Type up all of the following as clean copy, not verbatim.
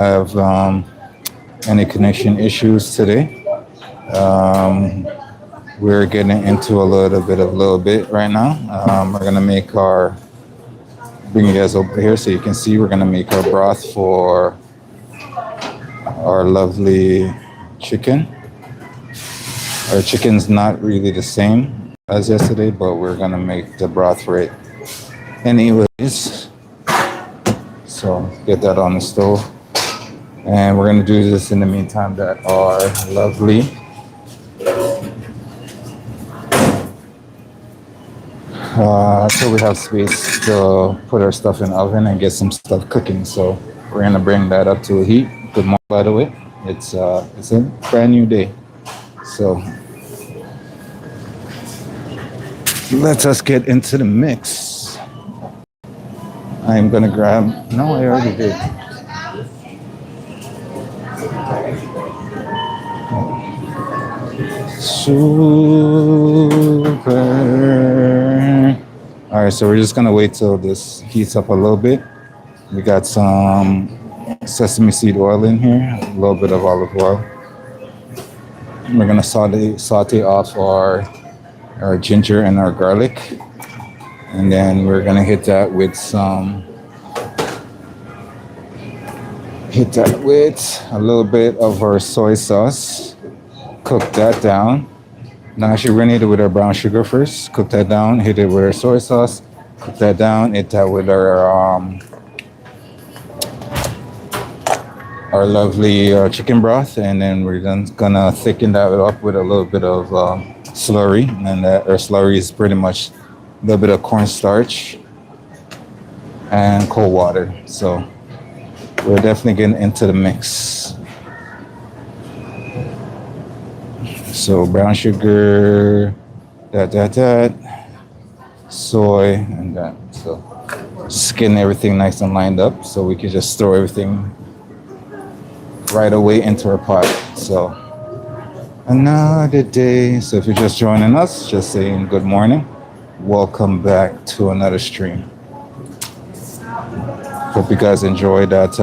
have any connection issues today. Um, we're getting into a little bit right now. We're gonna make our bring you guys over here so you can see. We're gonna make our broth for our lovely chicken. Our chicken's not really the same as yesterday, but we're gonna make the broth for it anyways. So get that on the stove, and we're gonna do this in the meantime that our lovely so we have space to put our stuff in the oven and get some stuff cooking. So we're gonna bring that up to a heat. Good morning, by the way. It's a brand new day. So let us get into the mix. I'm gonna grab. No, I already did. Super. All right, so we're just gonna wait till this heats up a little bit. We got some sesame seed oil in here, a little bit of olive oil. We're gonna saute off our ginger and our garlic, and then we're gonna hit that with a little bit of our soy sauce. Cook that down. Now, actually, we're gonna hit it with our brown sugar first. Cook that down. Hit it with our soy sauce. Cook that down. Hit that with our lovely chicken broth, and then we're gonna thicken that up with a little bit of slurry. And our slurry is pretty much a little bit of cornstarch and cold water. So we're definitely getting into the mix. So brown sugar, that, soy, and that. So just getting everything nice and lined up so we can just throw everything right away into our pot. So another day. So if you're just joining us, just saying good morning. Welcome back to another stream. Hope you guys enjoyed that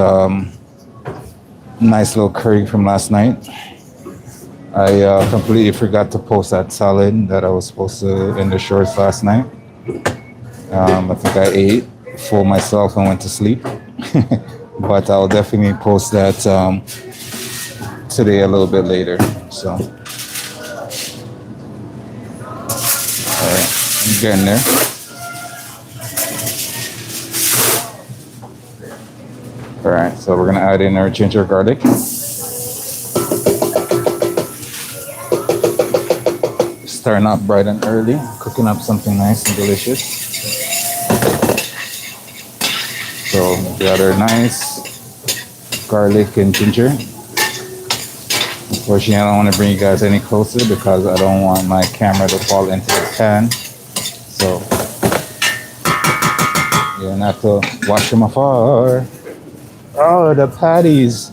nice little curry from last night. I completely forgot to post that salad that I was supposed to in the shorts last night. I think I ate for myself and went to sleep. But I'll definitely post that today a little bit later. So, all right, I'm getting there. All right, so we're gonna add in our ginger garlic. Starting up bright and early, cooking up something nice and delicious. So we got our nice garlic and ginger. Unfortunately, I don't want to bring you guys any closer because I don't want my camera to fall into the pan. So you're gonna have to watch from afar. Oh, the patties.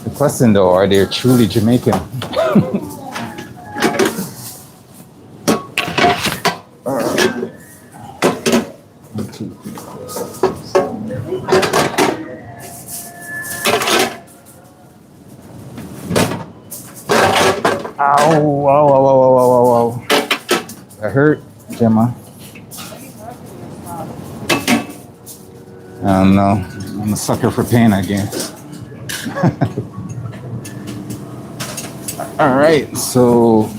The question though, are they truly Jamaican? Ow, wow, wow, wow, wow, wow, wow. That hurt, Gemma. I don't know. I'm a sucker for pain, I guess. All right, so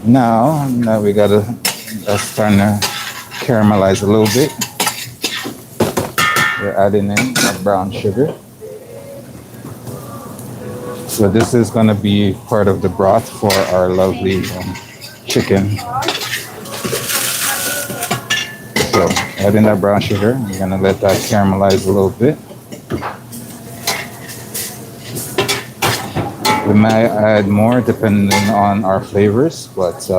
now that we got that's starting to caramelize a little bit, we're adding in our brown sugar. So this is going to be part of the broth for our lovely chicken. So adding that brown sugar, we're going to let that caramelize a little bit. We might add more depending on our flavors, but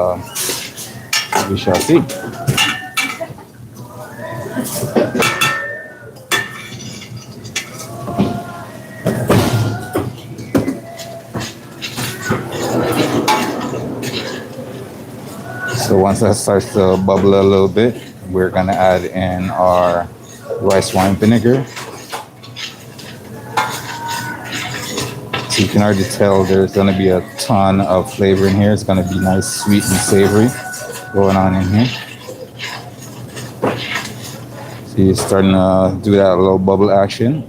we shall see. So So once that starts to bubble a little bit, we're gonna add in our rice wine vinegar. So you can already tell there's gonna be a ton of flavor in here. It's gonna be nice, sweet and savory going on in here. So you're starting to do that little bubble action.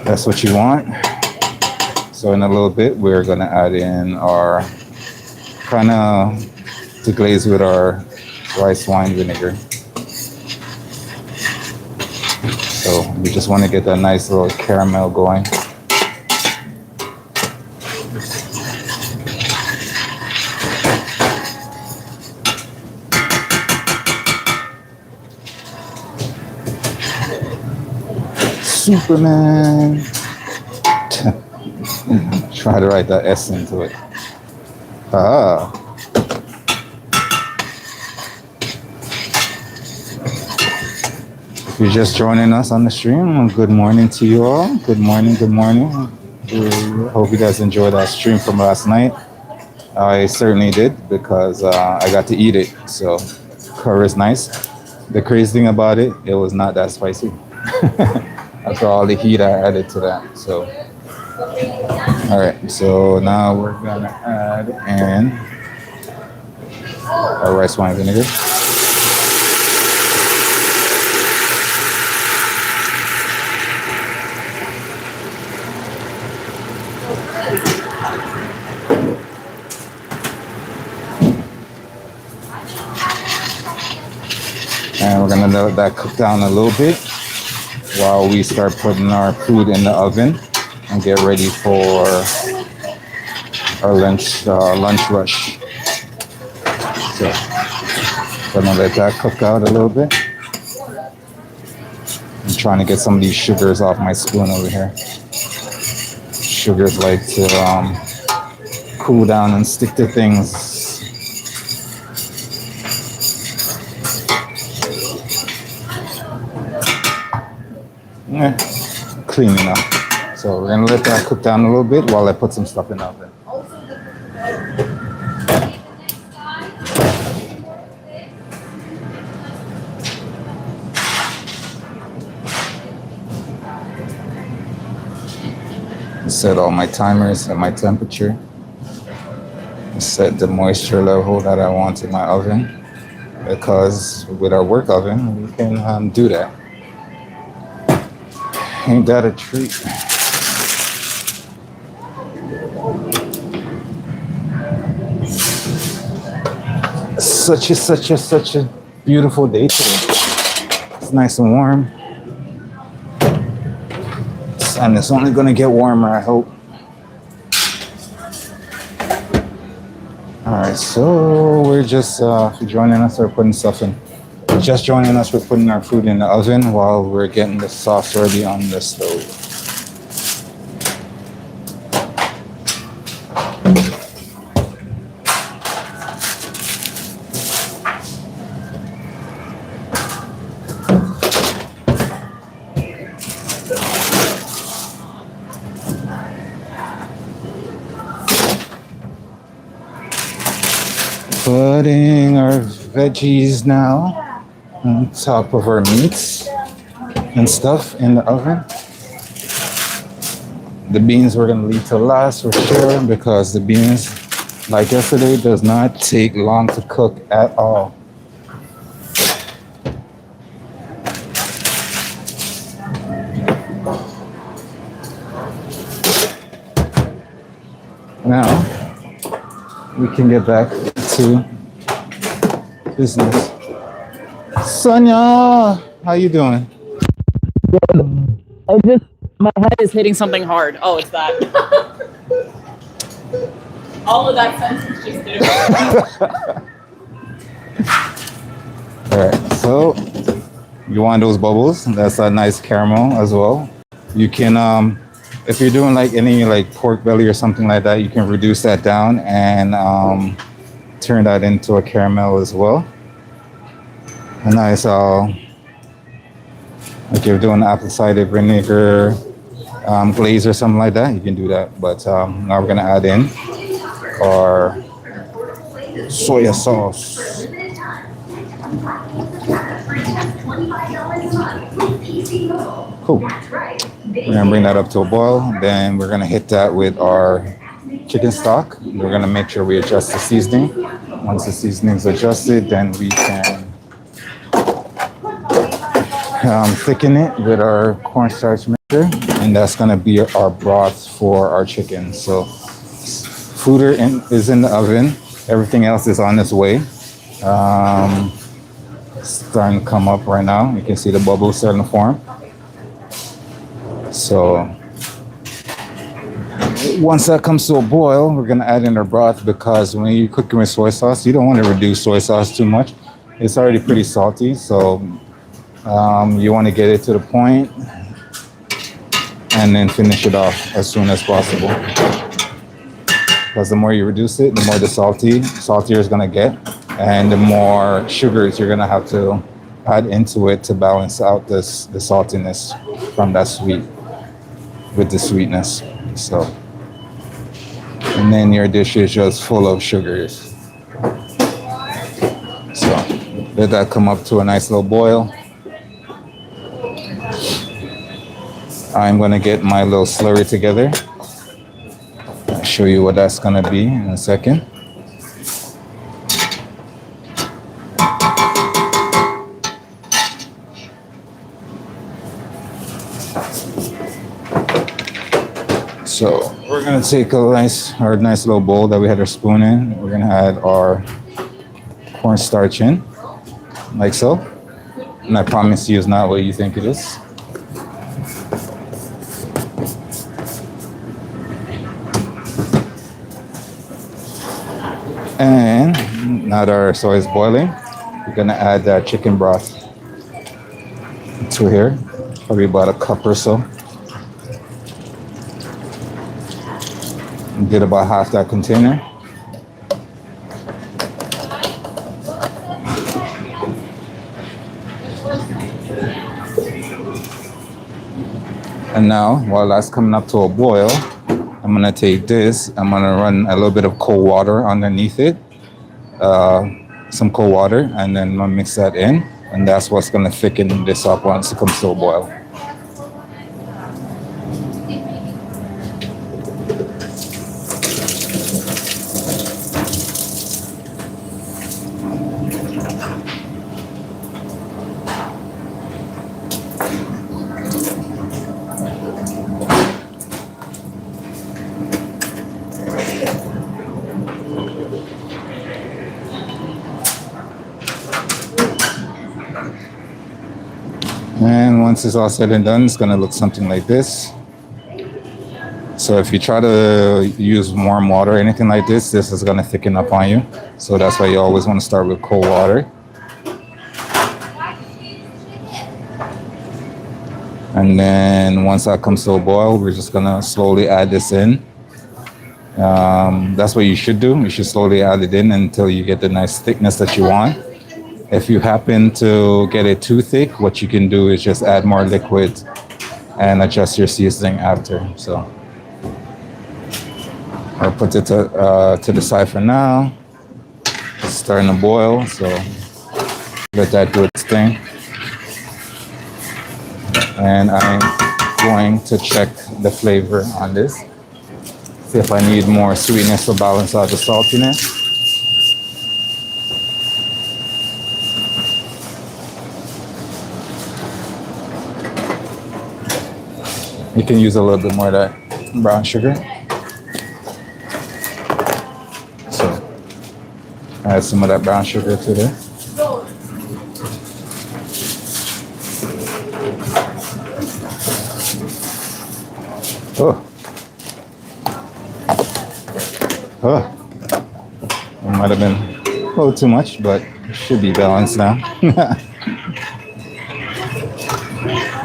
That's what you want. So in a little bit, we're gonna add in our kind of to glaze with our rice wine vinegar. So we just want to get that nice little caramel going. Superman. Try to write that S into it. Ah. If you're just joining us on the stream, good morning to you all. Good morning, good morning. Hope you guys enjoyed our stream from last night. I certainly did because I got to eat it. So curry is nice. The crazy thing about it, it was not that spicy. After all the heat I added to that. So, all right. So now we're gonna add in our rice wine vinegar. And we're gonna let that cook down a little bit while we start putting our food in the oven and get ready for our lunch rush. So gonna let that cook out a little bit. I'm trying to get some of these sugars off my spoon over here. Sugars like to cool down and stick to things. Clean enough. So we're gonna let that cook down a little bit while I put some stuff in the oven. Set all my timers at my temperature. Set the moisture level that I want in my oven, because with our work oven we can do that. Ain't that a treat? Such a beautiful day today. It's nice and warm. And it's only gonna get warmer, I hope. All right, so we're just if you're joining us, we're putting stuff in. Just joining us, we're putting our food in the oven while we're getting the sauce ready on the stove. Putting our veggies now on top of our meats and stuff in the oven. The beans we're gonna leave till last for sure, because the beans, like yesterday, does not take long to cook at all. Now we can get back to business. Sonia, how you doing? Good. My head is hitting something hard. Oh, it's that. All of that sentence just did it. All right, so you want those bubbles? That's a nice caramel as well. You can, if you're doing like any like pork belly or something like that, you can reduce that down and turn that into a caramel as well. A nice, like you're doing apple cider vinegar, glaze or something like that, you can do that. But now we're gonna add in our soya sauce. Cool. We're gonna bring that up to a boil. Then we're gonna hit that with our chicken stock. We're gonna make sure we adjust the seasoning. Once the seasoning's adjusted, then we can thicken it with our cornstarch mixture, and that's gonna be our broth for our chicken. So, is in the oven. Everything else is on its way. Um, Starting to come up right now. You can see the bubbles starting to form. So once that comes to a boil, we're gonna add in our broth because when you're cooking with soy sauce, you don't want to reduce soy sauce too much. It's already pretty salty, so you want to get it to the point and then finish it off as soon as possible. Because the more you reduce it, the more the saltier it's gonna get, and the more sugars you're gonna have to add into it to balance out the saltiness from that sweet with the sweetness. So, and then your dish is just full of sugars. So let that come up to a nice little boil. I'm gonna get my little slurry together. I'll show you what that's gonna be in a second. So we're gonna take a nice little bowl that we had our spoon in. We're gonna add our cornstarch in, like so. And I promise you it's not what you think it is. And now that our soy is boiling, we're gonna add that chicken broth to here, probably about a cup or so. Get about half that container. And now, while that's coming up to a boil, I'm gonna take this, I'm gonna run a little bit of cold water underneath it, some cold water, and then I'm gonna mix that in, and that's what's gonna thicken this up once it comes to a boil. And once it's all said and done, it's gonna look something like this. So if you try to use warm water or anything like this is gonna thicken up on you. So that's why you always wanna start with cold water. And then once that comes to a boil, we're just gonna slowly add this in. That's what you should do. You should slowly add it in until you get the nice thickness that you want. If you happen to get it too thick, what you can do is just add more liquid and adjust your seasoning after. So I'll put it to the side for now. It's starting to boil, so let that do its thing. And I'm going to check the flavor on this. See if I need more sweetness to balance out the saltiness. You can use a little bit more of that brown sugar. So add some of that brown sugar to there. Oh. It might have been a little too much, but it should be balanced now.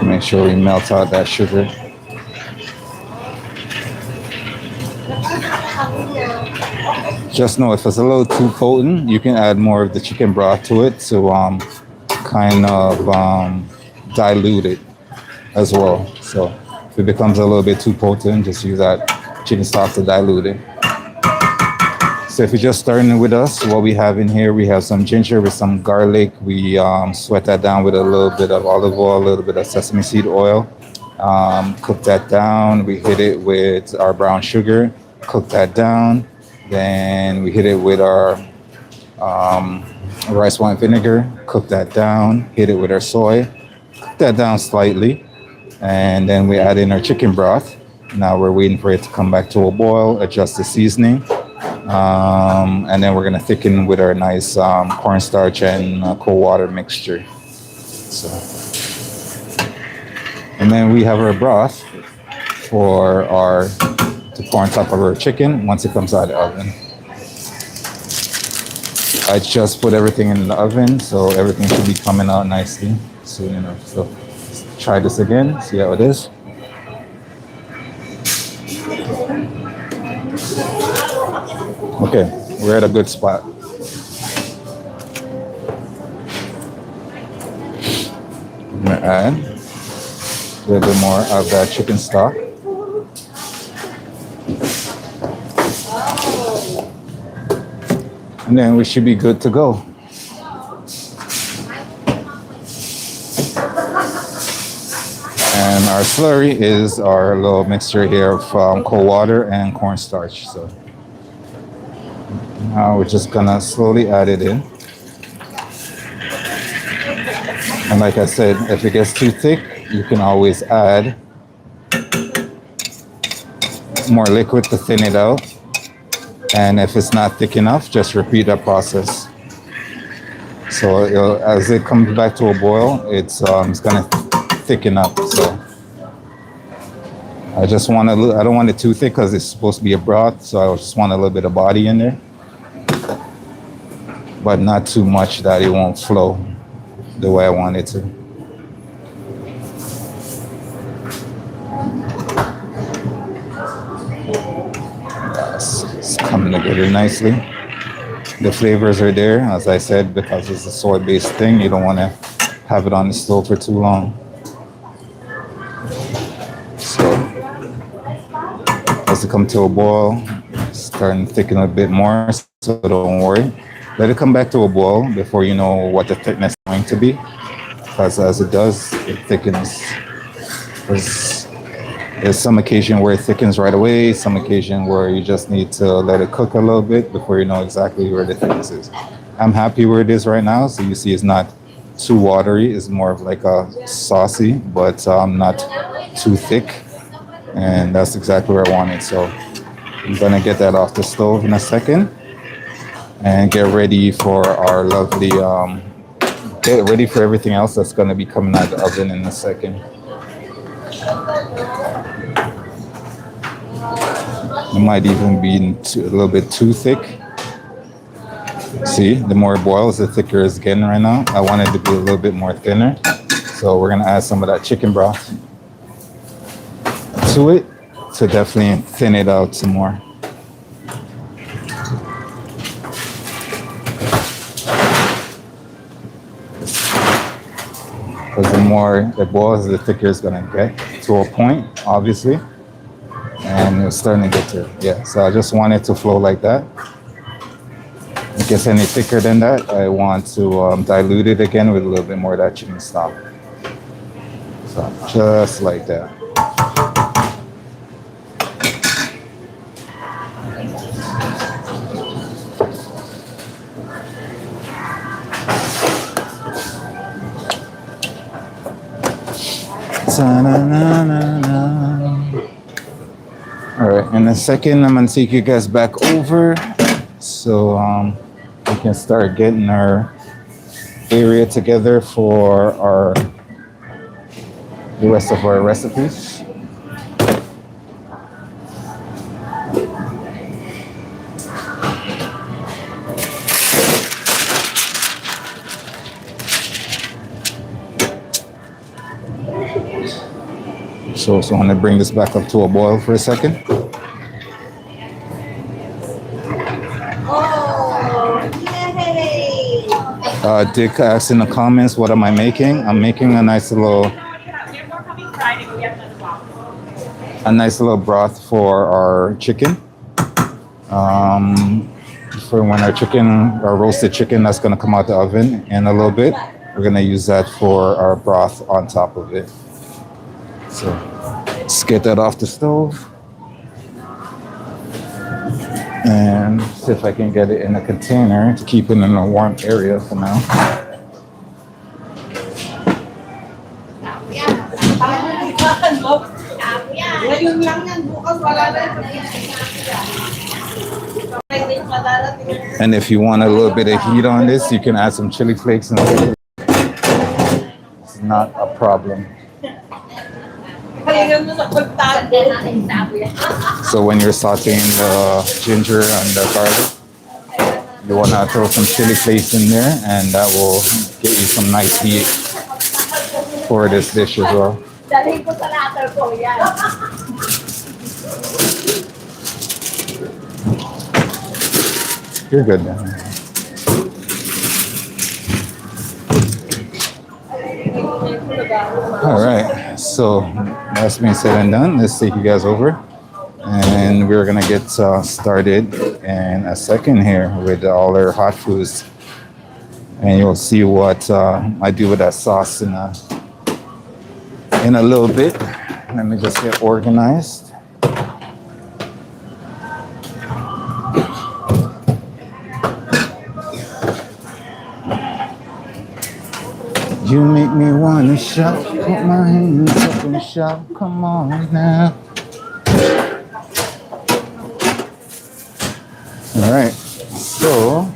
Make sure we melt out that sugar. Just know if it's a little too potent, you can add more of the chicken broth to it to kind of dilute it as well. So If it becomes a little bit too potent, just use that chicken stock to dilute it. So if you're just starting with us, what we have in here, we have some ginger with some garlic. We sweat that down with a little bit of olive oil, a little bit of sesame seed oil. Cook that down. We hit it with our brown sugar. Cook that down. Then we hit it with our rice wine vinegar. Cook that down. Hit it with our soy. Cook that down slightly. And then we add in our chicken broth. Now we're waiting for it to come back to a boil. Adjust the seasoning. And then we're gonna thicken with our nice cornstarch and cold water mixture. So, and then we have our broth for our to pour on top of our chicken once it comes out of the oven. I just put everything in the oven, so everything should be coming out nicely soon enough. So try this again, see how it is. Okay, we're at a good spot. I'm gonna add a little bit more of that chicken stock. And then we should be good to go. And our slurry is our little mixture here of cold water and cornstarch. So now we're just gonna slowly add it in. And like I said, if it gets too thick, you can always add more liquid to thin it out. And if it's not thick enough, just repeat that process. So as it comes back to a boil, it's gonna thicken up. So I don't want it too thick because it's supposed to be a broth. So I just want a little bit of body in there, but not too much that it won't flow the way I want it to. It's coming together nicely. The flavors are there, as I said, because it's a soy-based thing. You don't want to have it on the stove for too long. So as it comes to a boil, it's starting to thicken a bit more, so don't worry. Let it come back to a boil before you know what the thickness is going to be, because as it does, it thickens. There's some occasion where it thickens right away, some occasion where you just need to let it cook a little bit before you know exactly where the thickness is. I'm happy where it is right now, so you see it's not too watery, it's more of like a saucy, but not too thick, and that's exactly where I want it. So I'm gonna get that off the stove in a second and get ready for our lovely, get ready for everything else that's gonna be coming out of the oven in a second. It might even be a little bit too thick. See, the more it boils, the thicker it's getting right now. I want it to be a little bit more thinner. So we're gonna add some of that chicken broth to it to definitely thin it out some more. Because the more it boils, the thicker it's gonna get to a point, obviously. And it's starting to get to, yeah. So I just want it to flow like that. If it gets any thicker than that, I want to dilute it again with a little bit more of that chicken stock. So just like that. All right, in a second, I'm gonna take you guys back over so we can start getting our area together for the rest of our recipes. So I'm gonna bring this back up to a boil for a second. Dick asked in the comments, what am I making? I'm making a nice little a nice little broth for our chicken. Um, for when our roasted chicken that's gonna come out the oven in a little bit, we're gonna use that for our broth on top of it. So let's get that off the stove and see if I can get it in a container to keep it in a warm area for now. And if you want a little bit of heat on this, you can add some chili flakes and it's not a problem. So when you're sauteing the ginger and the garlic, you want to throw some chili flakes in there, and that will get you some nice heat for this dish as well. You're good then. All right, so that's being said and done. Let's take you guys over, and we're gonna get started in a second here with all our hot foods, and you'll see what I do with that sauce in a little bit. Let me just get organized. You make me wanna shout, put my hands up and shout, come on now. All right, so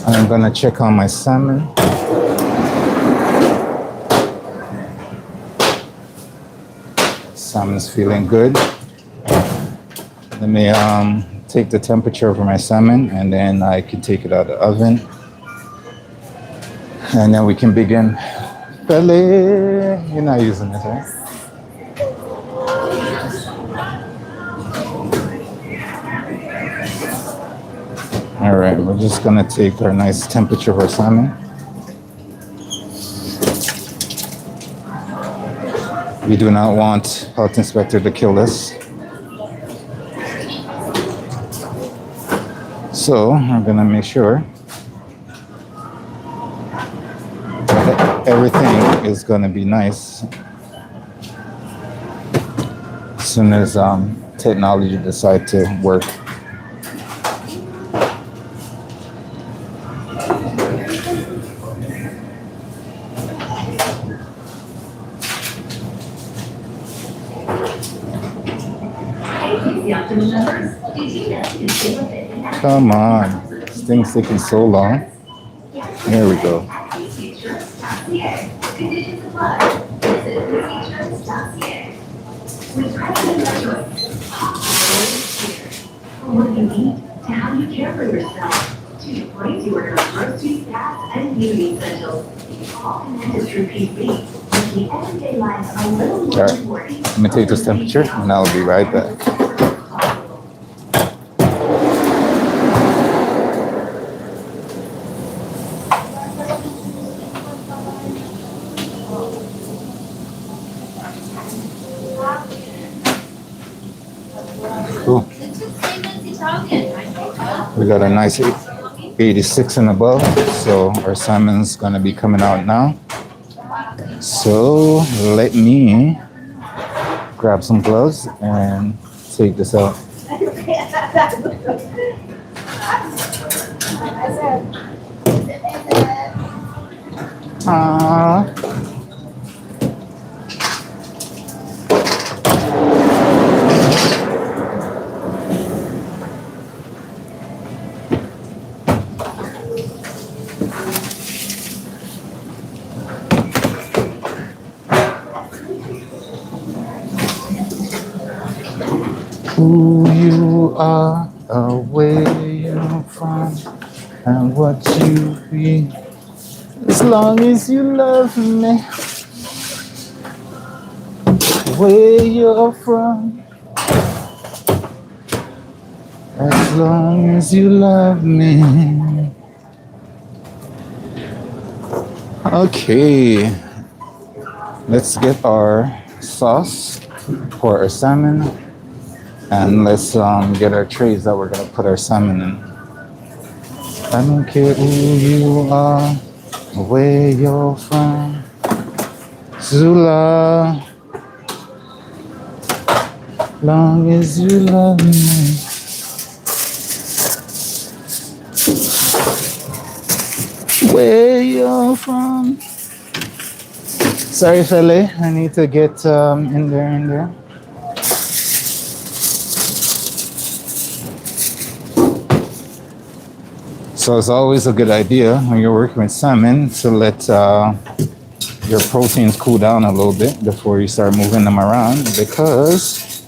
I'm gonna check on my salmon. Salmon's feeling good. Let me take the temperature of my salmon, and then I can take it out of the oven. And then we can begin. Fillet. You're not using this, right? All right, we're just gonna take our nice temperature of our salmon. We do not want health inspector to kill us. So I'm gonna make sure that everything is gonna be nice as soon as technology decides to work. Come on, this thing's taking so long. There we go. How you care for yourself. To your place, you order groceries, gas, and beauty essentials. All connected through PC. Making everyday life a little more important. Let me take this temperature, and I'll be right back. Cool. We got a nice 86 and above, so our salmon's gonna be coming out now. So let me grab some gloves and take this out. Who you are, where you're from, and what you be. As long as you love me, where you're from, As long as you love me. Okay, let's get our sauce for our salmon, and let's get our trays that we're gonna put our salmon in. I don't care who you are, where you're from, Zula, long as you love me. Where you're from. Sorry, fella, I need to get in there. So it's always a good idea when you're working with salmon to let your proteins cool down a little bit before you start moving them around, because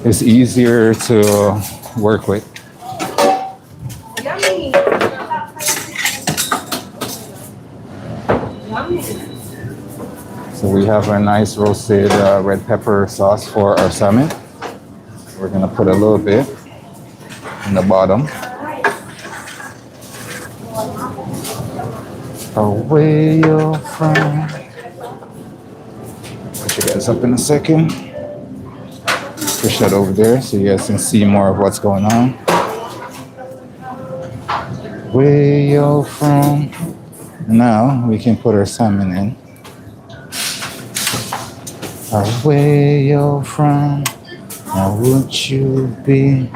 it's easier to work with. So we have our nice roasted red pepper sauce for our salmon. We're gonna put a little bit in the bottom. Where you're from. Put you guys up in a second. Push that over there so you guys can see more of what's going on. Where you're from. Now we can put our salmon in. Where you're from. Now would you be,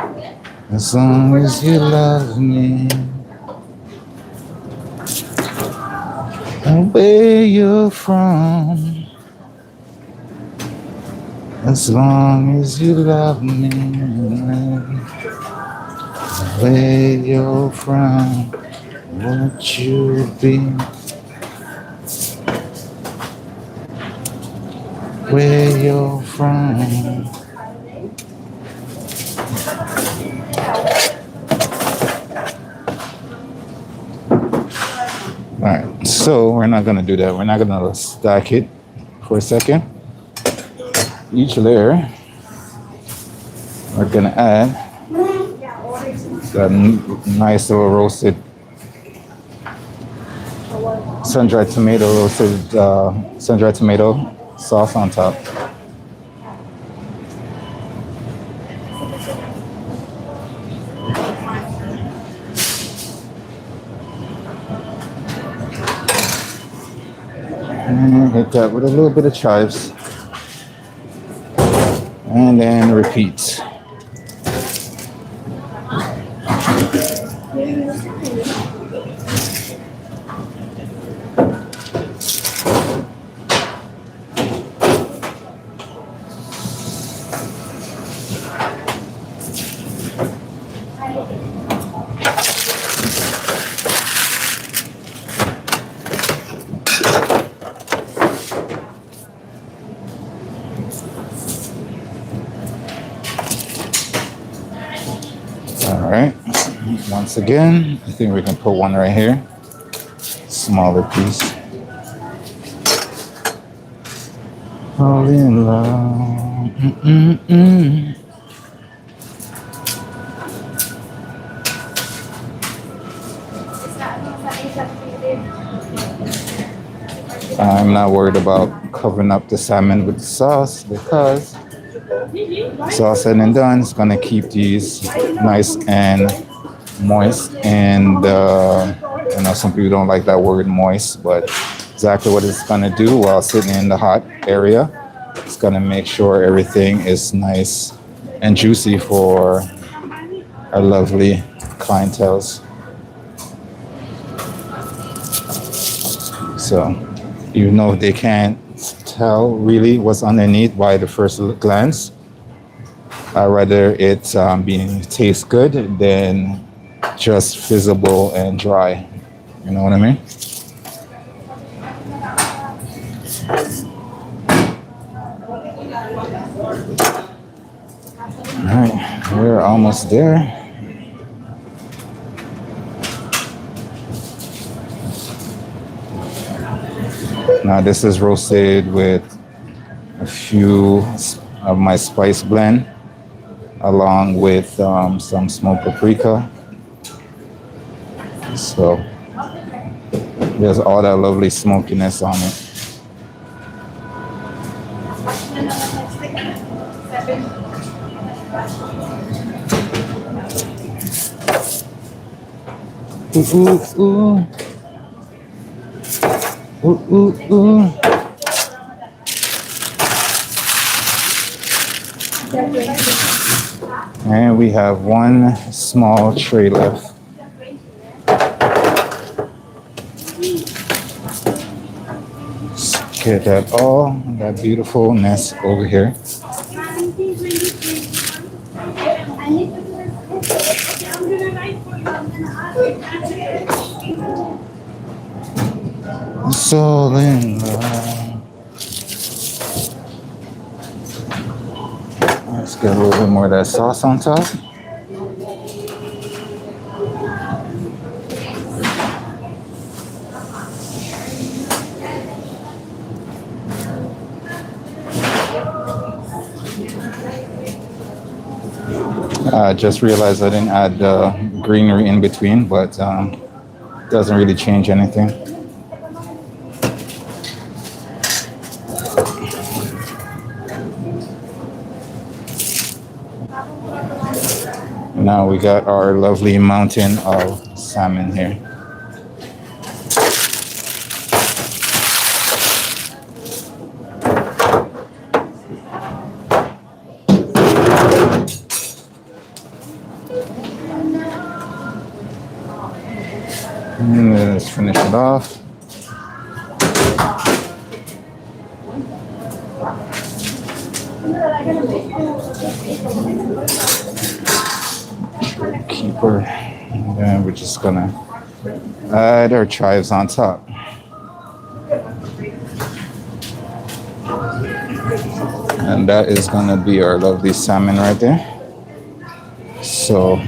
as long as you love me. Where you're from, as long as you love me. Where you're from, would you be? Where you're from. All right, so we're not gonna do that. We're not gonna stack it for a second. Each layer, we're gonna add that nice little roasted sun-dried tomato, sun-dried tomato sauce on top. And hit that with a little bit of chives. And then repeat. All right, once again, I think we can put one right here, smaller piece. Fall in love. I'm not worried about covering up the salmon with the sauce, because sauce said and done, it's gonna keep these nice and moist. And you know, some people don't like that word moist, but exactly what it's gonna do while sitting in the hot area, it's gonna make sure everything is nice and juicy for our lovely clientels. So even though they can't tell really what's underneath by the first glance, I'd rather it taste good than just visible and dry. You know what I mean? All right, we're almost there. Now this is roasted with a few of my spice blend, along with some smoked paprika. So there's all that lovely smokiness on it. Ooh, ooh, ooh. Ooh, ooh, ooh. And we have one small tray left. Let's get that all, that beautifulness over here. So then, let's get a little bit more of that sauce on top. I just realized I didn't add the greenery in between, but doesn't really change anything. Now we got our lovely mountain of salmon here. And let's finish it off. Keeper. And then we're just gonna add our chives on top. And that is gonna be our lovely salmon right there. So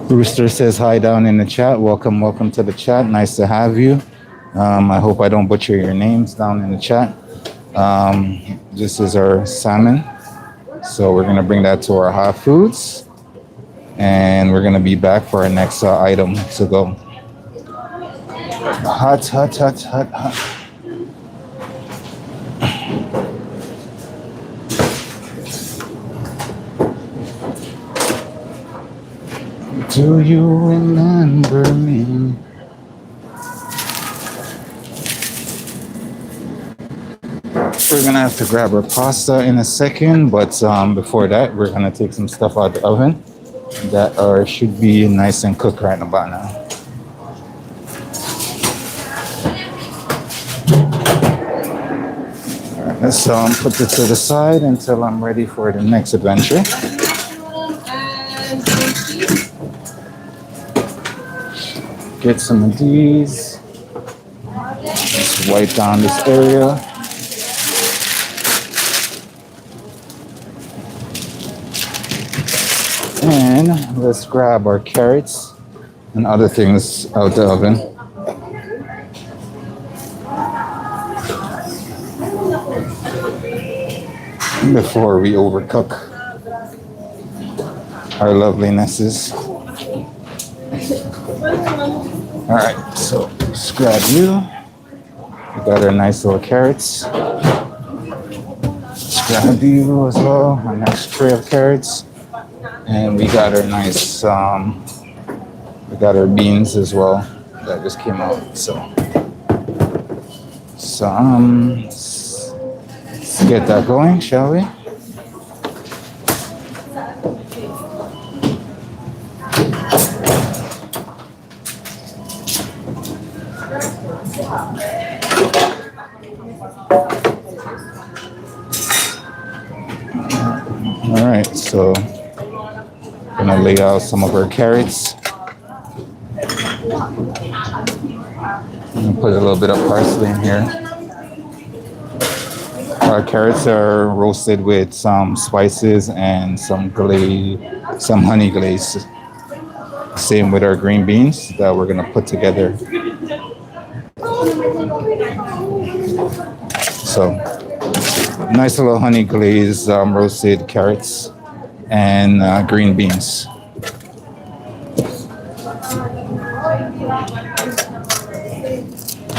Rooster says hi down in the chat. Welcome, welcome to the chat. Nice to have you. I hope I don't butcher your names down in the chat. This is our salmon. So we're gonna bring that to our hot foods. And we're gonna be back for our next item to go. Hot, hot, hot, hot, hot. Do you remember me? We're gonna have to grab our pasta in a second, but before that, we're gonna take some stuff out of the oven that should be nice and cooked right about now. All right, let's put it to the side until I'm ready for the next adventure. Get some of these. Just wipe down this area. And let's grab our carrots and other things out the oven. Before we overcook our lovelinesses. All right, so let's grab you. We got our nice little carrots. Let's grab you as well, our next tray of carrots. And we got our nice, we got our beans as well that just came out. So let's get that going, shall we? All right, so gonna lay out some of our carrots. I'm gonna put a little bit of parsley in here. Our carrots are roasted with some spices and some glaze, some honey glaze. Same with our green beans that we're gonna put together. So nice little honey glazed roasted carrots and green beans.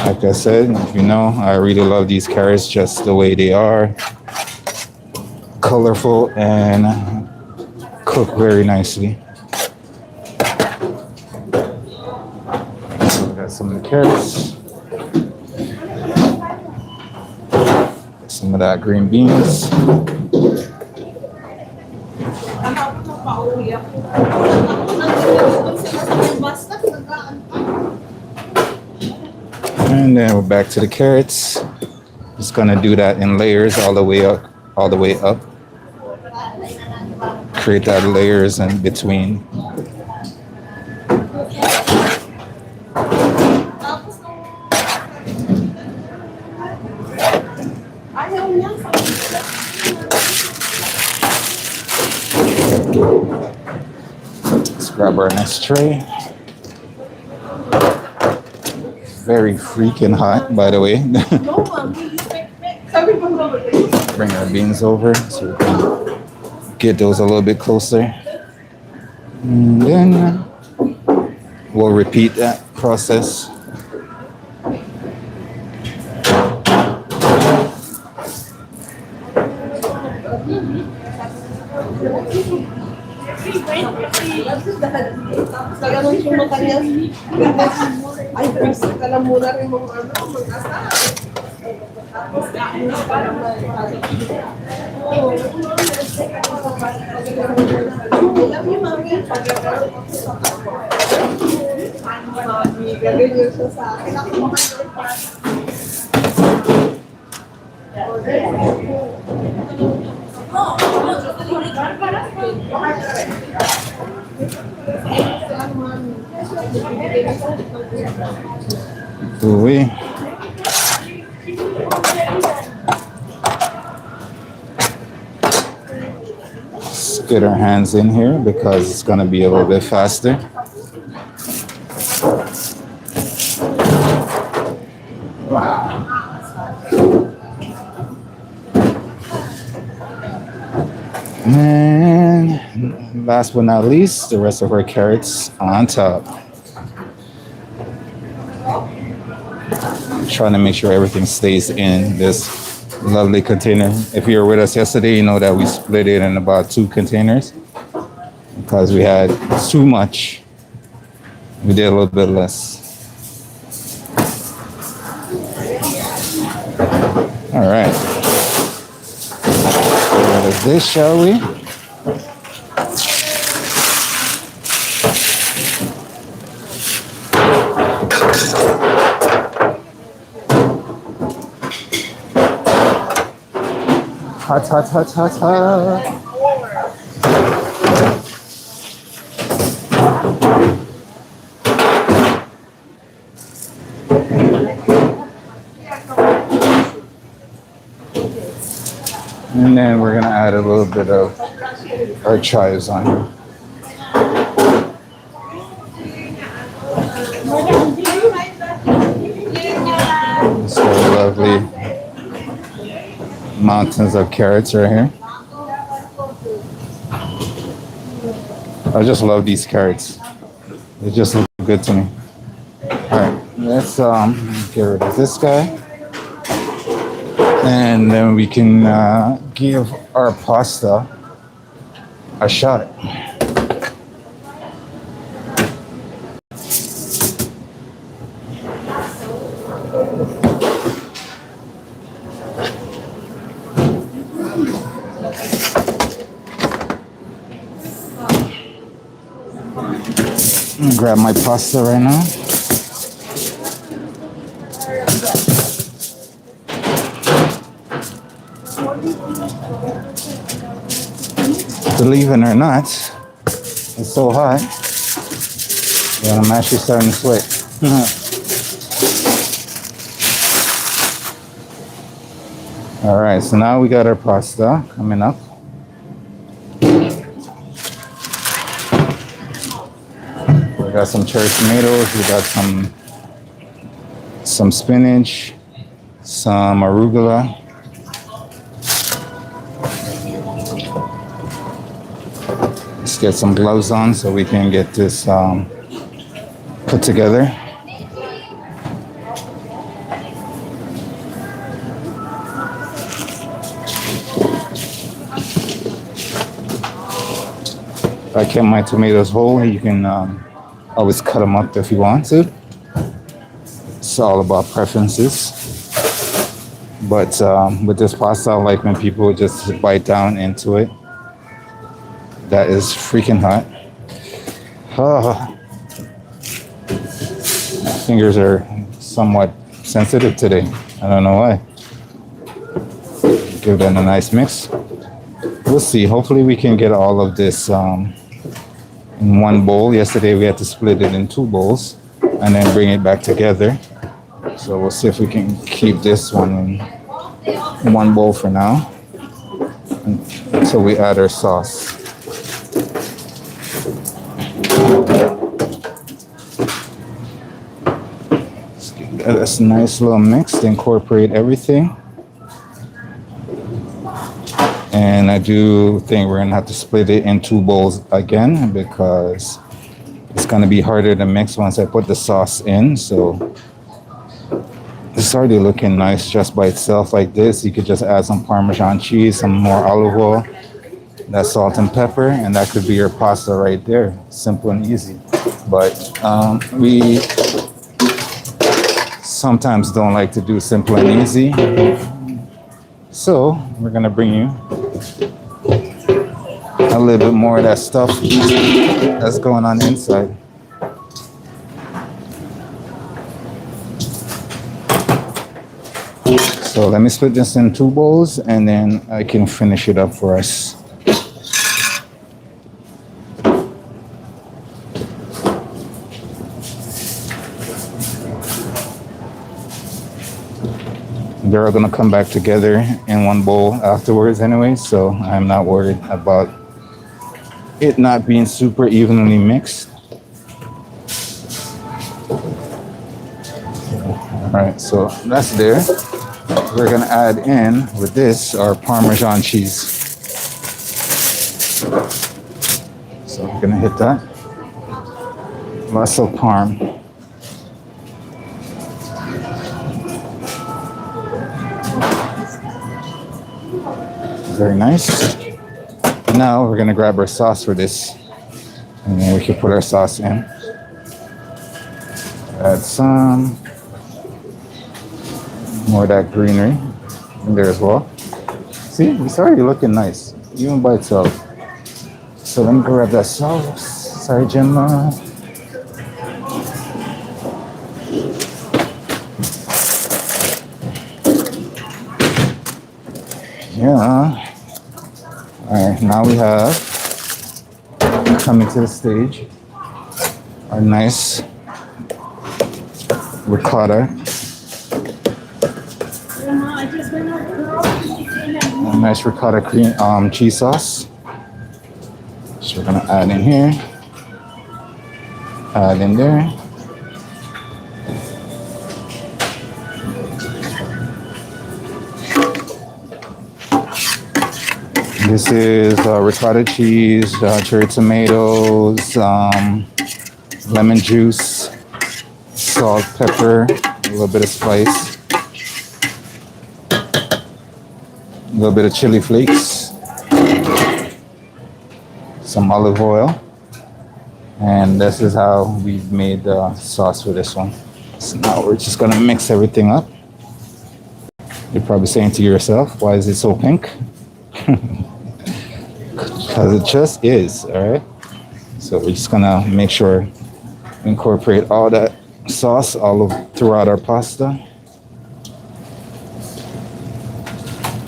Like I said, you know, I really love these carrots just the way they are, colorful and cook very nicely. So we got some of the carrots, some of that green beans. And then we're back to the carrots. Just gonna do that in layers all the way up, all the way up. Create that layers in between. Let's grab our next tray. Very freaking hot, by the way. Bring our beans over so we can get those a little bit closer. And then we'll repeat that process. Ooh-wee. Let's get our hands in here because it's going to be a little bit faster. And last but not least, the rest of our carrots on top. Trying to make sure everything stays in this lovely container. If you were with us yesterday, you know that we split it in about 2 containers because we had too much. We did a little bit less. All right. What is this, shall we? Hot, hot, hot, hot, hot. And then we're gonna add a little bit of our chives on here. So lovely mountains of carrots right here. I just love these carrots. They just look good to me. All right, let's get rid of this guy. And then we can give our pasta a shot. I'm gonna grab my pasta right now. Believe it or not, it's so hot that I'm actually starting to sweat. All right, so now we got our pasta coming up. We got some cherry tomatoes. We got some spinach, some arugula. Let's get some gloves on so we can get this put together. I kept my tomatoes whole. You can always cut them up if you want to. It's all about preferences. But with this pasta, I like when people just bite down into it. That is freaking hot. Oh, my fingers are somewhat sensitive today. I don't know why. Give that a nice mix. We'll see. Hopefully we can get all of this in one bowl. Yesterday we had to split it in two bowls and then bring it back together. So we'll see if we can keep this one in one bowl for now until we add our sauce. Let's give that a nice little mix to incorporate everything. And I do think we're gonna have to split it in two bowls again because it's gonna be harder to mix once I put the sauce in. So it's already looking nice just by itself like this. You could just add some Parmesan cheese, some more olive oil, that salt and pepper, and that could be your pasta right there. Simple and easy. But we sometimes don't like to do simple and easy. So we're gonna bring you a little bit more of that stuff that's going on inside. So let me split this in two bowls and then I can finish it up for us. They're all gonna come back together in one bowl afterwards anyway, so I'm not worried about it not being super evenly mixed. All right, so that's there. We're gonna add in with this our Parmesan cheese. So we're gonna hit that. Lots of parm. Very nice. Now we're gonna grab our sauce for this, and then we can put our sauce in. Add some more of that greenery in there as well. See, it's already looking nice, even by itself. So let me grab that sauce. Sorry, Gemma. Yeah. All right, now we have coming to the stage our nice ricotta. A nice ricotta cream cheese sauce. So we're gonna add in here, add in there. This is ricotta cheese, cherry tomatoes, lemon juice, salt, pepper, a little bit of spice, a little bit of chili flakes, some olive oil, and this is how we've made the sauce for this one. So now we're just gonna mix everything up. You're probably saying to yourself, why is it so pink? Because it just is, all right? So we're just gonna make sure we incorporate all that sauce throughout our pasta.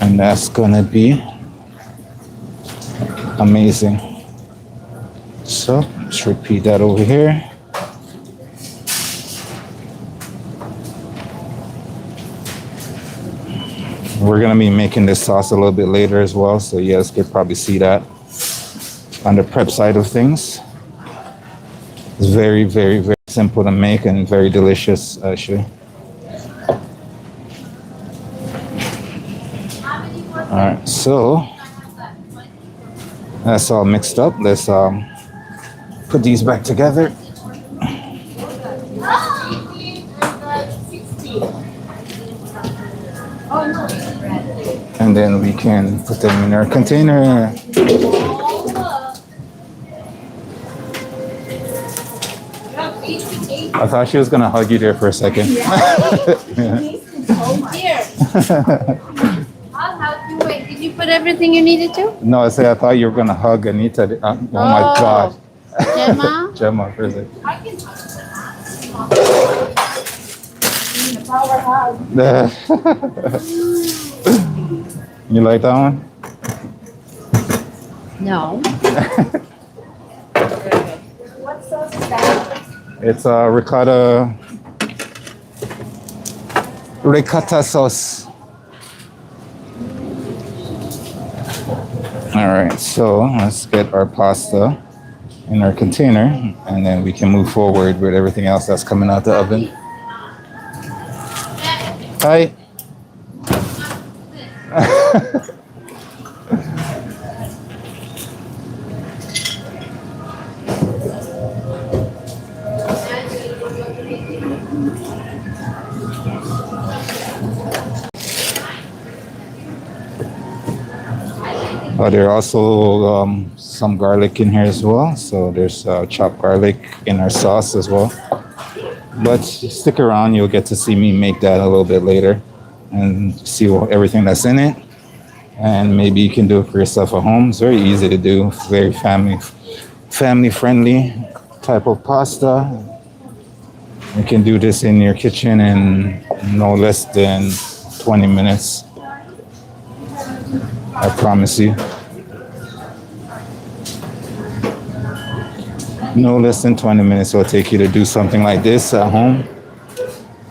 And that's gonna be amazing. So let's repeat that over here. We're gonna be making this sauce a little bit later as well, so you guys could probably see that on the prep side of things. It's very, very, very simple to make and very delicious, actually. All right, so that's all mixed up. Let's put these back together. And then we can put them in our container. I thought she was gonna hug you there for a second. Here. I'll help you. Wait, did you put everything you needed to? No, I said I thought you were gonna hug Anita. Oh my God. Gemma? Gemma, for a second. I can You like that one? No. What sauce is that? It's ricotta sauce. All right, so let's get our pasta in our container, and then we can move forward with everything else that's coming out the oven. Hi. There are also some garlic in here as well. So there's chopped garlic in our sauce as well. But stick around, you'll get to see me make that a little bit later and see everything that's in it. And maybe you can do it for yourself at home. It's very easy to do, very family friendly type of pasta. You can do this in your kitchen in no less than 20 minutes. I promise you. No less than 20 minutes will take you to do something like this at home.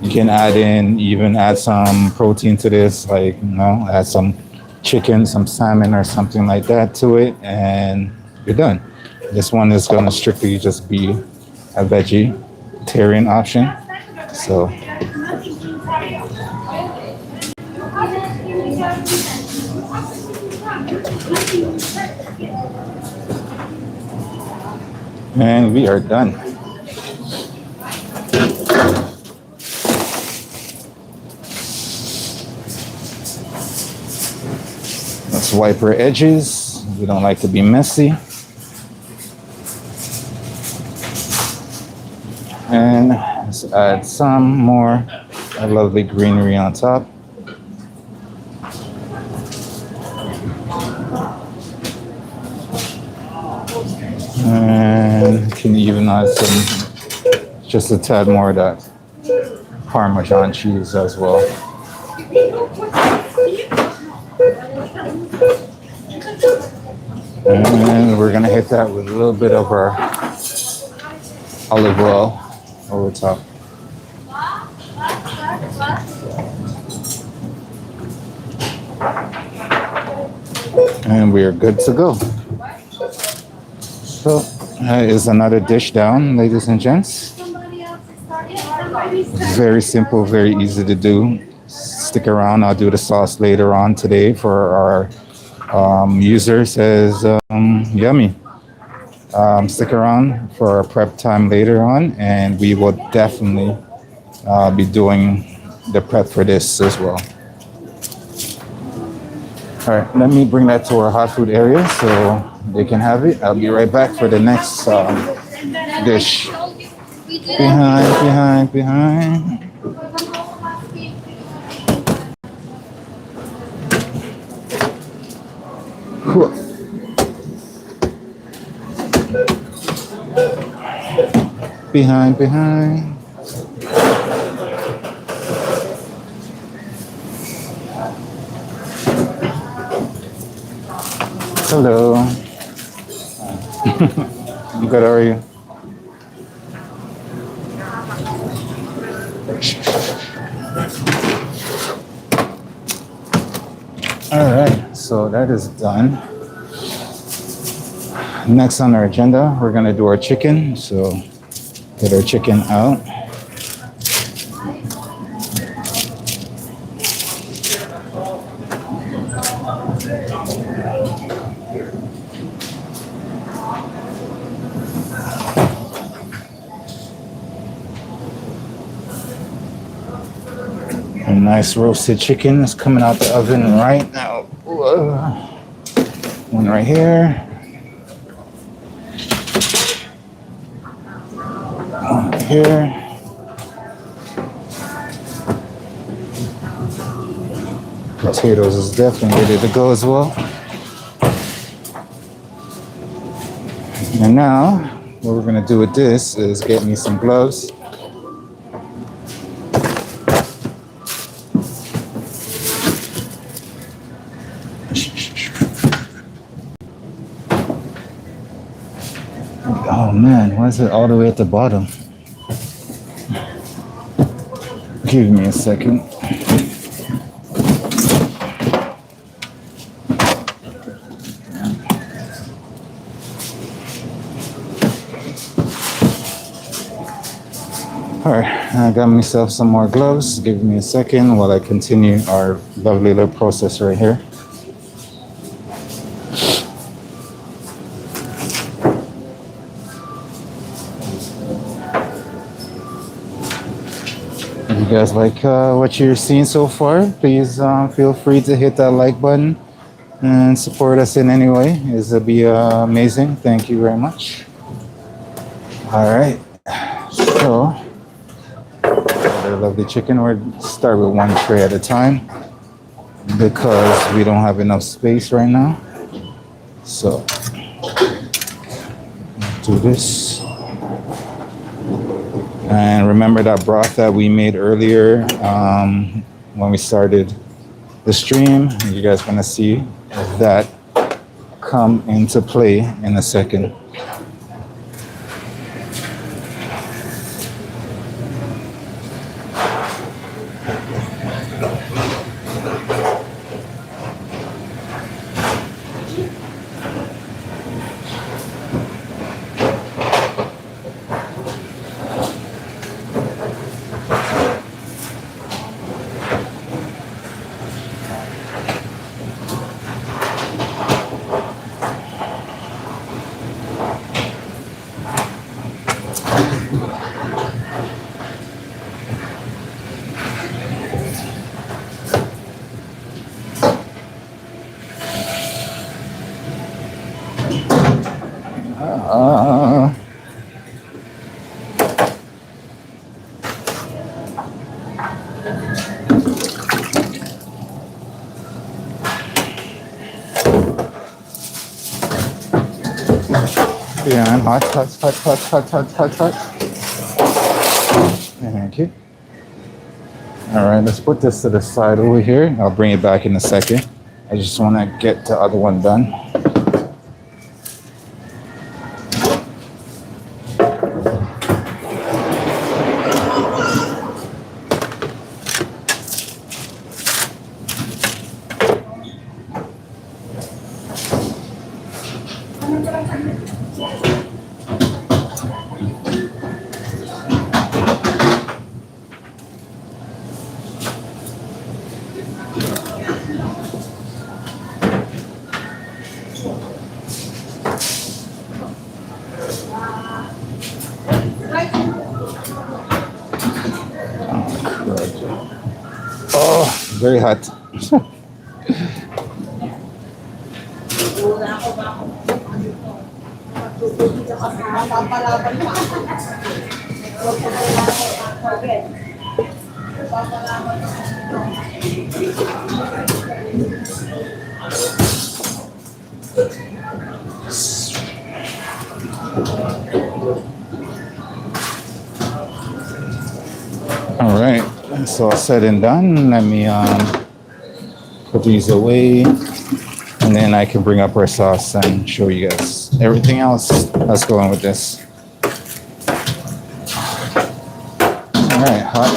You can even add some protein to this, like, add some chicken, some salmon or something like that to it, and you're done. This one is gonna strictly just be a vegetarian option. So and we are done. Let's wipe our edges. We don't like to be messy. And let's add some more lovely greenery on top. And can even add just a tad more of that Parmesan cheese as well. And we're gonna hit that with a little bit of our olive oil over top. And we are good to go. So that is another dish down, ladies and gents. Very simple, very easy to do. Stick around. I'll do the sauce later on today for our user. Says yummy. Stick around for our prep time later on, and we will definitely be doing the prep for this as well. All right, let me bring that to our hot food area so they can have it. I'll be right back for the next dish. Behind. Behind. Hello. I'm good, how are you? All right, so that is done. Next on our agenda, we're gonna do our chicken. So get our chicken out. A nice roasted chicken is coming out the oven right now. One right here. One right here. Potatoes is definitely ready to go as well. And now, what we're gonna do with this is get me some gloves. Oh man, why is it all the way at the bottom? Give me a second. All right, I got myself some more gloves. Give me a second while I continue our lovely little process right here. If you guys like what you're seeing so far, please feel free to hit that like button and support us in any way. It'll be amazing. Thank you very much. All right, so our lovely chicken. We'll start with one tray at a time because we don't have enough space right now. So do this. And remember that broth that we made earlier when we started the stream. You guys gonna see that come into play in a second. Yeah, I'm hot. Thank you. All right, let's put this to the side over here. I'll bring it back in a second. I just want to get the other one done. Oh, very hot. All right, so all said and done. Let me put these away, and then I can bring up our sauce and show you guys everything else that's going with this. All right, hot.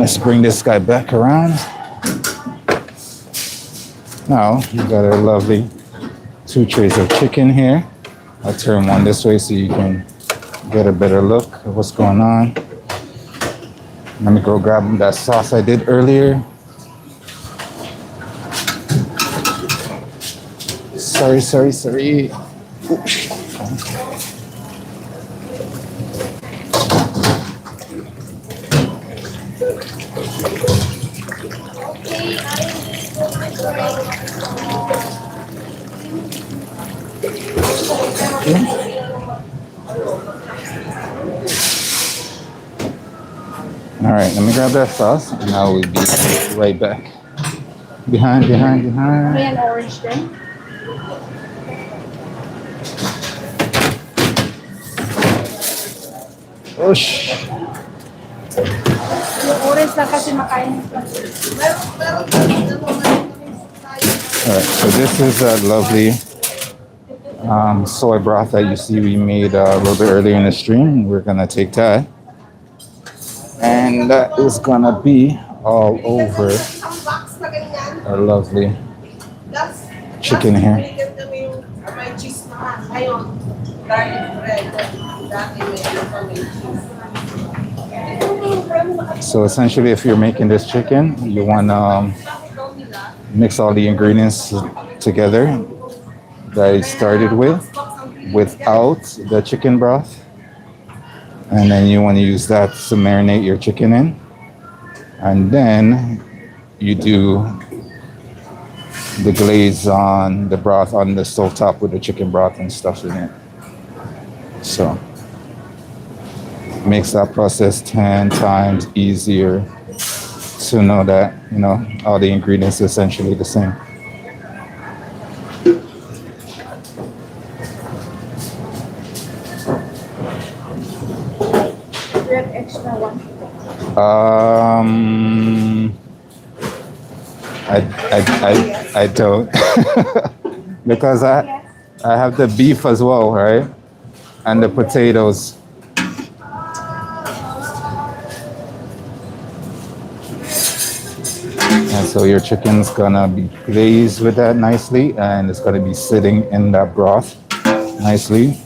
Let's bring this guy back around. Now you got a lovely 2 trays of chicken here. I'll turn one this way so you can get a better look of what's going on. Let me go grab that sauce I did earlier. Sorry. Oops. All right, let me grab that sauce and I will be right back. Behind. And orange then. Whoosh. Yung orange na kasi makain. All right, so this is a lovely soy broth that you see we made a little bit earlier in the stream. We're gonna take that, and that is gonna be all over our lovely chicken here. So essentially, if you're making this chicken, you wanna mix all the ingredients together that I started with without the chicken broth, and then you want to use that to marinate your chicken in, and then you do the glaze on the broth on the stove top with the chicken broth and stuff in it. So makes that process 10 times easier to know that, you know, all the ingredients are essentially the same. Do you have extra one? I don't because I have the beef as well, right? And the potatoes. And so your chicken's gonna be glazed with that nicely, and it's gonna be sitting in that broth nicely.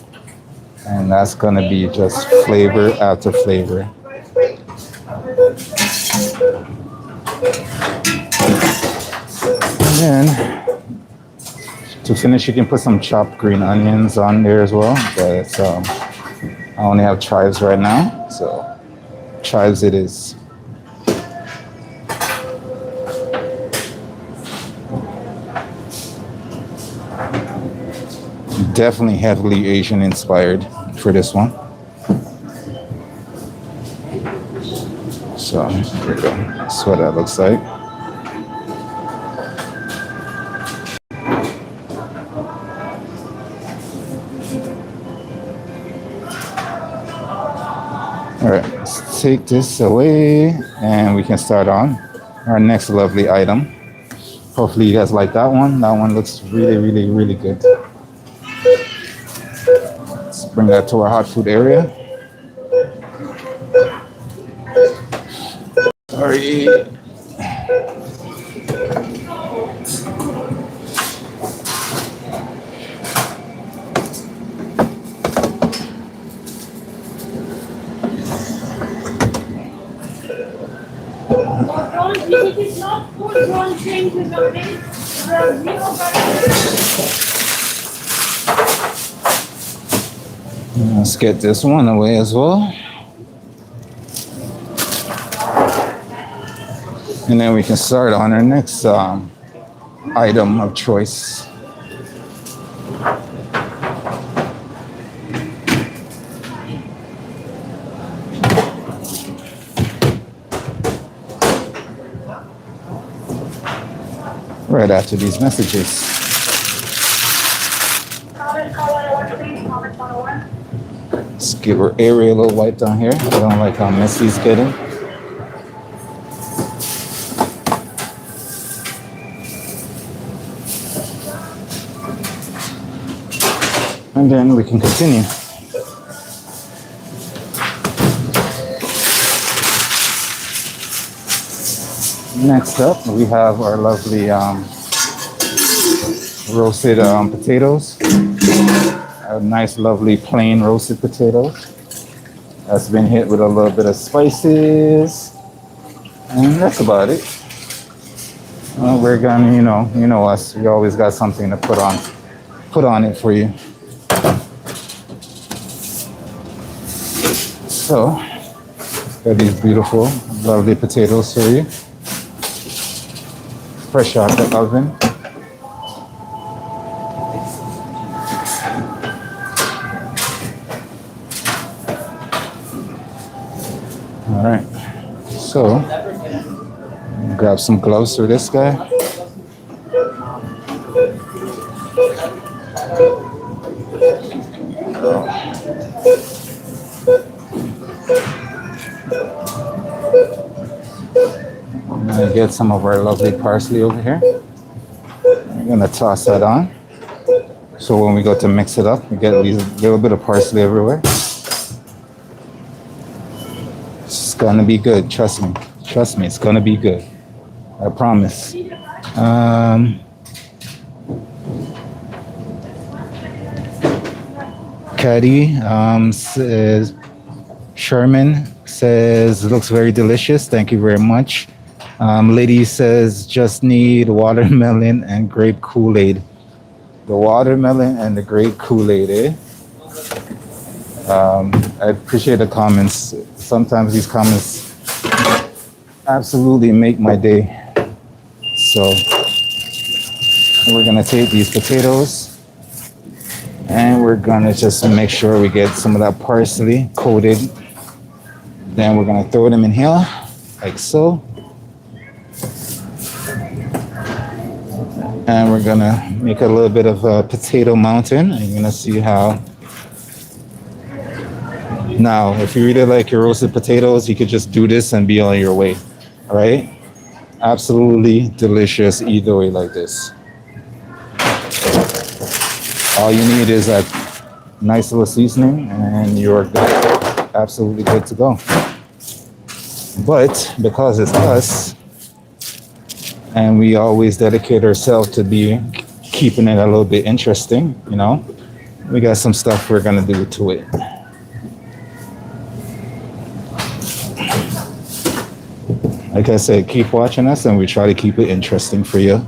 And that's gonna be just flavor after flavor. And then to finish, you can put some chopped green onions on there as well. But I only have chives right now, so chives it is. Definitely heavily Asian inspired for this one. So here we go. That's what that looks like. All right, let's take this away and we can start on our next lovely item. Hopefully you guys like that one. That one looks really good. Let's bring that to our hot food area. Sorry. It is not food one thing to something. Let's get this one away as well. And then we can start on our next item of choice. Right after these messages. Let's give her area a little wipe down here. I don't like how messy it's getting. And then we can continue. Next up, we have our lovely roasted potatoes. A nice, lovely, plain roasted potatoes. That's been hit with a little bit of spices, and that's about it. We're gonna, you know us. We always got something to put on it for you. So, got these beautiful, lovely potatoes for you, fresh out the oven. All right. So, grab some gloves for this guy. I'm gonna get some of our lovely parsley over here. I'm gonna toss that on. So when we go to mix it up, we get a little bit of parsley everywhere. It's gonna be good, trust me. Trust me, it's gonna be good. I promise. Caddy says, Sherman says, looks very delicious. Thank you very much. Lady says, just need watermelon and grape Kool-Aid. The watermelon and the grape Kool-Aid, eh? I appreciate the comments. Sometimes these comments absolutely make my day. So we're gonna take these potatoes and we're gonna just make sure we get some of that parsley coated. Then we're gonna throw them in here, like so. And we're gonna make a little bit of a potato mountain. And you're gonna see how. Now, if you really like your roasted potatoes, you could just do this and be on your way. All right? Absolutely delicious either way like this. All you need is a nice little seasoning and you're good. Absolutely good to go. But because it's us, and we always dedicate ourselves to be keeping it a little bit interesting, we got some stuff we're gonna do to it. Like I said, keep watching us and we try to keep it interesting for you.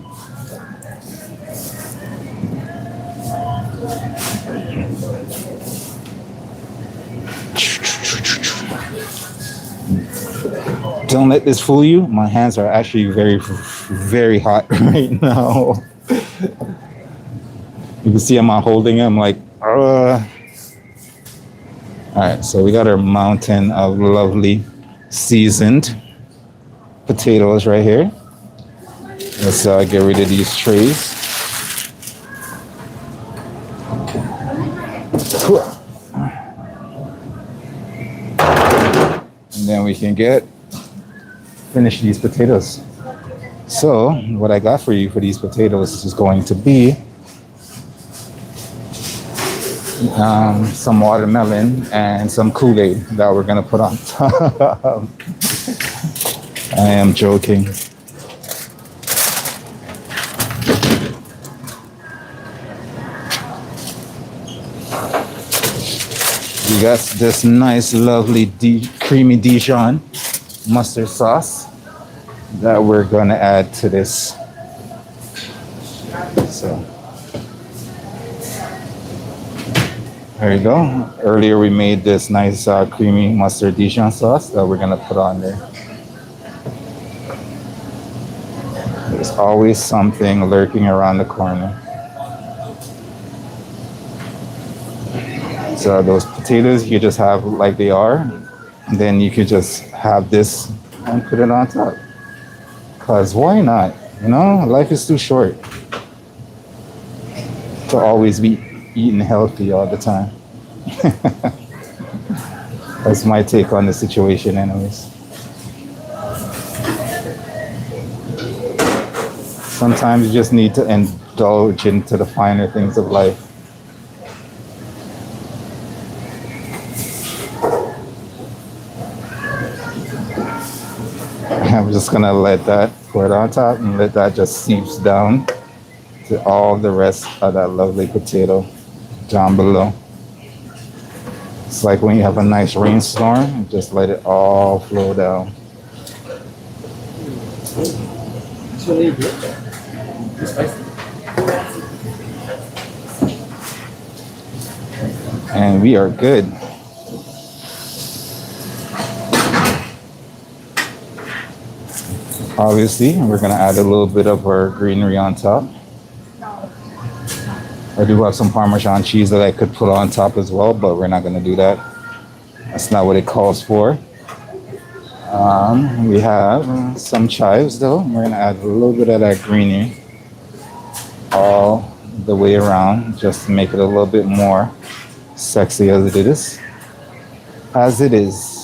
Don't let this fool you. My hands are actually very, very hot right now. You can see I'm not holding them like, All right, so we got our mountain of lovely seasoned potatoes right here. Let's get rid of these trays. And then we can finish these potatoes. So what I got for you for these potatoes is going to be some watermelon and some Kool-Aid that we're gonna put on top. I am joking. We got this nice, lovely, creamy Dijon mustard sauce that we're gonna add to this. So there you go. Earlier we made this nice creamy mustard Dijon sauce that we're gonna put on there. There's always something lurking around the corner. So those potatoes you just have like they are, and then you could just have this and put it on top. Cause why not? Life is too short to always be eating healthy all the time. That's my take on the situation anyways. Sometimes you just need to indulge into the finer things of life. I'm just gonna let that pour it on top and let that just seeps down to all the rest of that lovely potato down below. It's like when you have a nice rainstorm, just let it all flow down. And we are good. Obviously, we're gonna add a little bit of our greenery on top. I do have some Parmesan cheese that I could put on top as well, but we're not gonna do that. That's not what it calls for. We have some chives though. We're gonna add a little bit of that greenery all the way around, just to make it a little bit more sexy as it is. As it is.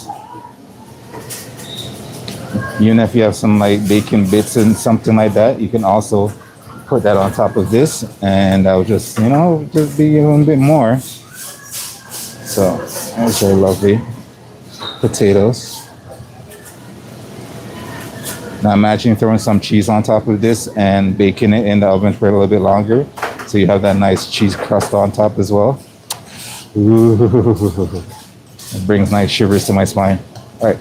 Even if you have some like bacon bits and something like that, you can also put that on top of this, and that will just, you know, just be a little bit more. So those are lovely potatoes. Now imagine throwing some cheese on top of this and baking it in the oven for a little bit longer, so you have that nice cheese crust on top as well. Ooh, it brings nice shivers to my spine. All right,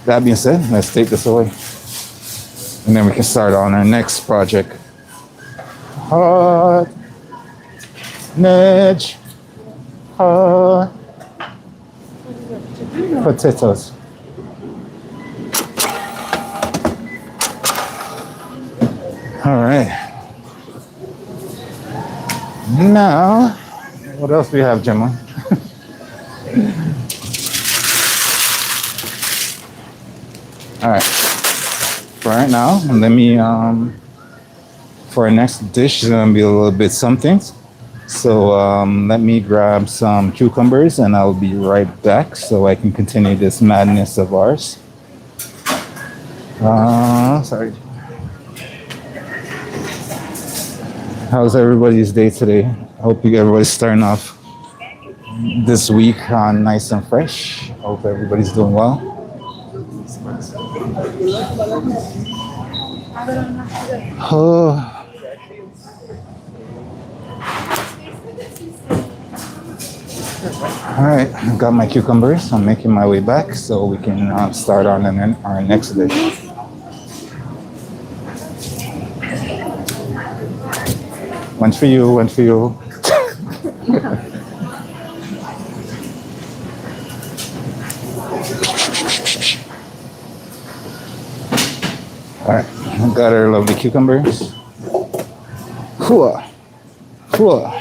that being said, let's take this away, and then we can start on our next project. Hot Nedge, hot potatoes. All right. Now, what else do we have, Gemma? All right. For right now, let me, for our next dish, it's gonna be a little bit something. So let me grab some cucumbers and I'll be right back so I can continue this madness of ours. Sorry. How's everybody's day today? I hope everybody's starting off this week nice and fresh. Hope everybody's doing well. Oh. All right, I've got my cucumbers. I'm making my way back so we can start on our next dish. One for you, one for you. All right, I've got our lovely cucumbers. Hooah, hooah.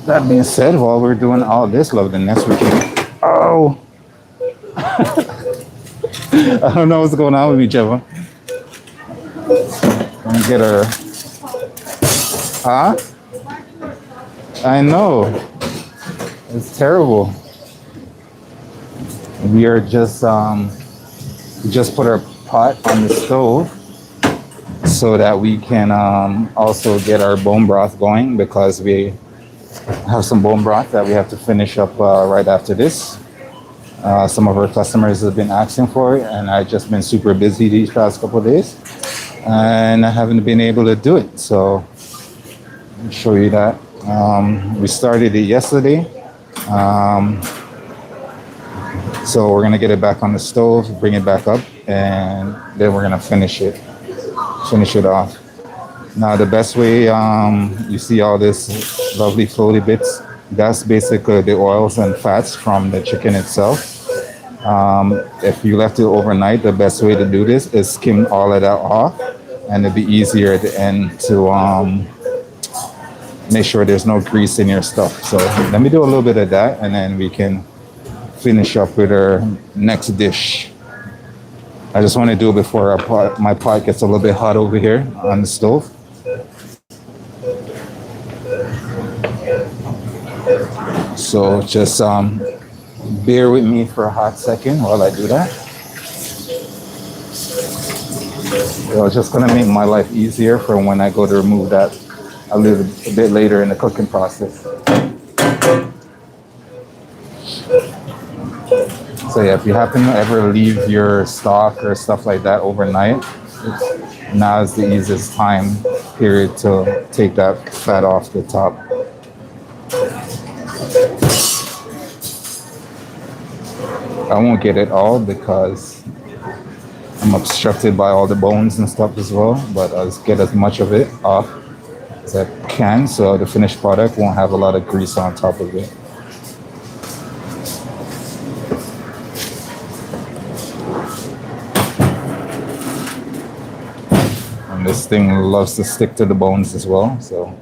That being said, while we're doing all this loveliness, we can. Oh! I don't know what's going on with me, Jeva. Let me get her. Huh? I know. It's terrible. We are just put our pot on the stove so that we can also get our bone broth going, because we have some bone broth that we have to finish up right after this. Some of our customers have been asking for it, and I've just been super busy these past couple of days, and I haven't been able to do it. So I'll show you that. We started it yesterday. So we're gonna get it back on the stove, bring it back up, and then we're gonna finish it. finish it off. Now the best way, you see all this lovely floaty bits, that's basically the oils and fats from the chicken itself. If you left it overnight, the best way to do this is skim all of that off, and it'll be easier at the end to make sure there's no grease in your stuff. So let me do a little bit of that, and then we can finish up with our next dish. I just want to do it before my pot gets a little bit hot over here on the stove. So just bear with me for a hot second while I do that. So it's just gonna make my life easier for when I go to remove that a bit later in the cooking process. So yeah, if you happen to ever leave your stock or stuff like that overnight, now is the easiest time period to take that fat off the top. I won't get it all because I'm obstructed by all the bones and stuff as well, but I'll get as much of it off as I can so the finished product won't have a lot of grease on top of it. And this thing loves to stick to the bones as well, so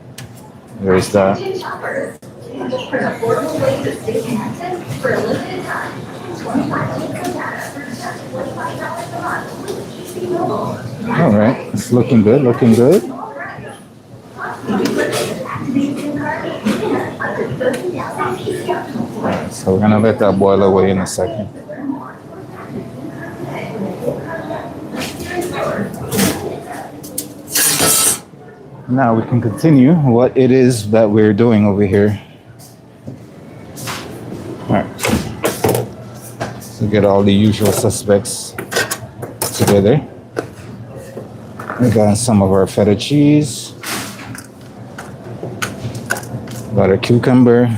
there's that. For an affordable way to stay connected for a limited time. 25 gigs of data for just $25 a month with PC Mobile. All right, it's looking good, looking good. So we're gonna let that boil away in a second. Now we can continue what it is that we're doing over here. All right. So get all the usual suspects together. We got some of our feta cheese. Got our cucumber.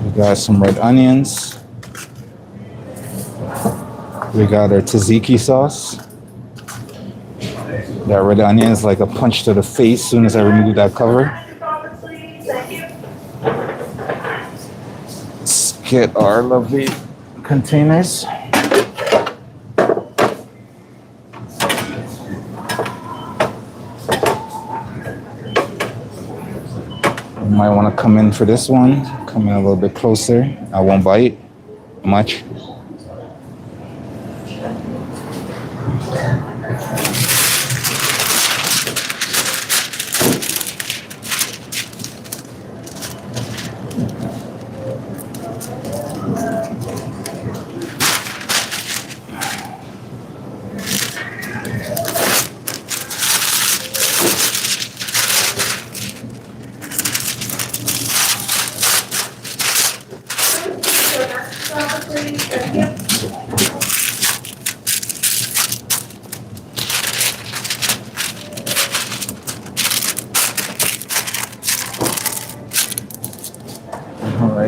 We got some red onions. We got our tzatziki sauce. That red onion is like a punch to the face as soon as I remove that cover. Let's get our lovely containers. You might want to come in for this one. Come in a little bit closer. I won't bite much.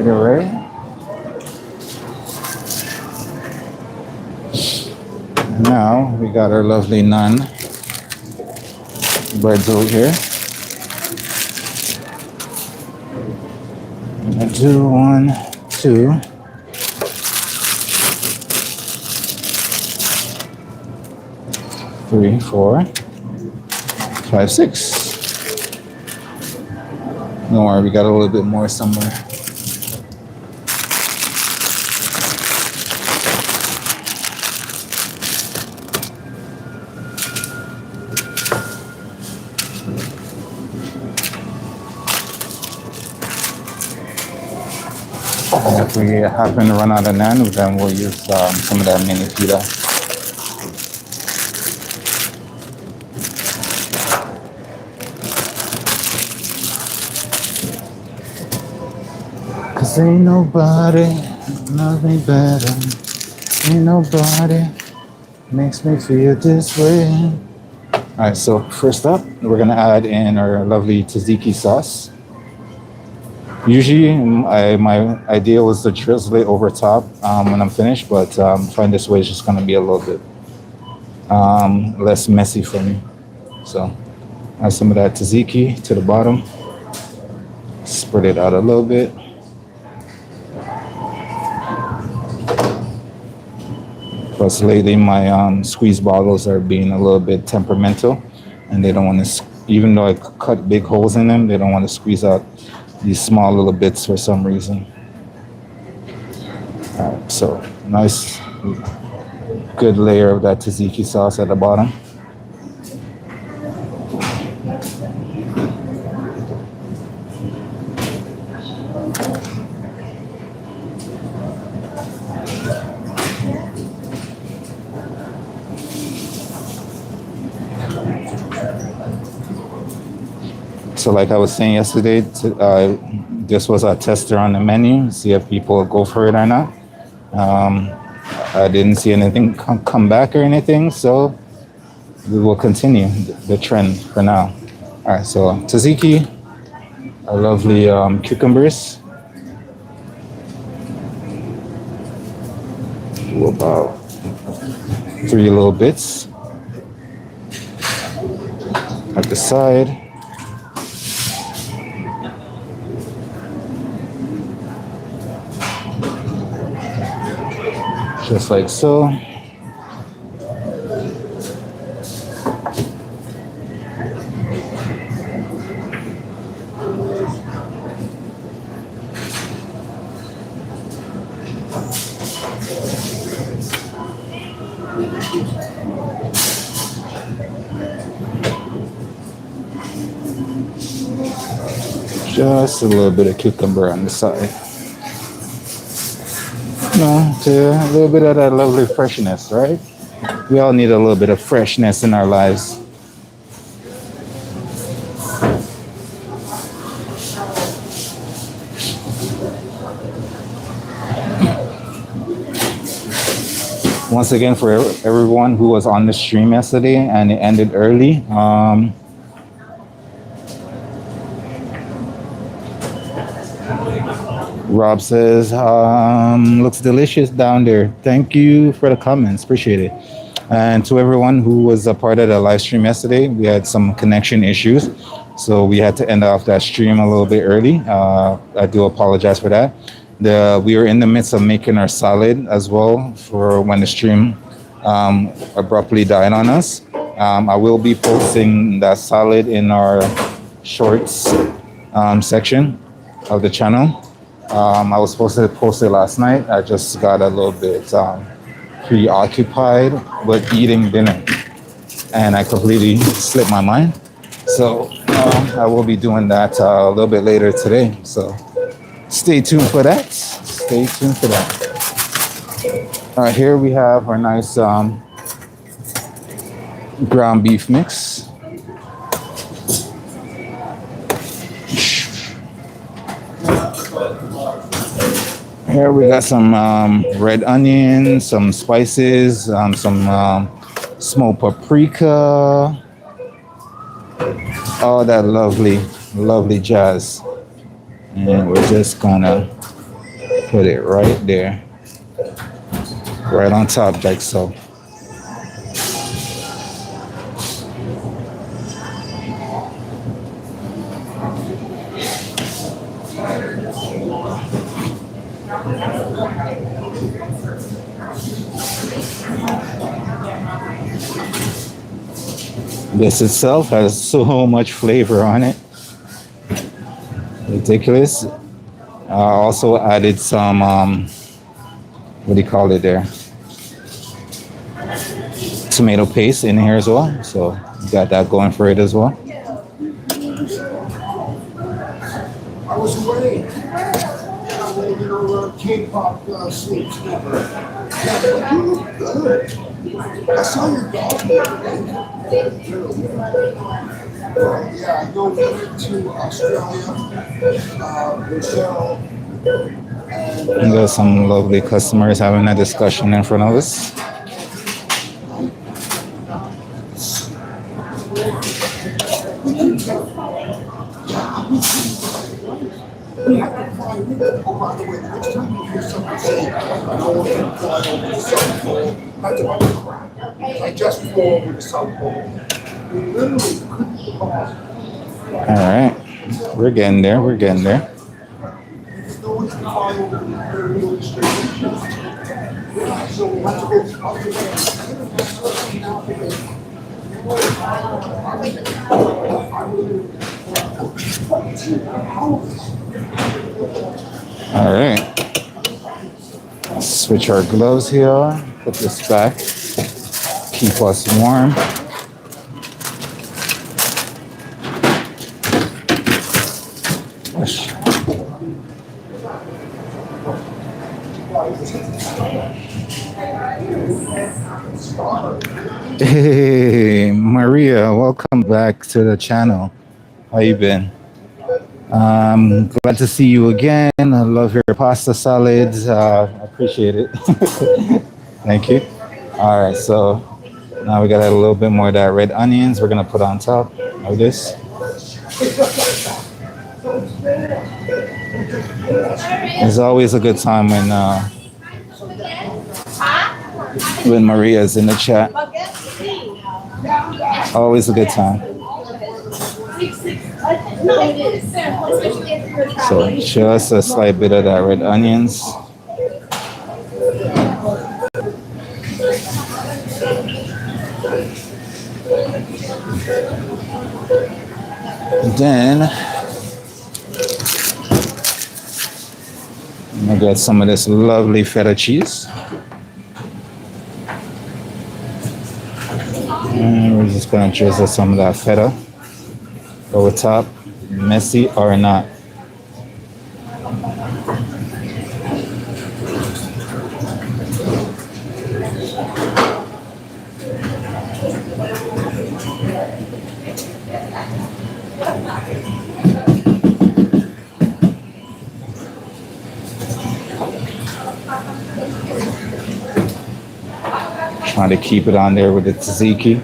All right. Now we got our lovely naan breads over here. I'm gonna do 1, 2. 3, 4, 5, 6. Don't worry, we got a little bit more somewhere. And if we happen to run out of naan, then we'll use some of that mini pita. Cause ain't nobody love me better. Ain't nobody makes me feel this way. Alright, so first up, we're gonna add in our lovely tzatziki sauce. Usually, my idea was to drizzle it over top when I'm finished, but find this way is just gonna be a little bit less messy for me. So add some of that tzatziki to the bottom. Spread it out a little bit. Plus, lately my squeeze bottles are being a little bit temperamental, and they don't want to. Even though I cut big holes in them, they don't want to squeeze out these small little bits for some reason. All right, so nice, good layer of that tzatziki sauce at the bottom. So like I was saying yesterday, this was a tester on the menu, see if people go for it or not. I didn't see anything come back or anything, so we will continue the trend for now. All right, so tzatziki, our lovely cucumbers. Do about 3 little bits at the side. Just like so. Just a little bit of cucumber on the side. No, to a little bit of that lovely freshness, right? We all need a little bit of freshness in our lives. Once again, for everyone who was on the stream yesterday and it ended early, Rob says, looks delicious down there. Thank you for the comments. Appreciate it. And to everyone who was a part of the live stream yesterday, we had some connection issues. So we had to end off that stream a little bit early. I do apologize for that. We were in the midst of making our salad as well for when the stream abruptly died on us. I will be posting that salad in our shorts section of the channel. I was supposed to post it last night. I just got a little bit preoccupied with eating dinner, and I completely slipped my mind. So I will be doing that a little bit later today. So stay tuned for that. Stay tuned for that. All right, here we have our nice ground beef mix. Here we got some red onion, some spices, some smoked paprika, all that lovely jazz. And we're just gonna put it right there, right on top like so. This itself has so much flavor on it. Ridiculous. Also added some, what do you call it there? Tomato paste in here as well. So got that going for it as well. I was away. Your K-pop sleeps never. Yeah, you look good. I saw your dog the other day. Yeah, I go to Australia, Brazil. And there's some lovely customers having a discussion in front of us. We have to fly. Oh, by the way, next time you hear somebody say, I don't want to fly over the South Pole. That's about the crap. I just flew over the South Pole. We literally couldn't cross. All right, we're getting there. We're getting there. No one can fly over the Imperial Station. So we have to go up All right. Switch our gloves here. Put this back. Keep us warm. Gosh. Hey, Maria, welcome back to the channel. How you been? Glad to see you again. I love your pasta salads. I appreciate it. Thank you. All right, so now we got a little bit more of that red onions we're gonna put on top of this. It's always a good time when Maria's in the chat. Always a good time. So just a slight bit of that red onions. Then I'm gonna get some of this lovely feta cheese. And we're just gonna drizzle some of that feta over top, messy or not. Trying to keep it on there with the tzatziki.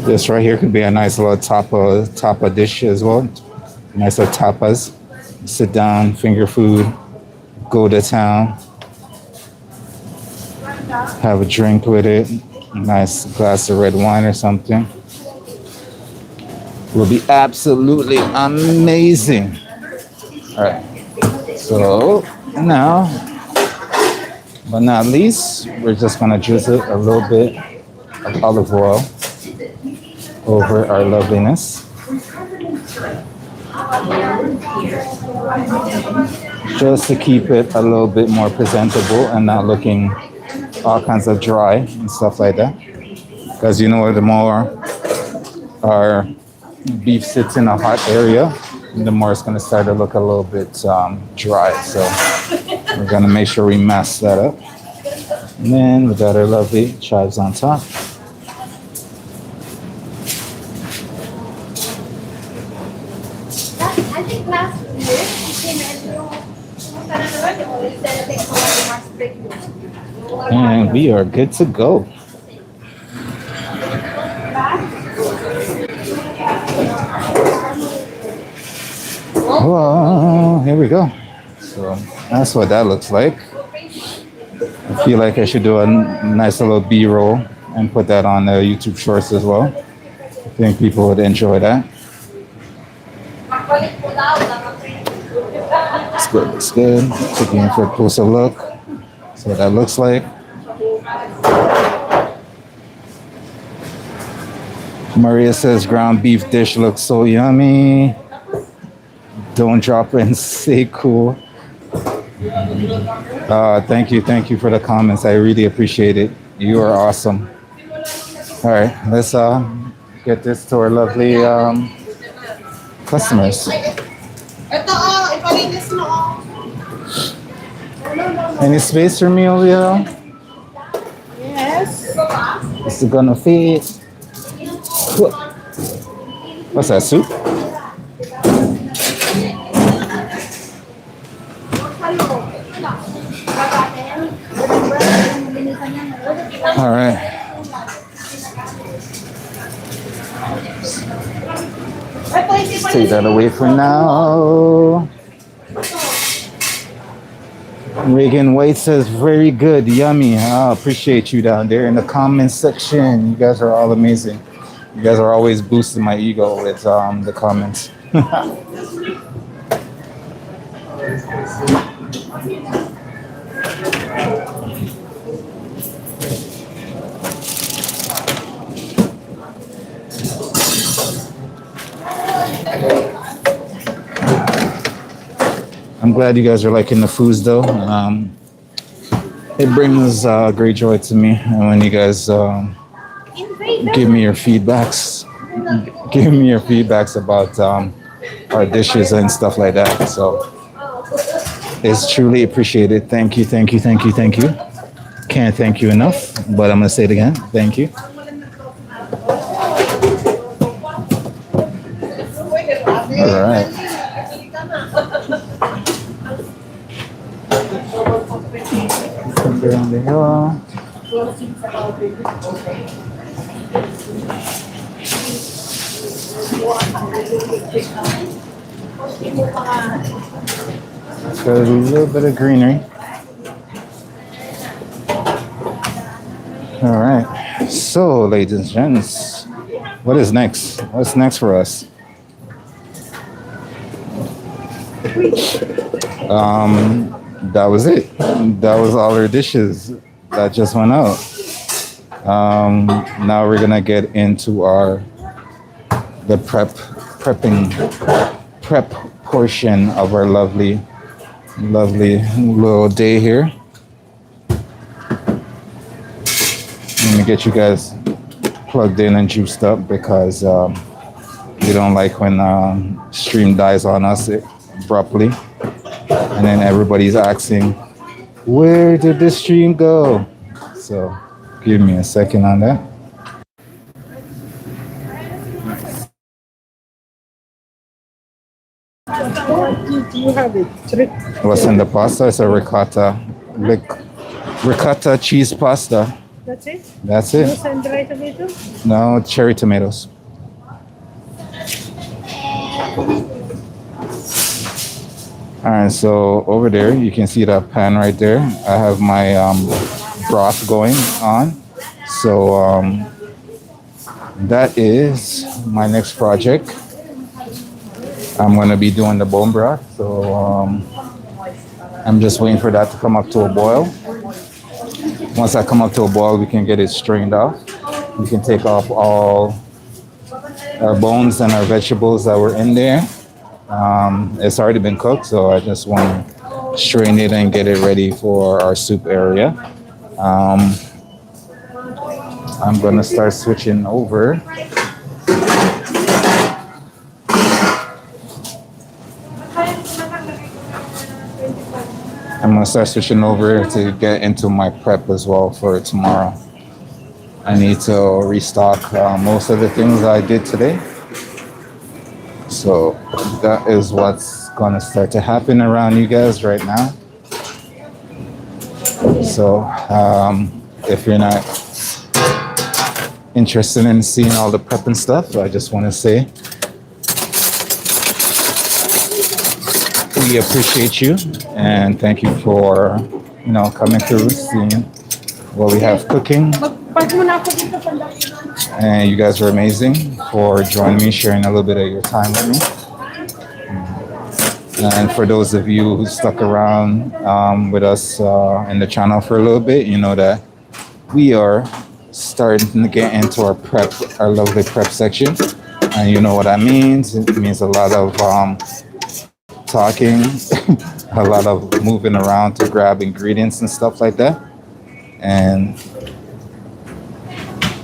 This right here could be a nice little tapa dish as well. Nice little tapas. Sit down, finger food, go to town, have a drink with it, a nice glass of red wine or something. Will be absolutely amazing. All right. So now, but not least, we're just gonna drizzle a little bit of olive oil over our loveliness. Just to keep it a little bit more presentable and not looking all kinds of dry and stuff like that. Because you know, the more our beef sits in a hot area, the more it's going to start to look a little bit dry. So we're going to make sure we mask that up. And then we got our lovely chives on top. I think last year, And we are good to go. Well, here we go. So that's what that looks like. I feel like I should do a nice little B-roll and put that on the YouTube Shorts as well. I think people would enjoy that. It's good, it's good. Taking in for a closer look. That's what that looks like. Maria says ground beef dish looks so yummy. Don't drop it and say cool. Thank you for the comments. I really appreciate it. You are awesome. All right, let's get this to our lovely customers. Any space for me over here? Yes. Is it gonna fit? What's that, soup? All right. Let's take that away for now. Reagan White says, very good, yummy. I appreciate you down there in the comments section. You guys are all amazing. You guys are always boosting my ego with the comments. I'm glad you guys are liking the foods though. It brings great joy to me and when you guys give me your feedbacks. Give me your feedbacks about our dishes and stuff like that. So it's truly appreciated. Thank you, thank you, thank you, thank you. Can't thank you enough, but I'm gonna say it again. Thank you. All right. Around the hill. So a little bit of greenery. All right. So, ladies and gents, what is next? What's next for us? That was it. That was all our dishes that just went out. Now we're gonna get into the prep portion of our lovely little day here. Let me get you guys plugged in and juiced up because we don't like when stream dies on us abruptly. And then everybody's asking, where did the stream go? So give me a second on that. You have it. What's in the pasta? It's a ricotta cheese pasta. That's it? That's No it. sun-dried tomatoes? No cherry tomatoes. All right, so over there, you can see that pan right there. I have my broth going on. So that is my next project. I'm going to be doing the bone broth. So I'm just waiting for that to come up to a boil. Once that come up to a boil, we can get it strained off. We can take off all our bones and our vegetables that were in there. It's already been cooked, so I just want to strain it and get it ready for our soup area. I'm going to start switching over. I'm going to start switching over to get into my prep as well for tomorrow. I need to restock most of the things I did today. So that is what's going to start to happen around you guys right now. So if you're not interested in seeing all the prep and stuff, I just want to say we appreciate you and thank you for coming through, seeing what we have cooking. And you guys are amazing for joining me, sharing a little bit of your time with me. And for those of you who stuck around with us in the channel for a little bit, you know that we are starting to get into our lovely prep section. And you know what that means. It means a lot of talking, a lot of moving around to grab ingredients and stuff like that. And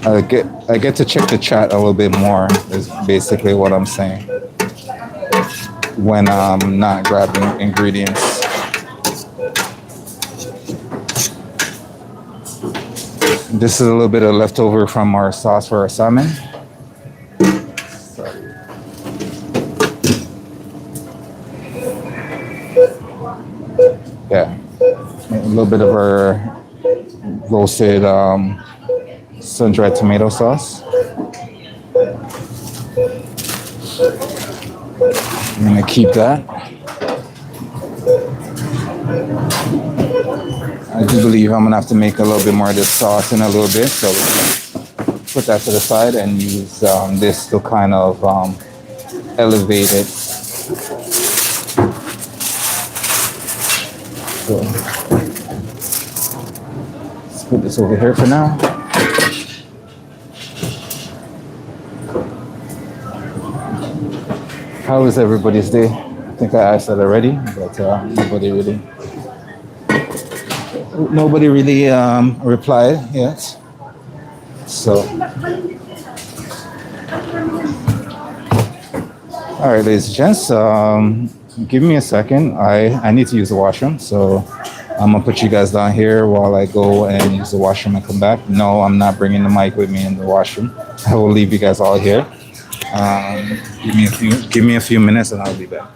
I get to check the chat a little bit more is basically what I'm saying when I'm not grabbing ingredients. This is a little bit of leftover from our sauce for our salmon. Yeah, a little bit of our roasted sun-dried tomato sauce. I'm gonna keep that. I do believe I'm gonna have to make a little bit more of this sauce in a little bit, so put that to the side and use this to kind of elevate it. So let's put this over here for now. How was everybody's day? I think I asked that already, but nobody really replied yet. So, all right, ladies and gents, give me a second. I need to use the washroom, so I'm gonna put you guys down here while I go and use the washroom and come back. No, I'm not bringing the mic with me in the washroom. I will leave you guys all here. Give me a few minutes and I'll be back.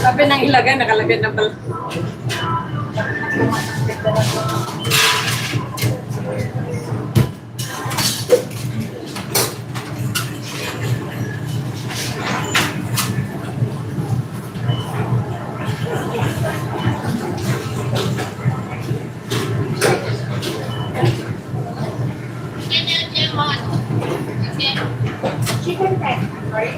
Sabi nang ilagay, nakalagay na pala. Chicken neck, right?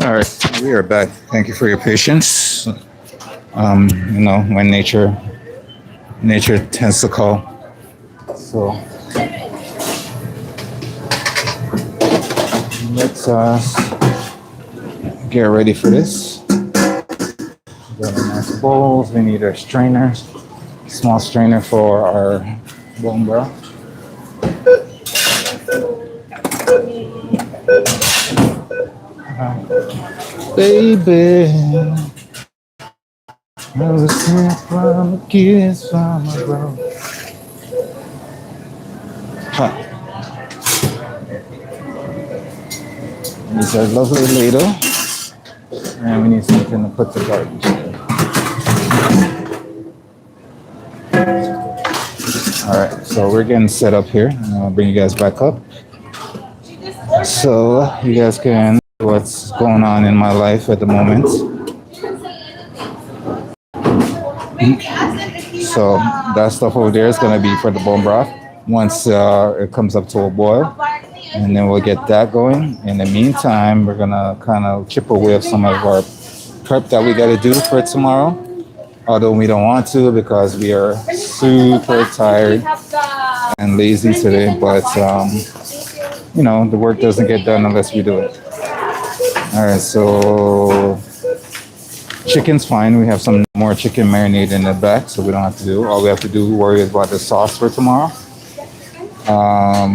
All right, we are back. Thank you for your patience. When nature tends to call. So let's get ready for this. We got our nice bowls. We need our strainers. Small strainer for our bone broth. Baby, I was sent from a kiss from a bro. Huh. These are lovely ladle. And we need something to put the garbage in. Alright, so we're getting set up here. I'll bring you guys back up. So you guys can see what's going on in my life at the moment. So that stuff over there is going to be for the bone broth once it comes up to a boil. And then we'll get that going. In the meantime, we're going to kind of chip away at some of our prep that we got to do for tomorrow. Although we don't want to because we are super tired and lazy today. But, you know, the work doesn't get done unless we do it. All right, so chicken's fine. We have some more chicken marinade in the back, so we don't have to do. All we have to do worry about the sauce for tomorrow.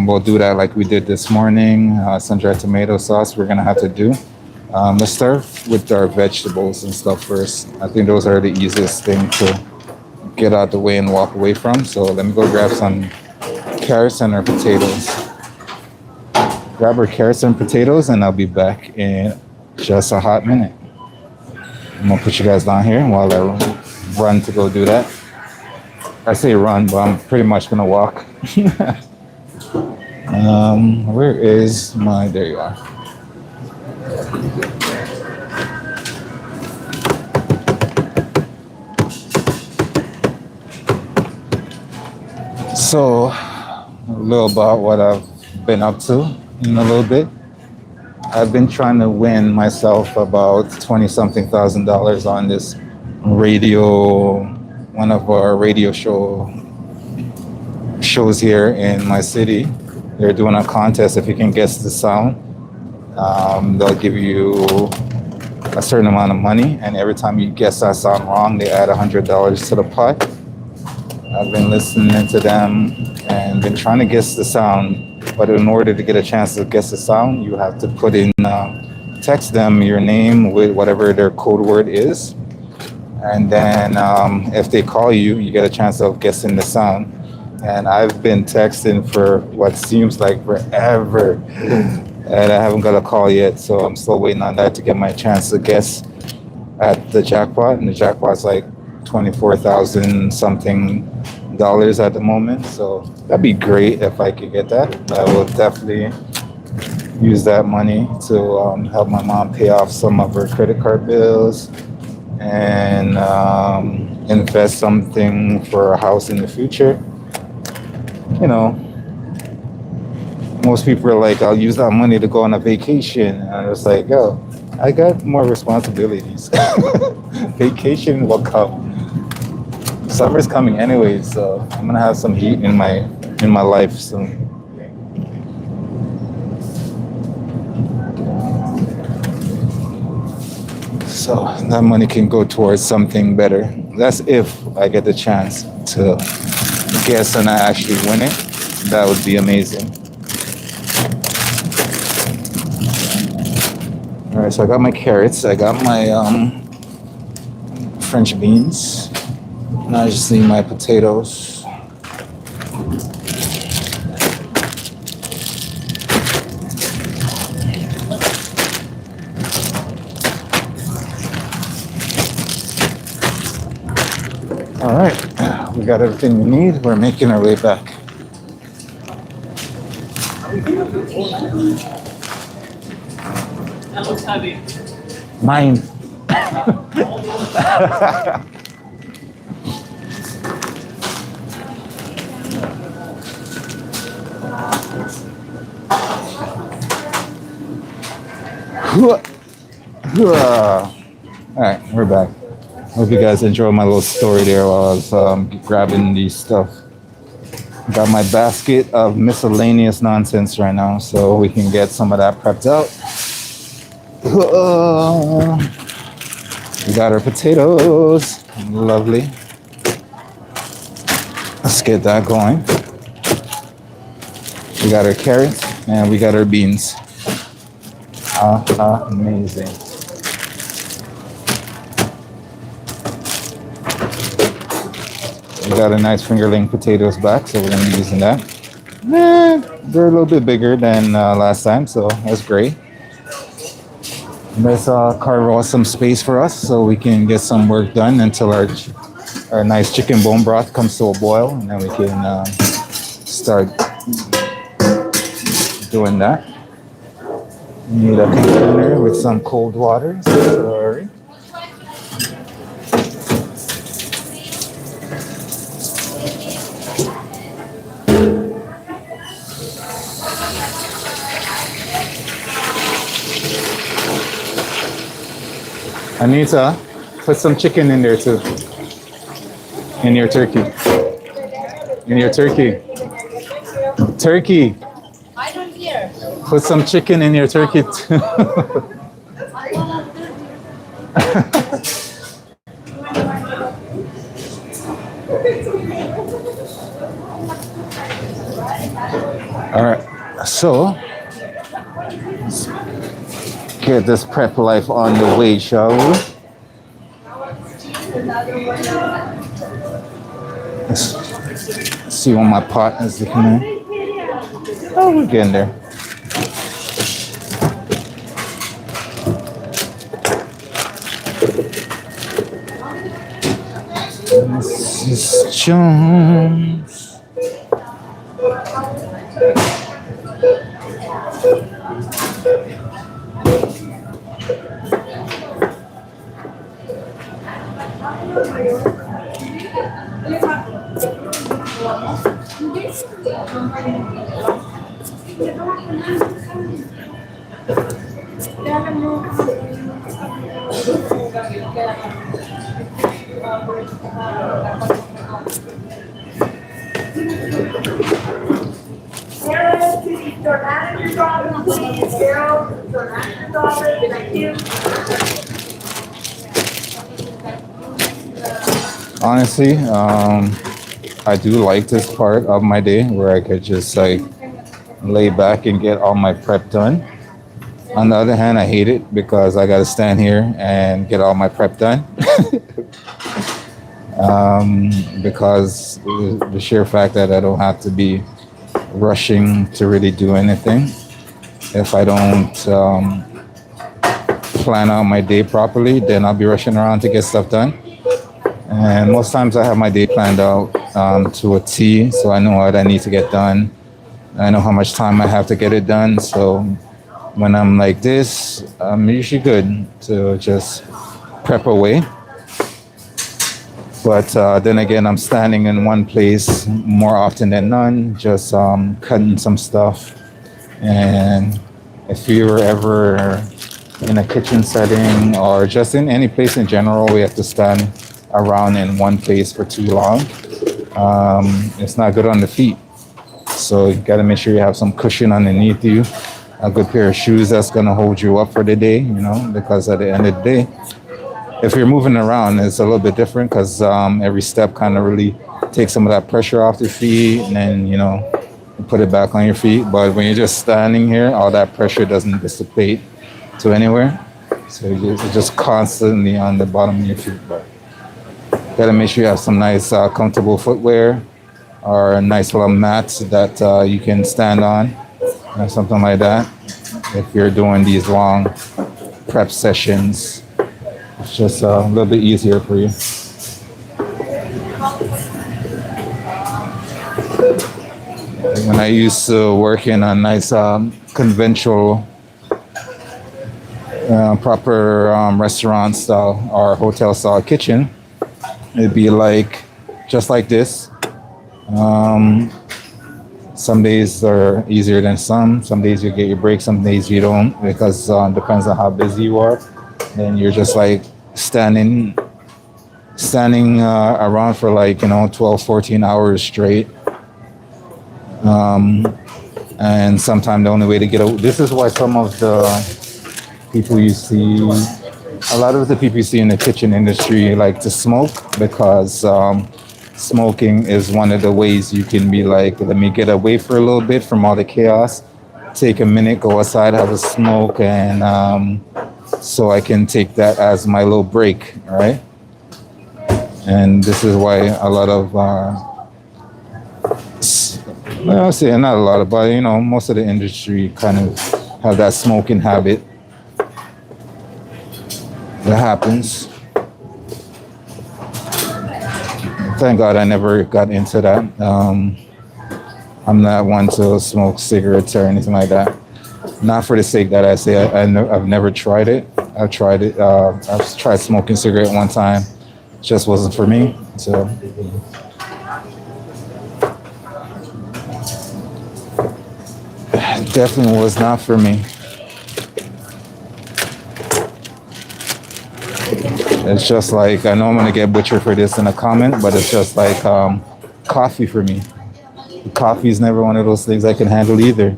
We'll do that like we did this morning. Sun-dried tomato sauce we're gonna have to do. Let's start with our vegetables and stuff first. I think those are the easiest thing to get out the way and walk away from. So let me go grab some carrots and our potatoes. Grab our carrots and potatoes and I'll be back in just a hot minute. I'm gonna put you guys down here while I run to go do that. I say run, but I'm pretty much gonna walk. Where is my, there you are. So, a little about what I've been up to in a little bit. I've been trying to win myself about $20-something thousand on this radio, one of our radio shows here in my city. They're doing a contest. If you can guess the sound, they'll give you a certain amount of money, and every time you guess that sound wrong, they add $100 to the pot. I've been listening to them and been trying to guess the sound, but in order to get a chance to guess the sound, you have to put in, text them your name with whatever their code word is, and then if they call you, you get a chance of guessing the sound. And I've been texting for what seems like forever, and I haven't got a call yet, so I'm still waiting on that to get my chance to guess at the jackpot, and the jackpot's like 24,000 something dollars at the moment, so that'd be great if I could get that. I will definitely use that money to help my mom pay off some of her credit card bills and invest something for a house in the future. You know, most people are like, I'll use that money to go on a vacation. And I was like, yo, I got more responsibilities. Vacation will come. Summer's coming anyway, so I'm gonna have some heat in my life soon. So that money can go towards something better. That's if I get the chance to guess and I actually win it. That would be amazing. All right, so I got my carrots. I got my French beans. Now I just need my potatoes. All right, we got everything we need. We're making our way back. That looks heavy. Mine. All right, we're back. Hope you guys enjoyed my little story there while I was grabbing these stuff. Got my basket of miscellaneous nonsense right now, so we can get some of that prepped out. We got our potatoes, lovely. Let's get that going. We got our carrots and we got our beans. Amazing. We got a nice fingerling potatoes back, so we're gonna be using that. They're a little bit bigger than last time, so that's great. Let's carve out some space for us so we can get some work done until our nice chicken bone broth comes to a boil, and then we can start doing that. Need a container with some cold water. Sorry. Anita, put some chicken in there too. In your turkey. In your turkey. Turkey. I don't hear. Put some chicken in your turkey too. All right, so let's get this prep life on the way, shall we? Let's see what my pot is looking at. Oh, we're getting there. This is Jones. Your manager's office, please. Carol, your manager's office. Thank you. Honestly, I do like this part of my day where I could just like lay back and get all my prep done. On the other hand, I hate it because I got to stand here and get all my prep done. Because the sheer fact that I don't have to be rushing to really do anything if I don't plan out my day properly, then I'll be rushing around to get stuff done. And most times I have my day planned out to a T, so I know what I need to get done. I know how much time I have to get it done. So when I'm like this, I'm usually good to just prep away. But then again, I'm standing in one place more often than none, just cutting some stuff. And if you were ever in a kitchen setting or just in any place in general, we have to stand around in one place for too long. It's not good on the feet. So you gotta make sure you have some cushion underneath you, a good pair of shoes that's gonna hold you up for the day, you know, because at the end of the day, if you're moving around, it's a little bit different because every step kind of really takes some of that pressure off the feet and then, you know, put it back on your feet. But when you're just standing here, all that pressure doesn't dissipate to anywhere. So you're just constantly on the bottom of your feet. But you gotta make sure you have some nice comfortable footwear or a nice little mat that you can stand on or something like that. If you're doing these long prep sessions, it's just a little bit easier for you. When I used to work in a nice conventional proper restaurant style or hotel style kitchen, it'd be like just like this. Some days are easier than some days you get your break, some days you don't, because depends on how busy you are. Then you're just like standing around for like, you know, 12, 14 hours straight. And sometimes the only way to get out, this is why some of the people you see, a lot of the people you see in the kitchen industry like to smoke, because smoking is one of the ways you can be like, let me get away for a little bit from all the chaos, take a minute, go outside, have a smoke, and so I can take that as my little break, right? And this is why a lot of, well, I'll say not a lot of, but most of the industry kind of have that smoking habit. That happens. Thank God I never got into that. I'm not one to smoke cigarettes or anything like that. Not for the sake that I say I've never tried it. I've tried it. I've tried smoking cigarette one time. Just wasn't for me. So definitely was not for me. It's just like, I know I'm gonna get butchered for this in a comment, but it's just like coffee for me. Coffee is never one of those things I can handle either.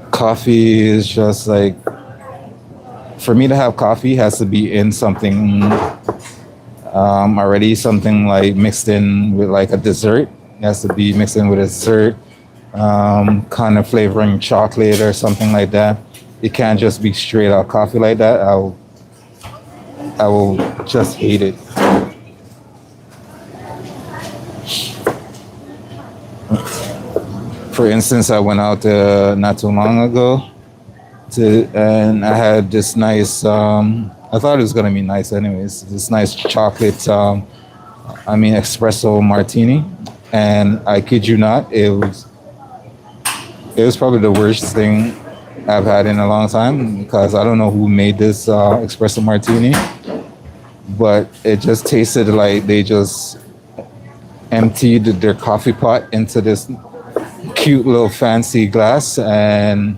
Coffee is just like, for me to have coffee has to be in something already, something like mixed in with like a dessert. It has to be mixed in with a dessert, kind of flavoring chocolate or something like that. It can't just be straight out coffee like that. I will just hate it. For instance, I went out not too long ago and I had this nice, I thought it was gonna be nice anyways, this nice chocolate, espresso martini. And I kid you not, it was probably the worst thing I've had in a long time, because I don't know who made this espresso martini, but it just tasted like they just emptied their coffee pot into this cute little fancy glass and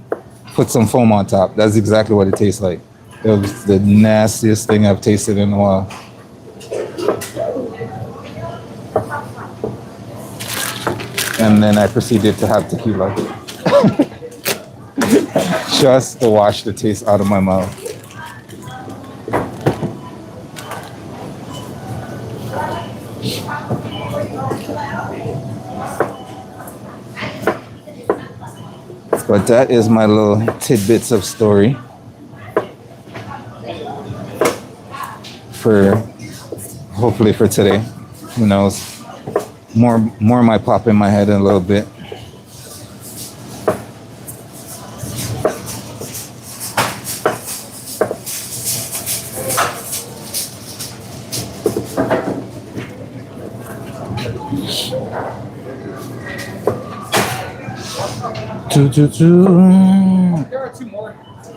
put some foam on top. That's exactly what it tastes like. It was the nastiest thing I've tasted in a while. And then I proceeded to have tequila. Just to wash the taste out of my mouth. But that is my little tidbits of story for, hopefully for today. Who knows? More might pop in my head in a little bit. There are two more.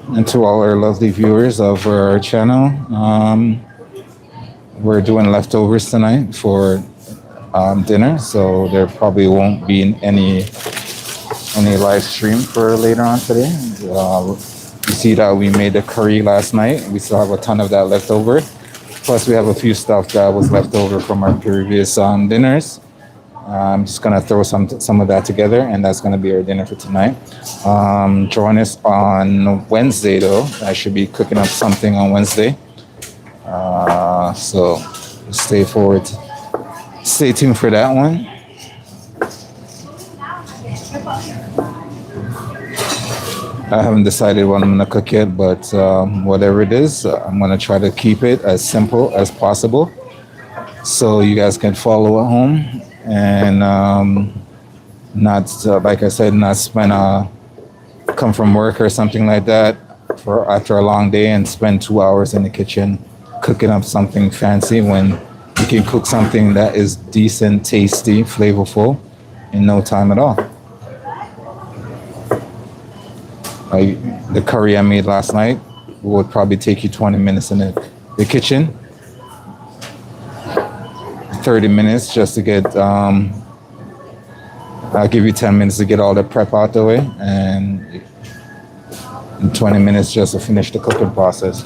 And to all our lovely viewers of our channel, we're doing leftovers tonight for dinner, so there probably won't be any live stream for later on today. You see that we made the curry last night. We still have a ton of that left over. Plus, we have a few stuff that was left over from our previous dinners. I'm just gonna throw some of that together, and that's gonna be our dinner for tonight. Join us on Wednesday, though. I should be cooking up something on Wednesday. So stay tuned for that one. I haven't decided what I'm gonna cook yet, but whatever it is, I'm gonna try to keep it as simple as possible, so you guys can follow at home and not, like I said, not come from work or something like that for after a long day and spend 2 hours in the kitchen cooking up something fancy, when you can cook something that is decent, tasty, flavorful in no time at all. Like the curry I made last night would probably take you 20 minutes in the kitchen. 30 minutes just to get, I'll give you 10 minutes to get all the prep out the way, and 20 minutes just to finish the cooking process.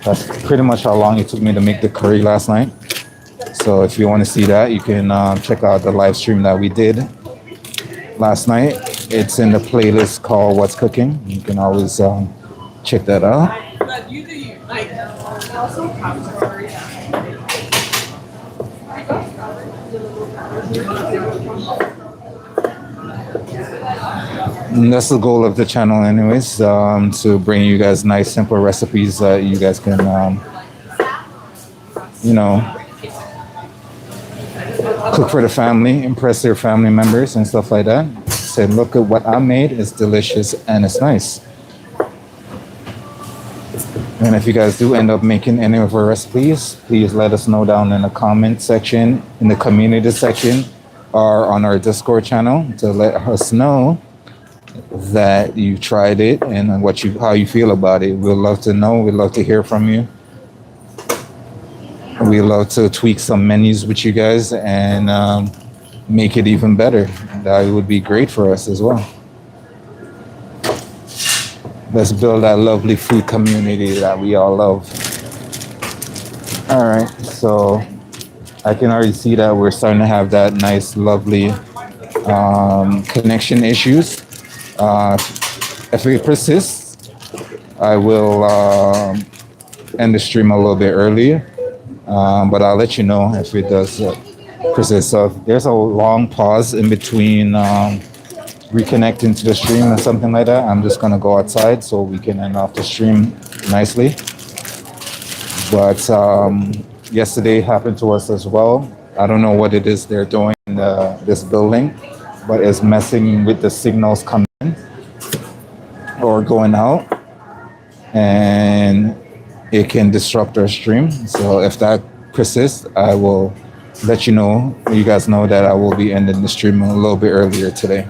That's pretty much how long it took me to make the curry last night. So if you want to see that, you can check out the live stream that we did last night. It's in the playlist called What's Cooking. You can always check that out. And that's the goal of the channel, anyways, to bring you guys nice, simple recipes that you guys can, you know, cook for the family, impress their family members and stuff like that. Say, look at what I made. It's delicious and it's nice. And if you guys do end up making any of our recipes, please let us know down in the comment section, in the community section, or on our Discord channel to let us know that you tried it and how you feel about it. We'd love to know. We'd love to hear from you. We love to tweak some menus with you guys and make it even better. That would be great for us as well. Let's build that lovely food community that we all love. All right, so I can already see that we're starting to have that nice, lovely connection issues. If it persists, I will end the stream a little bit earlier. But I'll let you know if it does persist. So if there's a long pause in between reconnecting to the stream or something like that, I'm just gonna go outside so we can end off the stream nicely. But yesterday happened to us as well. I don't know what it is they're doing in this building, but it's messing with the signals coming in or going out, and it can disrupt our stream. So if that persists, I will let you know. You guys know that I will be ending the stream a little bit earlier today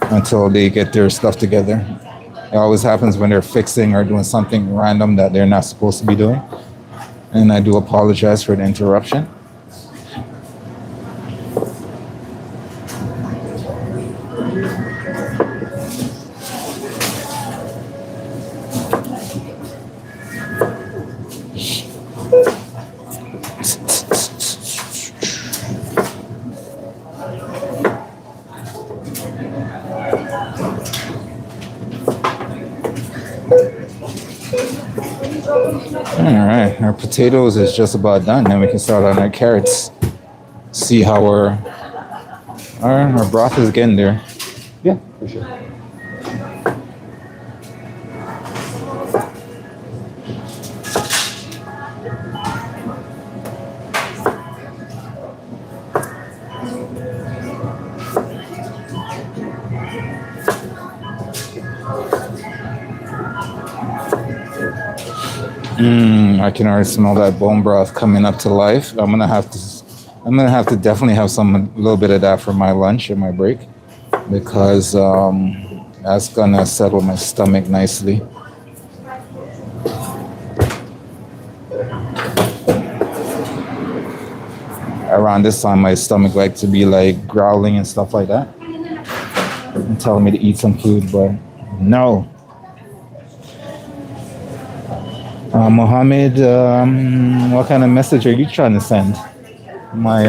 until they get their stuff together. It always happens when they're fixing or doing something random that they're not supposed to be doing. And I do apologize for the interruption. All right, our potatoes is just about done. Then we can start on our carrots. See how our broth is getting there. Yeah, for sure. I can already smell that bone broth coming up to life. I'm gonna have to definitely have a little bit of that for my lunch and my break, because that's gonna settle my stomach nicely. Around this time, my stomach likes to be like growling and stuff like that, and telling me to eat some food, but no. Mohammed, what kind of message are you trying to send? My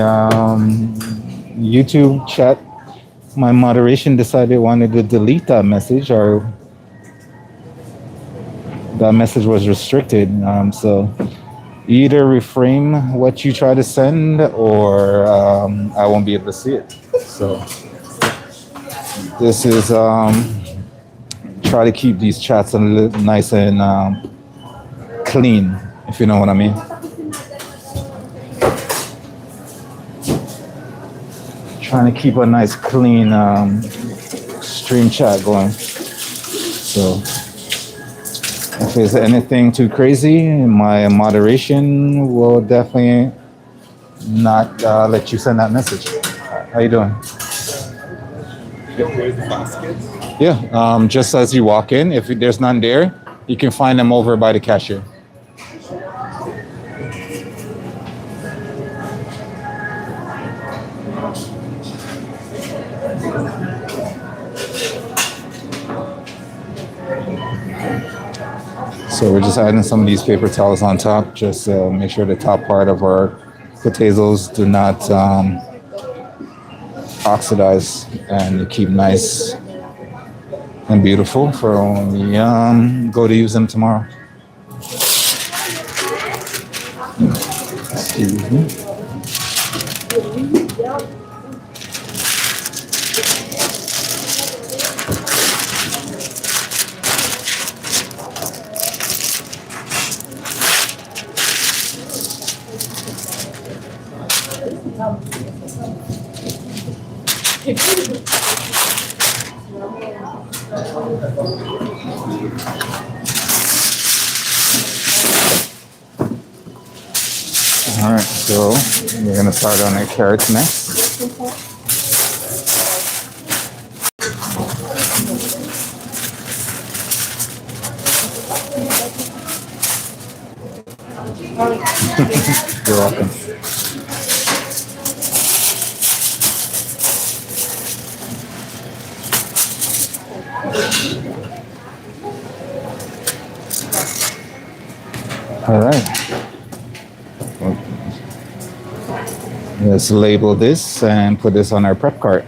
YouTube chat, my moderation decided it wanted to delete that message, or that message was restricted. So either reframe what you try to send, or I won't be able to see it. So this is try to keep these chats a little nice and clean, if you know what I mean. Trying to keep a nice clean stream chat going. So if there's anything too crazy, my moderation will definitely not let you send that message. How you doing? Where's the baskets? Yeah, just as you walk in, if there's none there, you can find them over by the cashier. So we're just adding some of these paper towels on top, just to make sure the top part of our potatoes do not oxidize, and keep nice and beautiful for when we go to use them tomorrow. Excuse me. All right, so we're gonna start on our carrots next. You're welcome. All right. Let's label this and put this on our prep cart.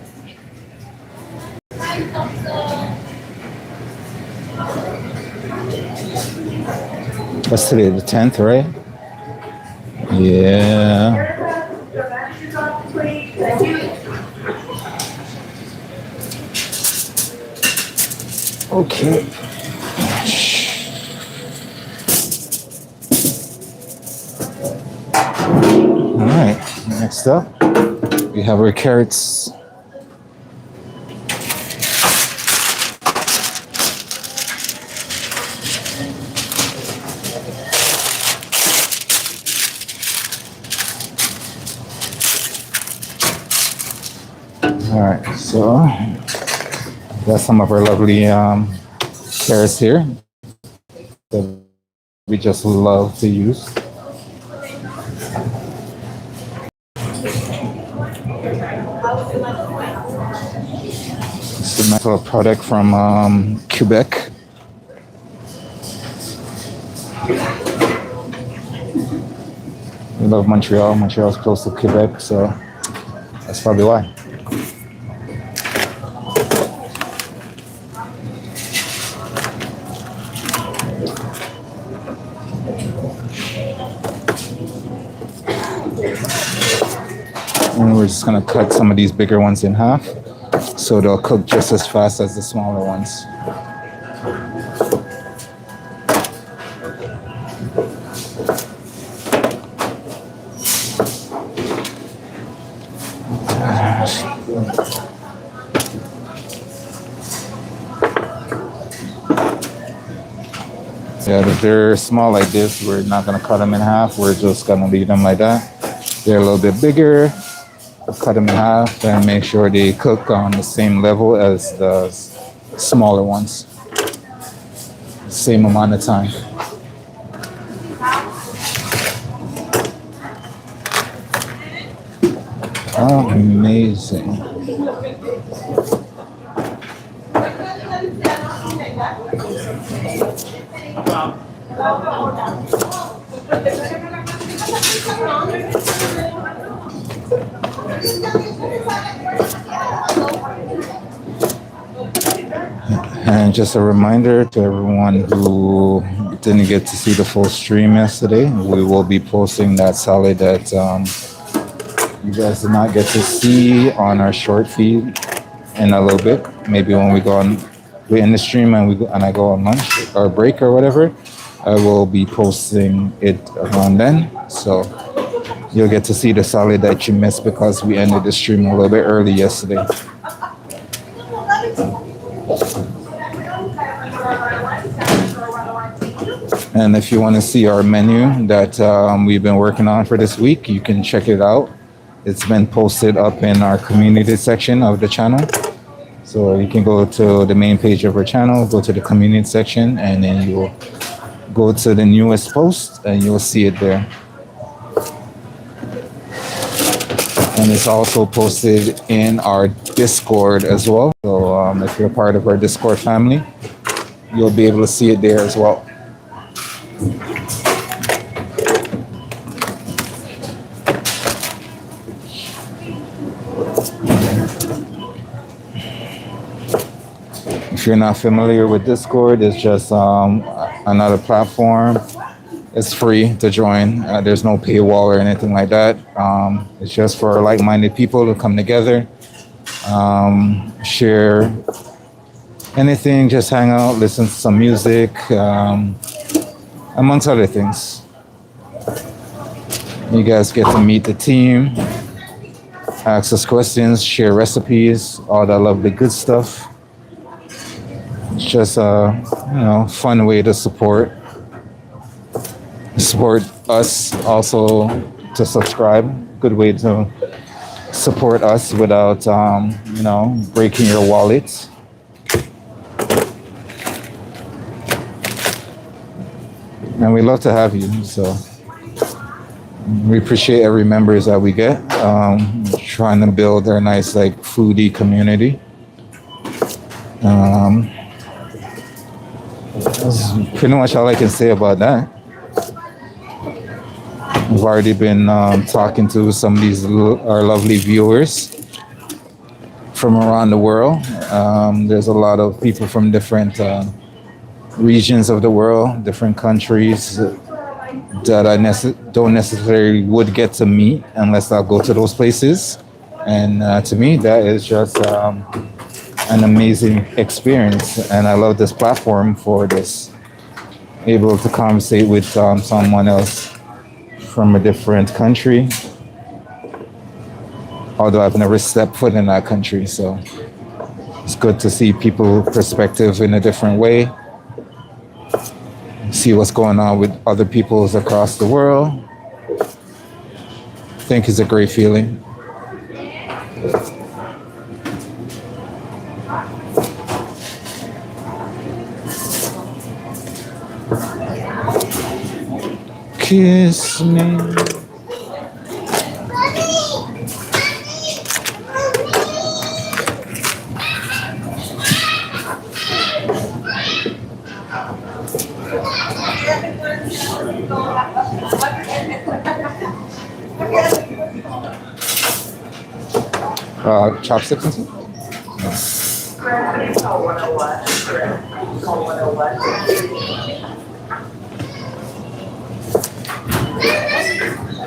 What's today? The 10th, right? Yeah. Okay. All right. Next up, we have our carrots. All right, so that's some of our lovely carrots here that we just love to use. It's a nice little product from Quebec. We love Montreal. Montreal's close to Quebec, so that's probably why. And we're just gonna cut some of these bigger ones in half so they'll cook just as fast as the smaller ones. Yeah, if they're small like this, we're not gonna cut them in half. We're just gonna leave them like that. They're a little bit bigger. Cut them in half and make sure they cook on the same level as the smaller ones. Same amount of time. Amazing. And just a reminder to everyone who didn't get to see the full stream yesterday, we will be posting that salad that you guys did not get to see on our short feed in a little bit. Maybe when we're in the stream and I go on lunch or break or whatever, I will be posting it around then. So you'll get to see the salad that you missed because we ended the stream a little bit early yesterday. And if you want to see our menu that we've been working on for this week, you can check it out. It's been posted up in our community section of the channel. So you can go to the main page of our channel, go to the community section, and then you will go to the newest post and you'll see it there. And it's also posted in our Discord as well. So if you're part of our Discord family, you'll be able to see it there as well. If you're not familiar with Discord, it's just another platform. It's free to join. There's no paywall or anything like that. It's just for like-minded people to come together, share anything, just hang out, listen to some music, amongst other things. You guys get to meet the team. ask us questions, share recipes, all that lovely good stuff. It's just a fun way to support us. Also to subscribe. Good way to support us without breaking your wallet. And we love to have you. So we appreciate every members that we get. Trying to build our nice foodie community. That's pretty much all I can say about that. We've already been talking to some of our lovely viewers from around the world. There's a lot of people from different regions of the world, different countries that I don't necessarily would get to meet unless I go to those places. And to me, that is just an amazing experience. And I love this platform for this, able to conversate with someone else from a different country, although I've never stepped foot in that country. So it's good to see people's perspective in a different way, see what's going on with other peoples across the world. I think it's a great feeling. Kiss me. Chopsticks and stuff?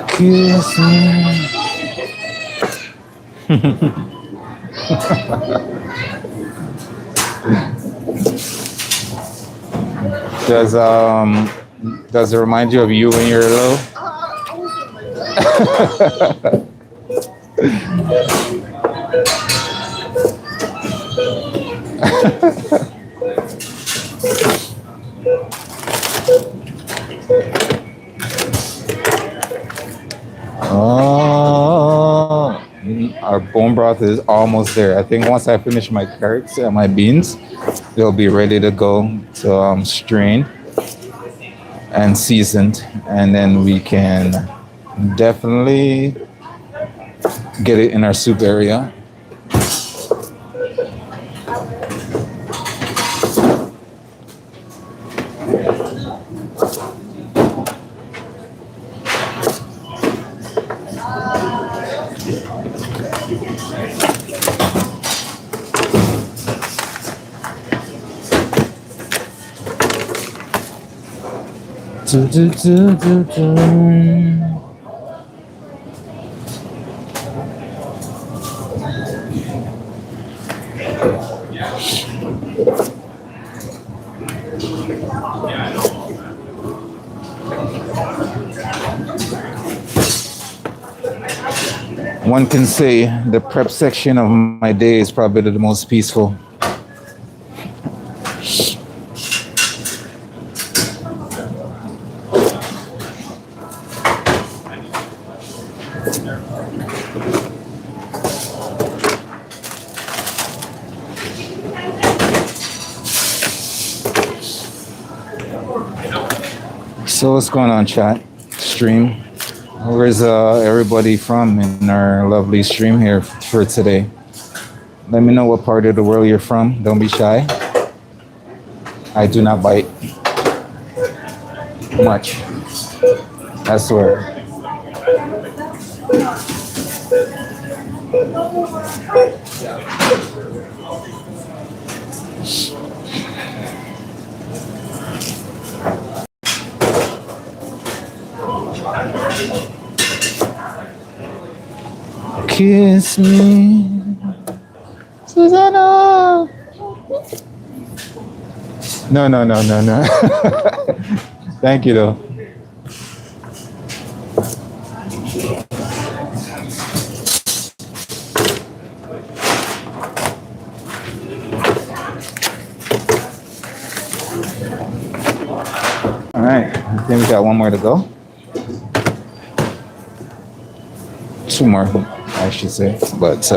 Kiss me. Does it remind you of you when you're little? Oh, our bone broth is almost there. I think once I finish my carrots and my beans, they'll be ready to go to strain and seasoned, and then we can definitely get it in our soup area. Do, do, do, do, do. One can say the prep section of my day is probably the most peaceful. So what's going on, chat? Stream. Where's everybody from in our lovely stream here for today? Let me know what part of the world you're from. Don't be shy. I do not bite much. I swear. Kiss me, Susanna. No. Thank you, though. right, I think we got one more to go. Two more, I should say. But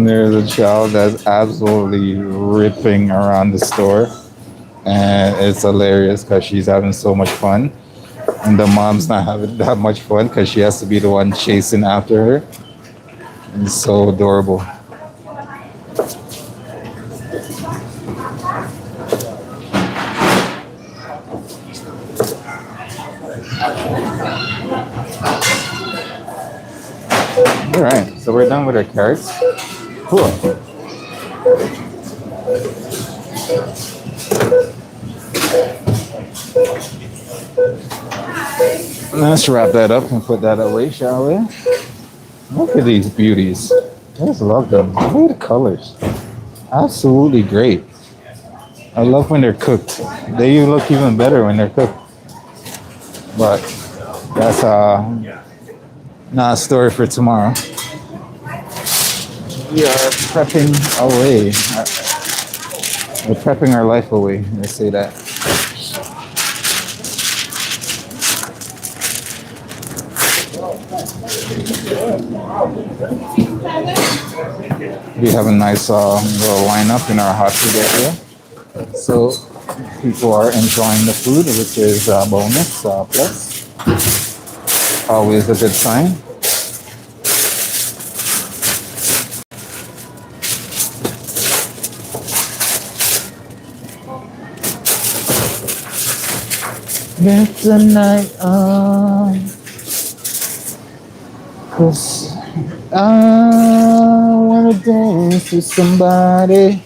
there's a child that's absolutely ripping around the store, and it's hilarious because she's having so much fun, and the mom's not having that much fun because she has to be the one chasing after her. It's so adorable. All right, so we're done with our carrots. Cool. Let's wrap that up and put that away, shall we? Look at these beauties. I just love them. Look at the colors. Absolutely great. I love when they're cooked. They look even better when they're cooked. But that's not a story for tomorrow. We are prepping away. We're prepping our life away. Let's say that. We have a nice little lineup in our hot food area. So people are enjoying the food, which is a bonus plus. Always a good sign. Get the night on, 'cause I wanna dance with somebody.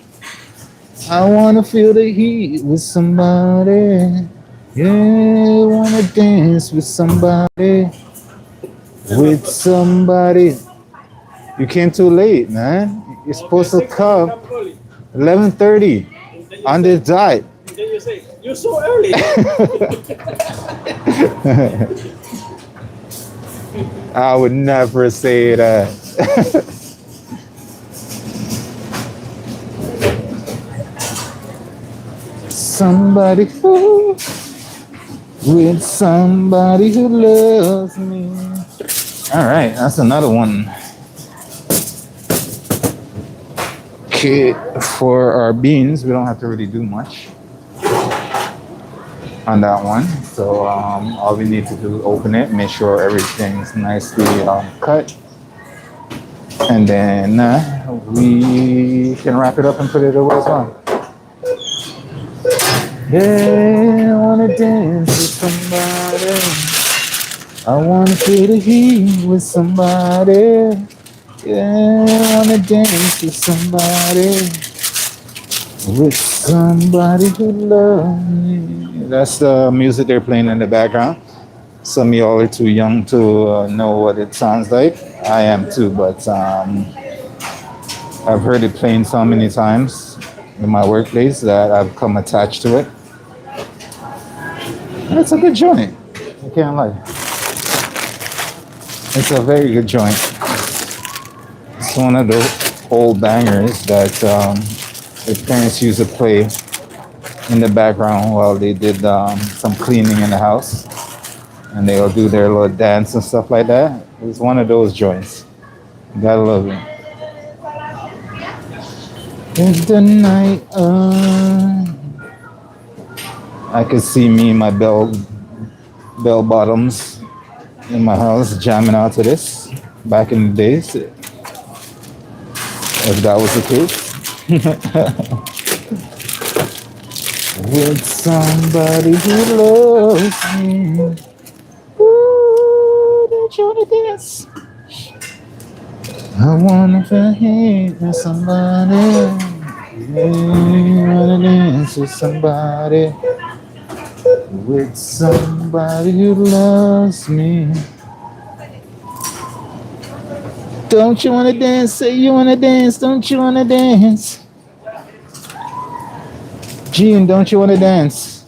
I wanna feel the heat with somebody. Yeah, I wanna dance with somebody. With somebody. You came too late, man. You're supposed to come 11:30 on this diet. Then you say, you're so early. I would never say that. Somebody who, with somebody who loves me. All right, that's another one. Okay, for our beans, we don't have to really do much on that one. So all we need to do is open it, make sure everything's nicely cut, and then we can wrap it up and put it away as well. Yeah, I wanna dance with somebody. I wanna feel the heat with somebody. Yeah, I wanna dance with somebody. With somebody who loves me. That's the music they're playing in the background. Some of y'all are too young to know what it sounds like. I am too, but I've heard it playing so many times in my workplace that I've come attached to it. And it's a good joint. I can't lie. It's a very good joint. It's one of the old bangers that the parents used to play in the background while they did some cleaning in the house, and they'll do their little dance and stuff like that. It's one of those joints. You gotta love it. It's the night I could see me in my bell bottoms in my house jamming out to this back in the days, if that was the case. With somebody who loves me. Ooh, don't you wanna dance? I wanna feel hate with somebody. Yeah, I wanna dance with somebody. With somebody who loves me. Don't you wanna dance? Say you wanna dance. Don't you wanna dance? Gene, don't you wanna dance?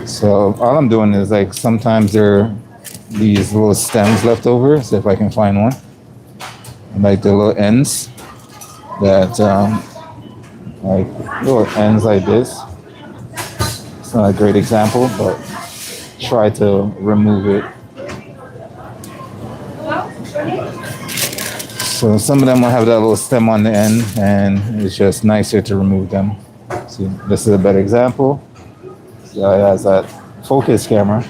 So all I'm doing is like sometimes there are these little stems left over. So if I can find one, like the little ends that like little ends like this. It's not a great example, but try to remove it. So some of them will have that little stem on the end, and it's just nicer to remove them. See, this is a better example. So it has that focus camera.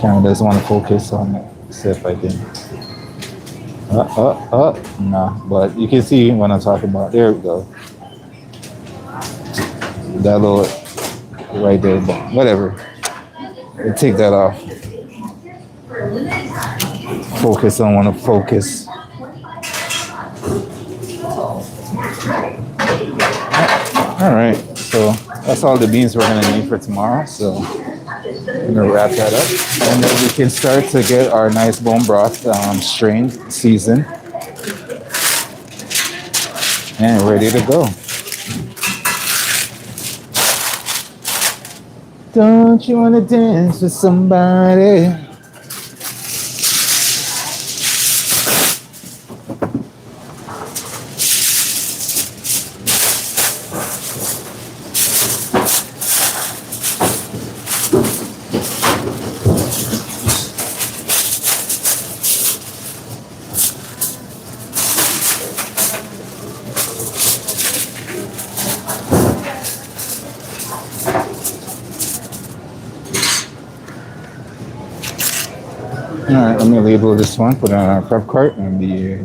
Camera doesn't want to focus on it. See if I can. Nah, but you can see what I'm talking about. There we go. That little right there, but whatever. We'll take that off. Focus on want to focus. All right, so that's all the beans we're gonna need for tomorrow. So I'm gonna wrap that up, and then we can start to get our nice bone broth strained, seasoned, and ready to go. Don't you wanna dance with somebody? All right, let me label this one, put it on our prep cart, and be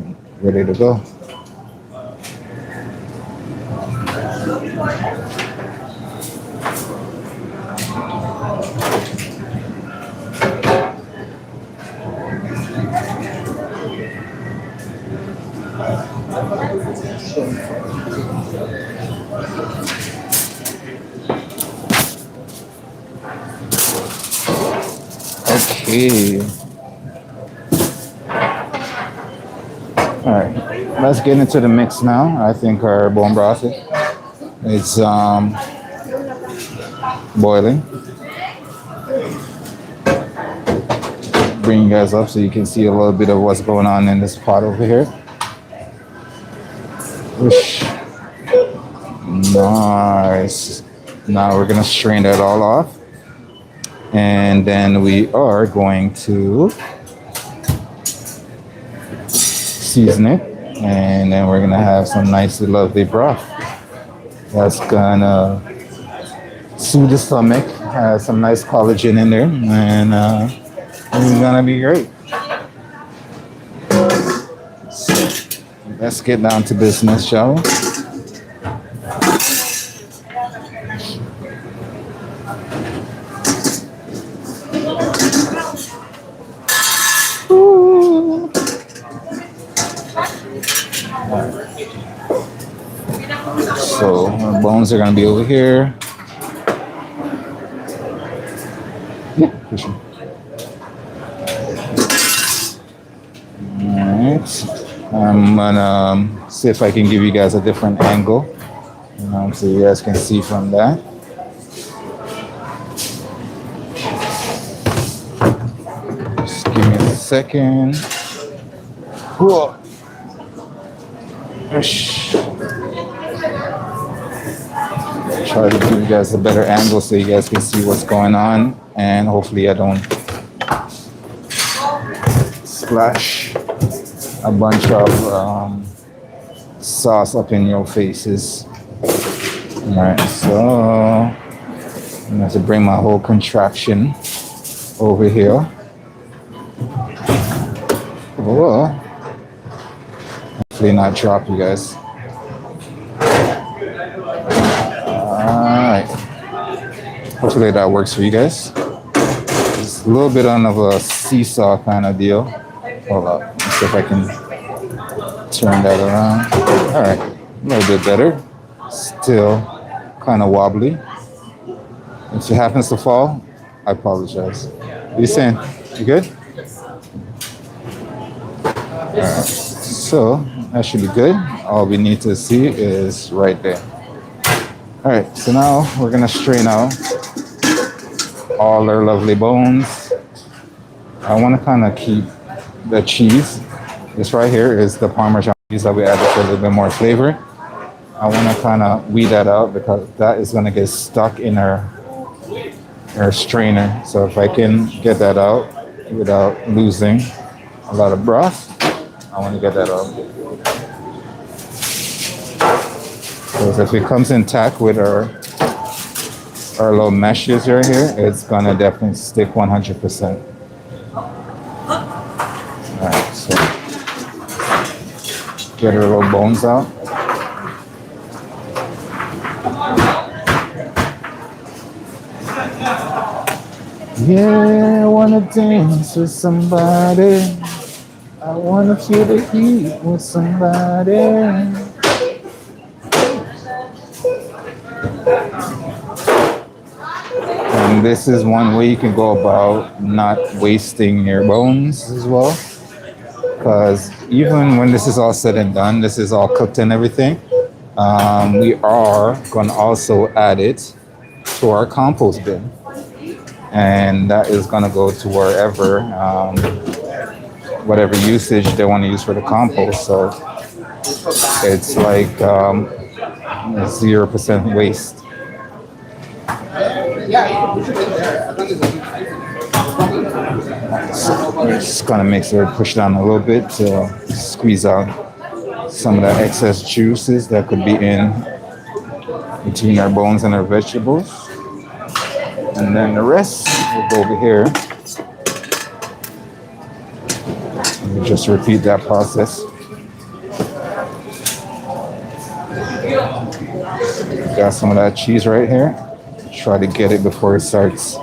ready to go. Okay. All right, let's get into the mix now. I think our bone broth is boiling. Bring you guys up so you can see a little bit of what's going on in this pot over here. Whoosh. Nice. Now we're gonna strain that all off, and then we are going to season it, and then we're gonna have some nice lovely broth that's gonna soothe the stomach, has some nice collagen in there, and it's gonna be great. So let's get down to business, shall we? So our bones are gonna be over here. Yeah, for sure. Alright. I'm gonna see if I can give you guys a different angle. So you guys can see from that. Just give me a second. Whoa. Try to give you guys a better angle so you guys can see what's going on, and hopefully I don't splash a bunch of sauce up in your faces. All right, so I'm gonna have to bring my whole contraption over here. Whoa. Hopefully not drop you guys. Alright. Hopefully that works for you guys. It's a little bit on of a seesaw kind of deal. Hold up. Let's see if I can turn that around. All right. A little bit better. Still kind of wobbly. If it happens to fall, I apologize. What are you saying? You good? All right. So that should be good. All we need to see is right there. All right. So now we're going to strain out all our lovely bones. I want to kind of keep the cheese. This right here is the Parmesan cheese that we added for a little bit more flavor. I want to kind of weed that out because that is going to get stuck in our strainer. So if I can get that out without losing a lot of broth, I want to get that out. Because if it comes intact with our little meshes right here, it's going to definitely stick 100%. All right, so get our little bones out. Yeah, I wanna dance with somebody. I wanna feel the heat with somebody. And this is one way you can go about not wasting your bones as well. Because even when this is all said and done, this is all cooked and everything, we are gonna also add it to our compost bin. And that is going to go to wherever, whatever usage they want to use for the compost. So it's like 0% waste. So we're just going to make sure to push down a little bit to squeeze out some of the excess juices that could be in between our bones and our vegetables. And then the rest will go over here. We'll just repeat that process. Got some of that cheese right here. Try to get it before it starts.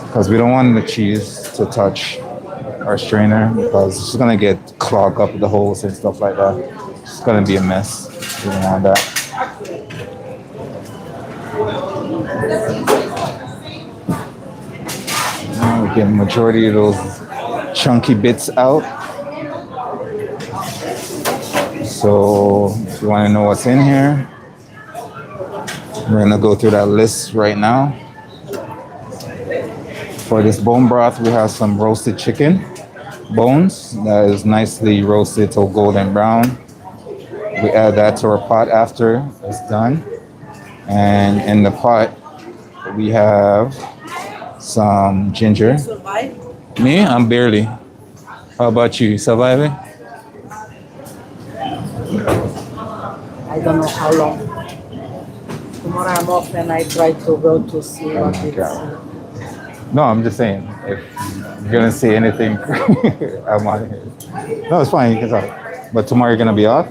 Because we don't want the cheese to touch our strainer because it's going to get clogged up with the holes and stuff like that. It's going to be a mess. We don't want that. Now we get the majority of those chunky bits out. So if you want to know what's in here, we're going to go through that list right now. For this bone broth, we have some roasted chicken bones that is nicely roasted to golden brown. We add that to our pot after it's done. And in the pot, we have some ginger. Me? I'm barely. How about you? Surviving? I don't know how long. Tomorrow I'm off and I try to go to see what it is. No, I'm just saying, if you're gonna say anything, I'm on here. No, it's fine, you can talk. But tomorrow you're gonna be off?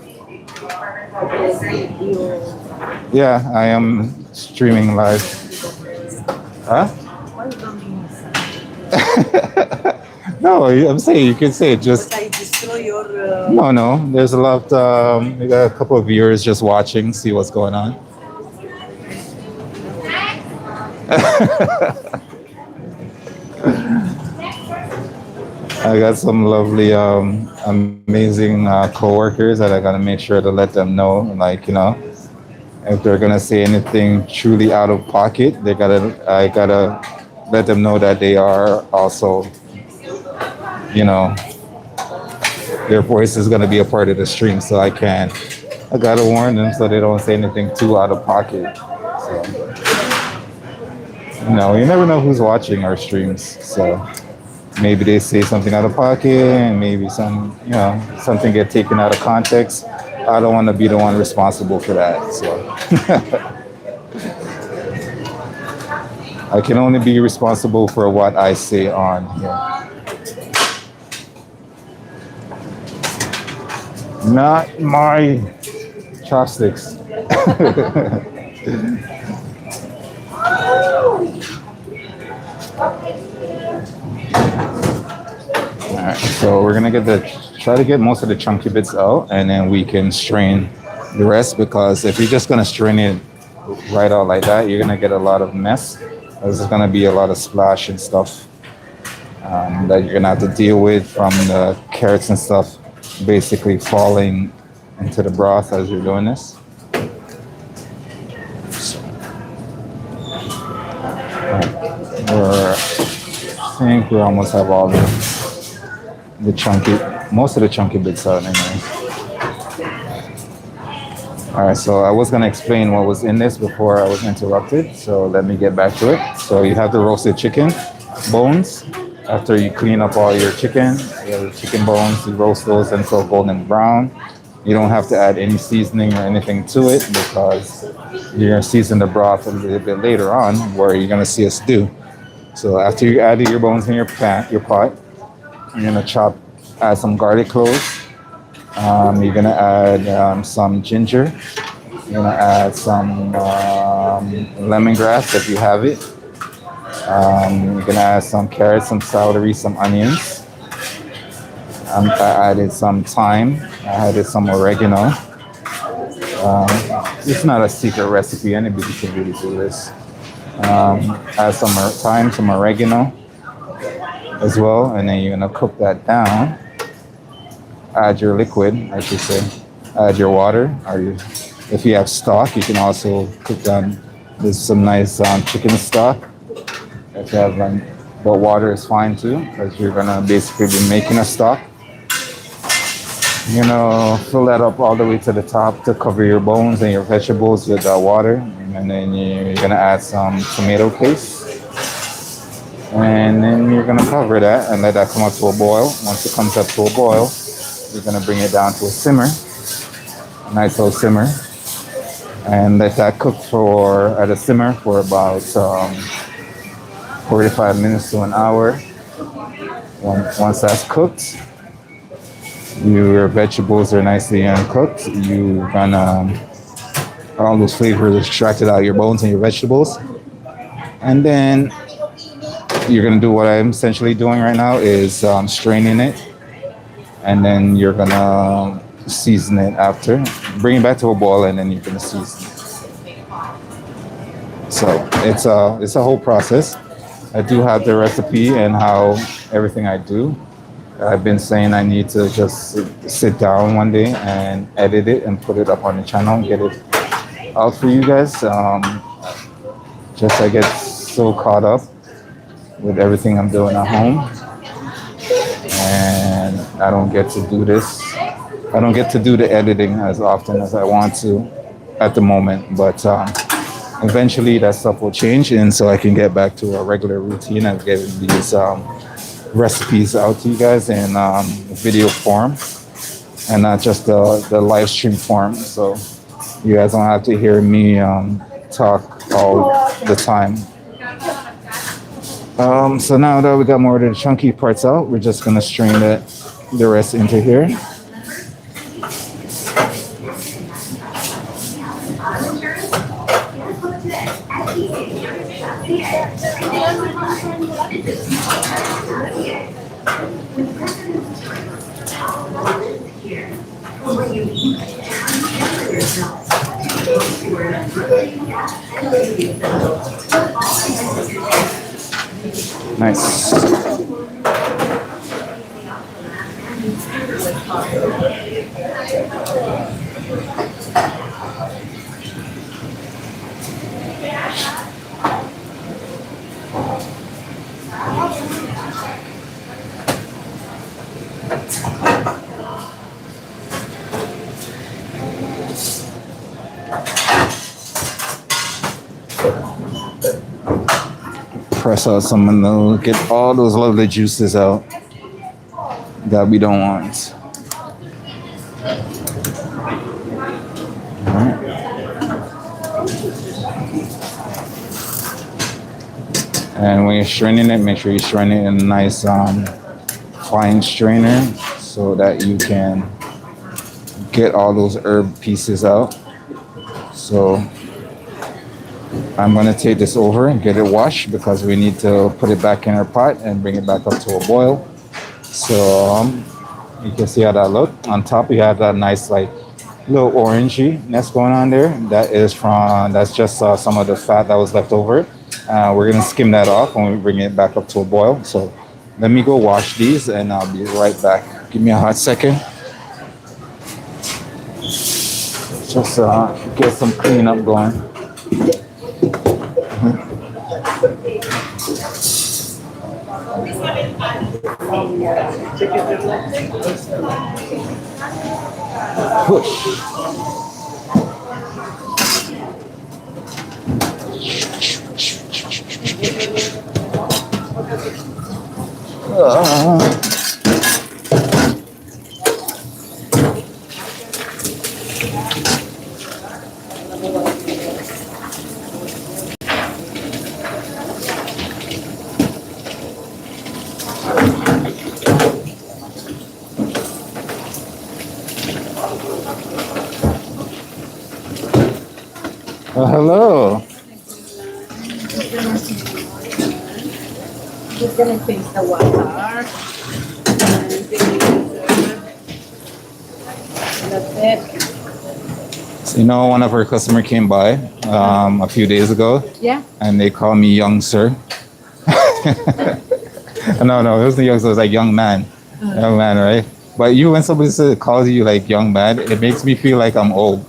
Yeah, I am streaming live. Huh? No, I'm saying you can say it. Just I destroy your. no. There's a lot. We got a couple of viewers just watching, see what's going on. I got some lovely, amazing coworkers that I gotta make sure to let them know, like, you know, if they're gonna say anything truly out of pocket, I gotta let them know that they are also, you know, their voice is gonna be a part of the stream. So I gotta warn them so they don't say anything too out of pocket. So, you know, you never know who's watching our streams. So maybe they say something out of pocket and maybe something get taken out of context. I don't want to be the one responsible for that. So I can only be responsible for what I say on here. Not my chopsticks. So we're gonna try to get most of the chunky bits out, and then we can strain the rest. Because if you're just gonna strain it right out like that, you're gonna get a lot of mess. There's gonna be a lot of splash and stuff that you're gonna have to deal with from the carrots and stuff basically falling into the broth as you're doing this. I think we almost have all most of the chunky bits out anyway. All right, so I was gonna explain what was in this before I was interrupted. So let me get back to it. So you have the roasted chicken bones. After you clean up all your chicken, you have the chicken bones, you roast those until golden brown. You don't have to add any seasoning or anything to it because you're gonna season the broth a little bit later on where you're gonna see us do. So after you add your bones in your pot, you're gonna add some garlic cloves. You're gonna add some ginger. You're gonna add some lemongrass if you have it. You're gonna add some carrots, some celery, some onions. I added some thyme. I added some oregano. It's not a secret recipe. Anybody can really do this. Add some thyme, some oregano as well, and then you're gonna cook that down. Add your liquid, I should say. Add your water, if you have stock, you can also cook down. There's some nice chicken stock. If you have, but water is fine too, because you're gonna basically be making a stock. You're gonna fill that up all the way to the top to cover your bones and your vegetables with water, and then you're gonna add some tomato paste, and then you're gonna cover that and let that come up to a boil. Once it comes up to a boil, you're gonna bring it down to a simmer, a nice little simmer, and let that cook at a simmer for about 45 minutes to an hour. Once that's cooked, your vegetables are nicely uncooked. You're gonna all those flavors extracted out of your bones and your vegetables, and then you're gonna do what I'm essentially doing right now is straining it, and then you're gonna season it after. Bring it back to a boil, and then you're gonna season it. So it's a whole process. I do have the recipe and how everything I do. I've been saying I need to just sit down one day and edit it and put it up on the channel and get it out for you guys. Just I get so caught up with everything I'm doing at home, and I don't get to do this. I don't get to do the editing as often as I want to at the moment, but eventually that stuff will change, and so I can get back to a regular routine of getting these recipes out to you guys in video form and not just the live stream form. So you guys don't have to hear me talk all the time. So now that we got more of the chunky parts out, we're just gonna strain the rest into here. Nice. Press out some of those, get all those lovely juices out that we don't want. All right. And when you're straining it, make sure you strain it in a nice fine strainer so that you can get all those herb pieces out. So I'm going to take this over and get it washed because we need to put it back in our pot and bring it back up to a boil. So you can see how that look. On top, you have that nice like little orangey that's going on there. That's just some of the fat that was left over. We're gonna skim that off when we bring it back up to a boil. So let me go wash these, and I'll be right back. Give me a hot second. Just get some cleanup going. Push. Hello. Just gonna taste the water. That's it. So, you know, one of our customer came by a few days ago, Yeah. and they call me young sir. No, it wasn't young sir. It was like young man, right? But you, when somebody calls you like young man, it makes me feel like I'm old.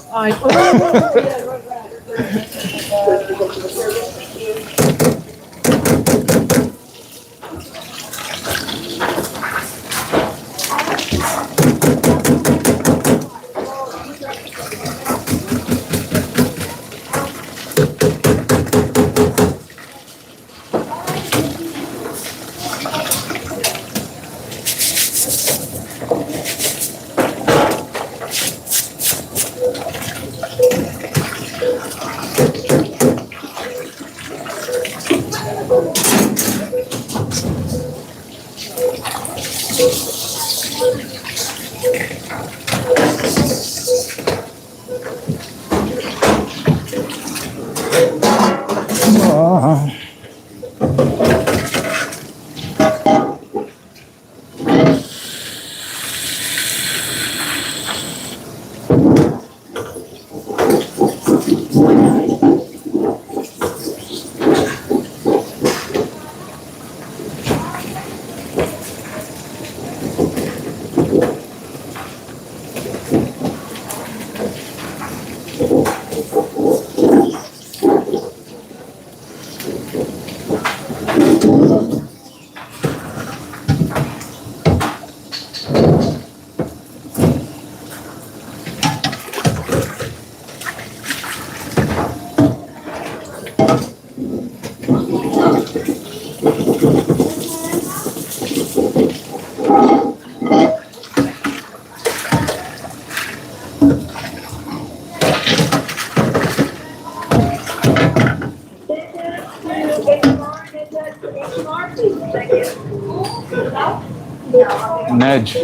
Nedge.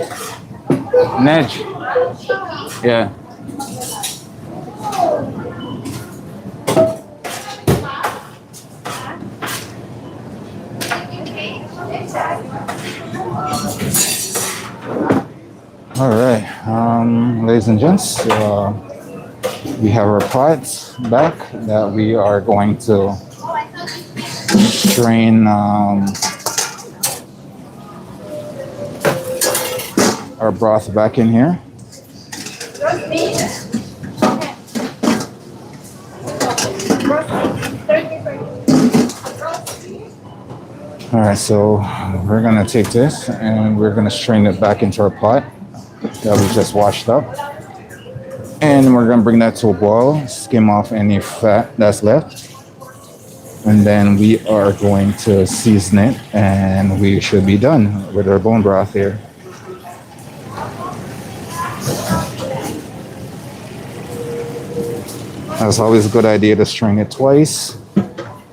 Nedge. Yeah. All right, ladies and gents, we have our pots back that we are going to strain our broth back in here. All right, so we're gonna take this and we're gonna strain it back into our pot that we just washed up. And we're gonna bring that to a boil, skim off any fat that's left. And then we are going to season it and we should be done with our bone broth here. It's always a good idea to strain it twice,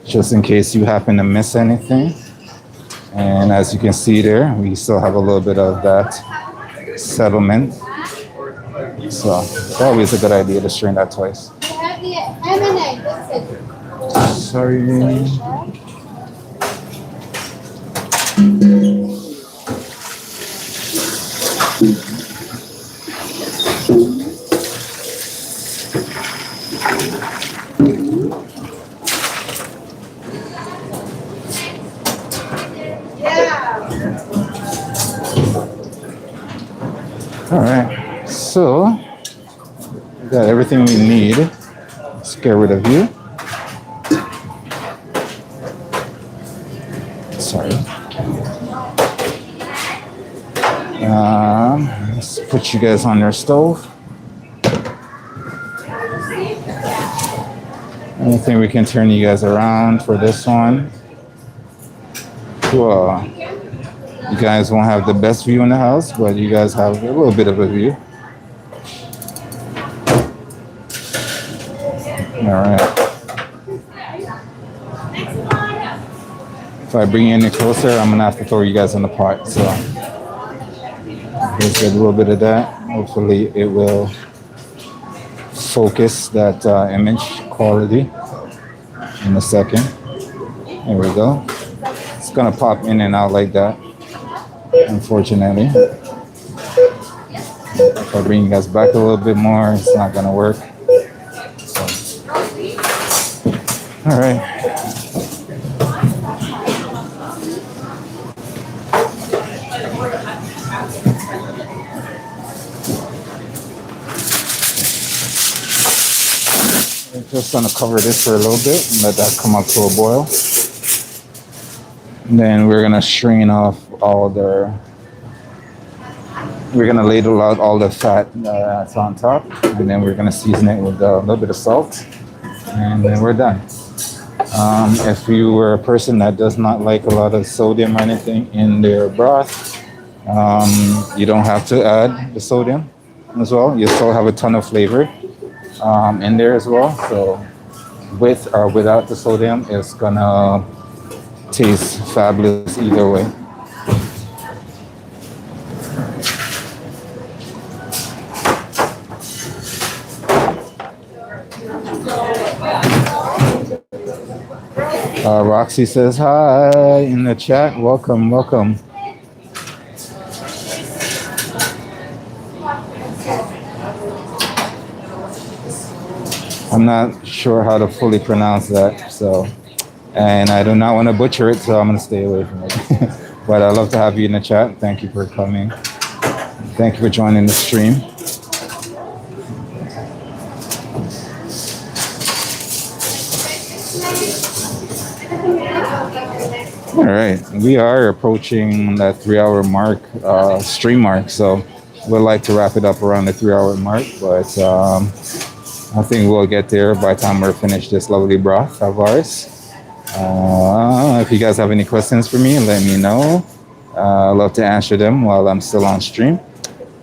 just in case you happen to miss anything. And as you can see there, we still have a little bit of that settlement. So it's always a good idea to strain that twice. Sorry. All right, so we got everything we need. Let's get rid of you. Sorry. Let's put you guys on your stove. I think we can turn you guys around for this one. Cool. You guys won't have the best view in the house, but you guys have a little bit of a view. All right. If I bring you any closer, I'm gonna have to throw you guys in the pot. So just get a little bit of that. Hopefully, it will focus that image quality in a second. There we go. It's gonna pop in and out like that, unfortunately. If I bring you guys back a little bit more, it's not gonna work. So. All right. We're just gonna cover this for a little bit and let that come up to a boil. And then we're gonna strain off all the. We're gonna ladle out all the fat that's on top, and then we're gonna season it with a little bit of salt, and then we're done. If you were a person that does not like a lot of sodium or anything in their broth, you don't have to add the sodium as well. You still have a ton of flavor in there as well. So with or without the sodium, it's gonna taste fabulous either way. Roxy says hi in the chat. Welcome, welcome. I'm not sure how to fully pronounce that, so, and I do not want to butcher it, so I'm going to stay away from it. But I'd love to have you in the chat. Thank you for coming. Thank you for joining the stream. All right, we are approaching that 3-hour mark, stream mark, so we'd like to wrap it up around the 3-hour mark, but I think we'll get there by the time we're finished this lovely broth of ours. If you guys have any questions for me, let me know. I'd love to answer them while I'm still on stream.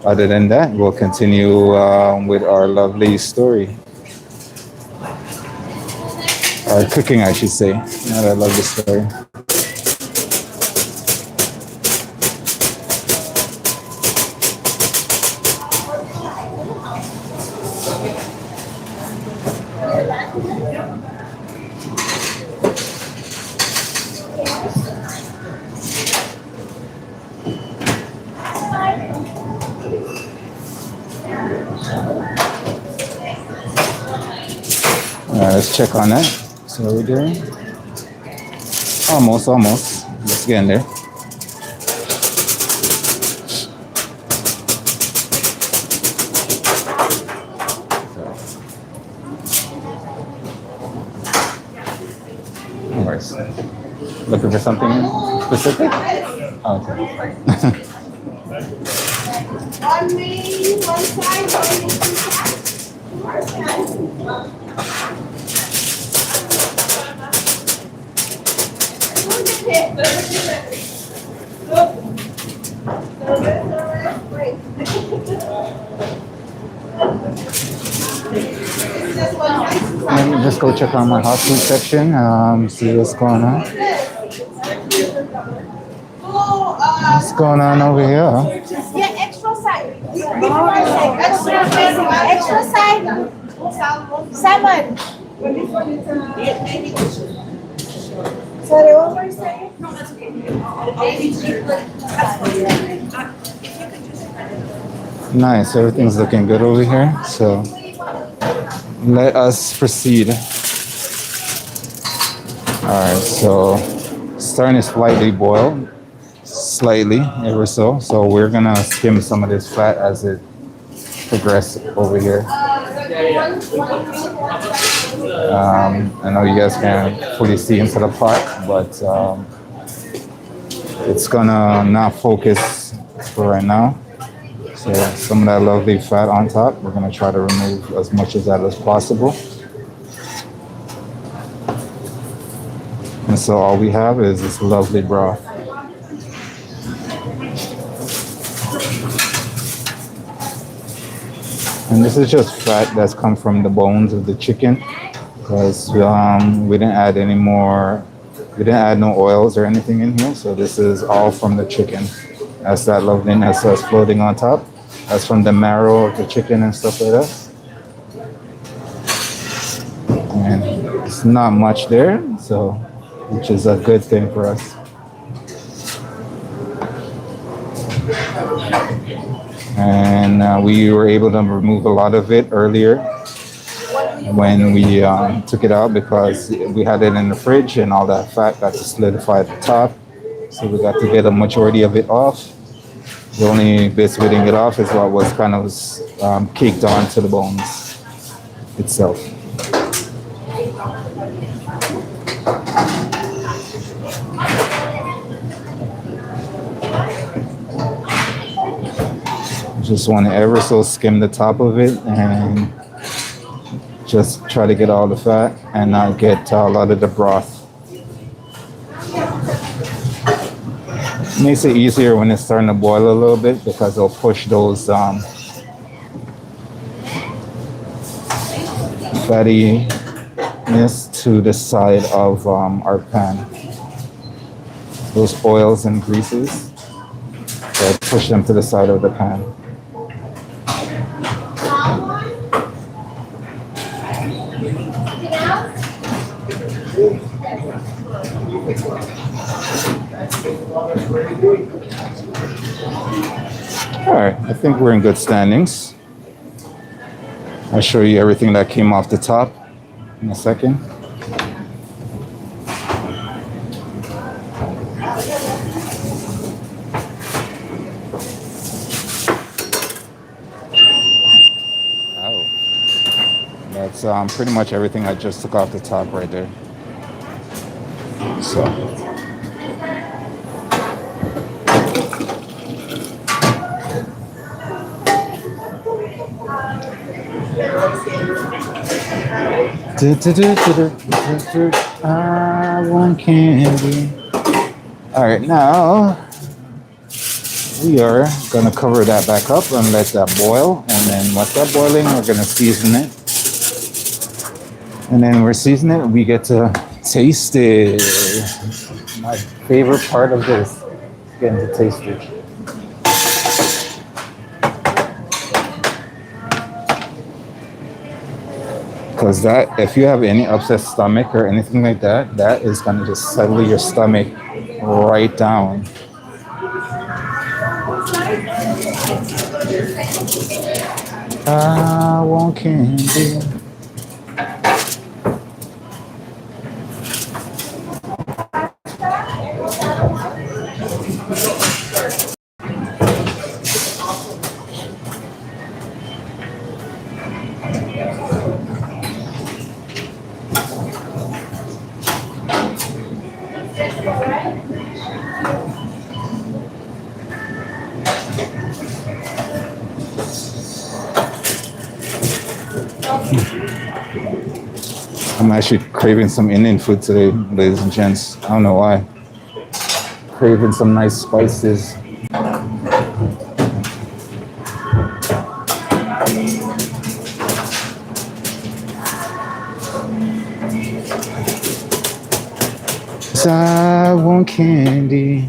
Other than that, we'll continue with our lovely story. Or cooking, I should say. I love the story. Let's check on that. So we're doing almost. Let's get in there. No worries. Looking for something specific? Oh, okay. One main, one side, one Let me just go check on my hot food section, see what's going on. What's going on over here? Yeah, extra side. Extra side. Salmon. Sorry, one more side. No, that's okay. Nice, everything's looking good over here. So let us proceed. All right, so starting is slightly boiled. slightly, ever so. So we're gonna skim some of this fat as it progresses over here. I know you guys can't fully see into the pot, but it's gonna not focus for right now. So some of that lovely fat on top, we're gonna try to remove as much of that as possible. And so all we have is this lovely broth. And this is just fat that's come from the bones of the chicken, because we didn't add any more, we didn't add no oils or anything in here. So this is all from the chicken. That's that loveliness that's floating on top. That's from the marrow of the chicken and stuff like that. And it's not much there, so which is a good thing for us. And we were able to remove a lot of it earlier when we took it out, because we had it in the fridge and all that fat got to solidify at the top. So we got to get a majority of it off. The only bits we didn't get off is what was kind of caked onto the bones itself. Just want to ever so skim the top of it and just try to get all the fat and not get a lot of the broth. Makes it easier when it's starting to boil a little bit, because it'll push those fattiness to the side of our pan. Those oils and greases, so push them to the side of the pan. All right, I think we're in good standings. I'll show you everything that came off the top in a second. Oh, that's pretty much everything I just took off the top right there. So. I want candy. All right, now we are gonna cover that back up and let that boil. And then once that boiling, we're gonna season it. And then we're seasoning it, we get to taste it. My favorite part of this, getting to taste it. Because that, if you have any upset stomach or anything like that, that is gonna just settle your stomach right down. I want candy. I'm actually craving some Indian food today, ladies and gents. I don't know why. Craving some nice spices. I want candy.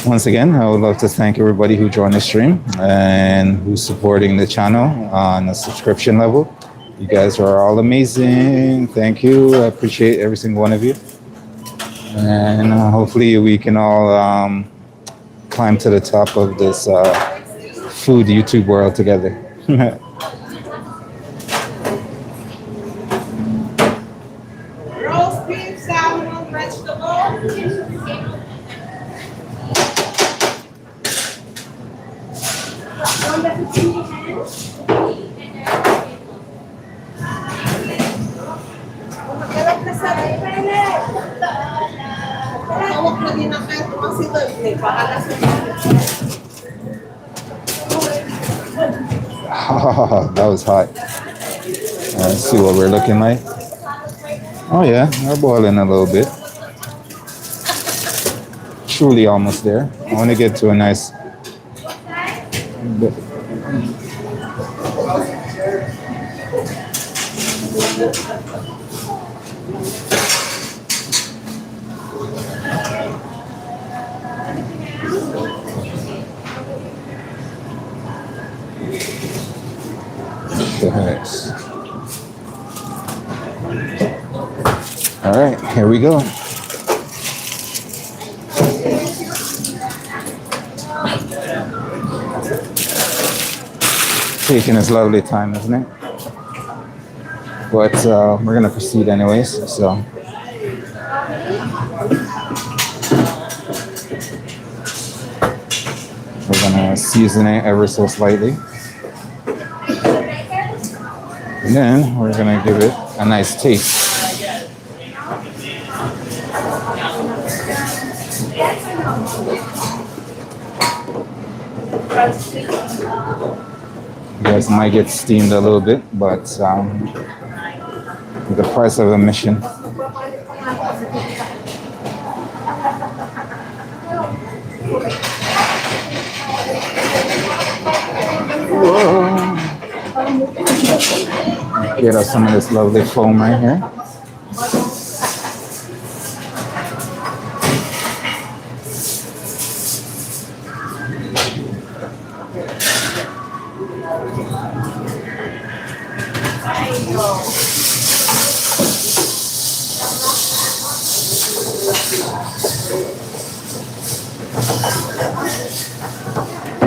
Once again, I would love to thank everybody who joined the stream and who's supporting the channel on a subscription level. You guys are all amazing. Thank you. I appreciate every single one of you. And hopefully we can all climb to the top of this food YouTube world together. That was hot. Let's see what we're looking like. Oh yeah, we're boiling a little bit. Truly almost there. I want to get to a nice bit. Nice. All right, here we go. Taking its lovely time, isn't it? But we're gonna proceed anyways. So we're gonna season it ever so slightly. And then we're gonna give it a nice taste. You guys might get steamed a little bit, but the price of admission. Whoa. Get us some of this lovely foam right here.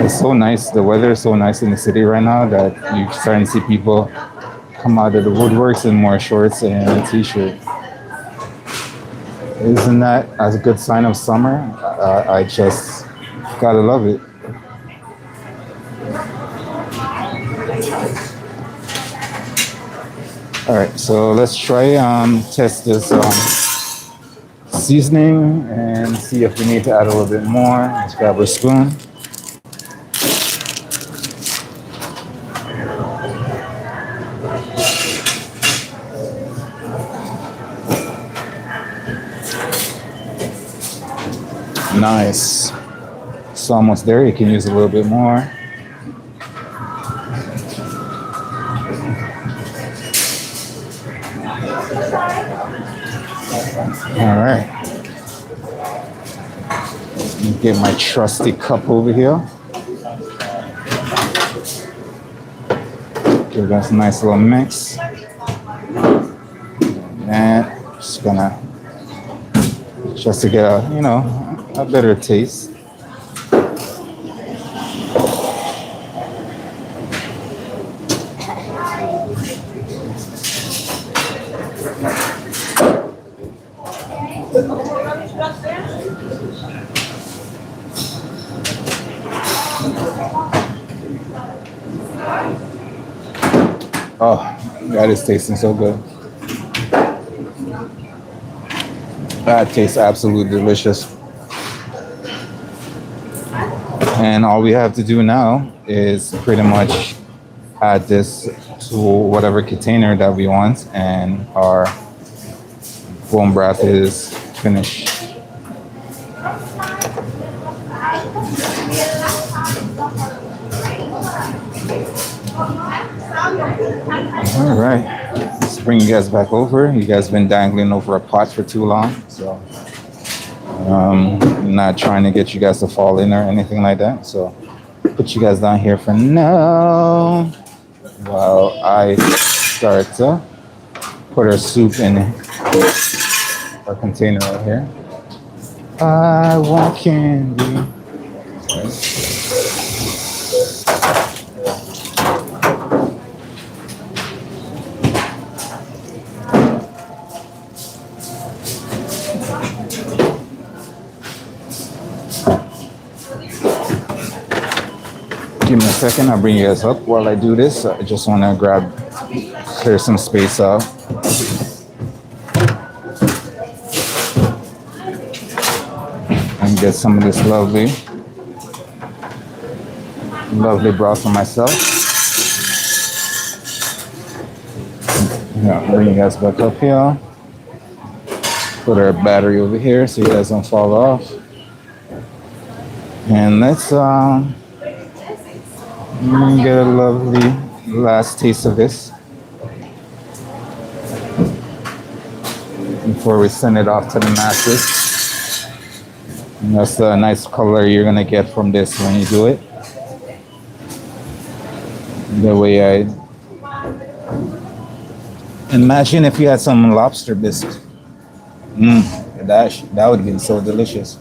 It's so nice. The weather is so nice in the city right now that you're starting to see people come out of the woodworks in more shorts and a t-shirt. Isn't that a good sign of summer? I just gotta love it. All right, so let's try test this seasoning and see if we need to add a little bit more. Let's grab a spoon. Nice. It's almost there. You can use a little bit more. All right. Let me get my trusty cup over here. Give that a nice little mix. And just to get a better taste. Oh, that is tasting so good. That tastes absolutely delicious. And all we have to do now is pretty much add this to whatever container that we want, and our bone broth is finished. All right, let's bring you guys back over. You guys been dangling over a pot for too long, so I'm not trying to get you guys to fall in or anything like that. So put you guys down here for now while I start to put our soup in our container right here. I want candy. Give me a second, I'll bring you guys up. While I do this, I just want to clear some space out. And get some of this lovely broth for myself. Yeah, bring you guys back up here. Put our battery over here so you guys don't fall off. And let's get a lovely last taste of this before we send it off to the masses. And that's the nice color you're gonna get from this when you do it. The way I imagine if you had some lobster bisque. That would be so delicious.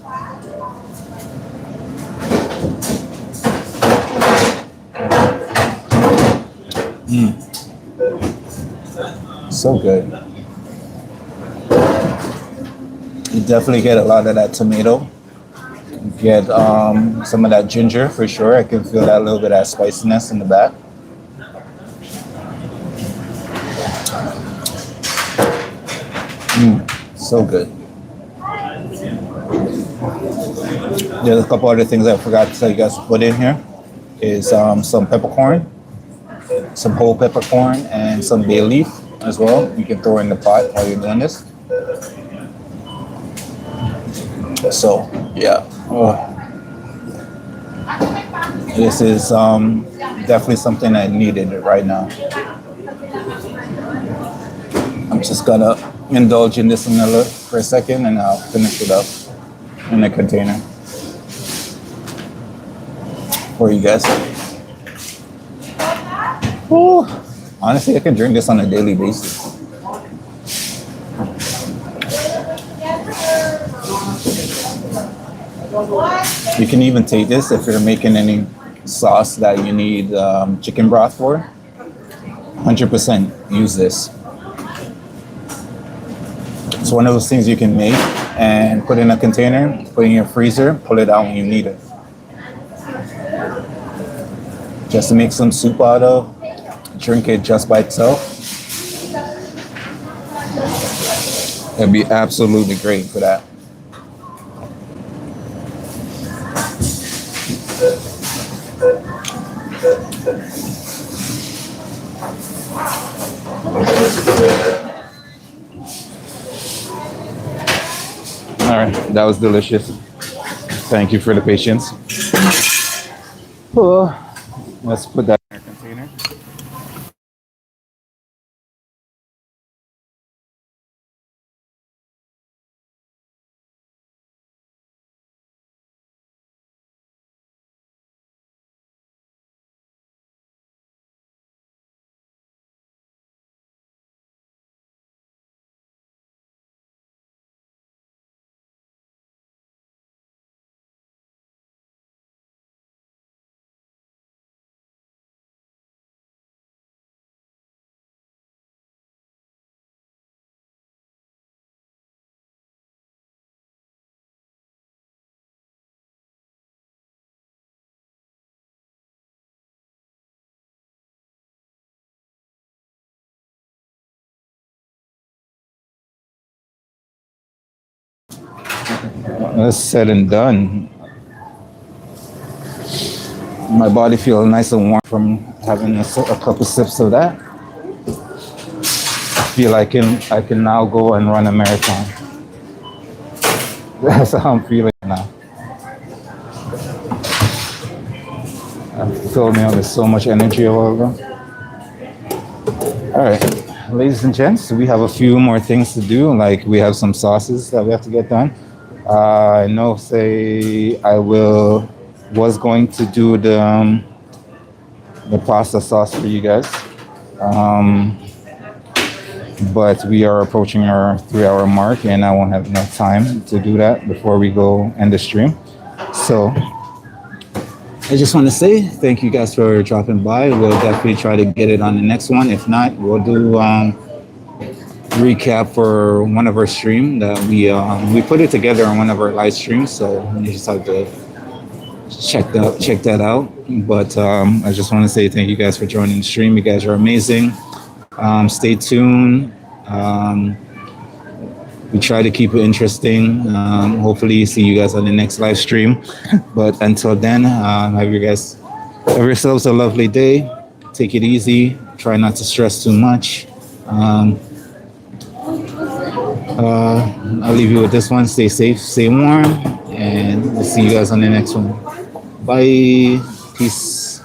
So good. You definitely get a lot of that tomato. You get some of that ginger for sure. I can feel that little bit of spiciness in the back. So good. There's a couple other things I forgot to tell you guys to put in here. Is some peppercorn, some whole peppercorn, and some bay leaf as well. You can throw in the pot while you're doing this. So yeah, this is definitely something I needed right now. I'm just gonna indulge in this for a second, and I'll finish it up in a container for you guys. Ooh. Honestly, I can drink this on a daily basis. You can even take this if you're making any sauce that you need chicken broth for. 100% use this. It's one of those things you can make and put in a container, put in your freezer, pull it out when you need it. Just to make some soup out of, drink it just by itself. It'd be absolutely great for that. All right, that was delicious. Thank you for the patience. Oh, let's put that in our container. That's said and done. My body feels nice and warm from having a couple sips of that. I feel I can now go and run a marathon. That's how I'm feeling now. I feel me with so much energy all over. All right, ladies and gents, we have a few more things to do. Like we have some sauces that we have to get done. I know, say I was going to do the pasta sauce for you guys, but we are approaching our 3-hour mark, and I won't have enough time to do that before we go end the stream. So I just want to say thank you guys for dropping by. We'll definitely try to get it on the next one. If not, we'll do recap for one of our stream that we put it together on one of our live streams. So you just have to check that out. But I just want to say thank you guys for joining the stream. You guys are amazing. Stay tuned. We try to keep it interesting. Hopefully, see you guys on the next live stream. But until then, have yourselves a lovely day. Take it easy. Try not to stress too much. I'll leave you with this one. Stay safe, stay warm, and we'll see you guys on the next one. Bye. Peace.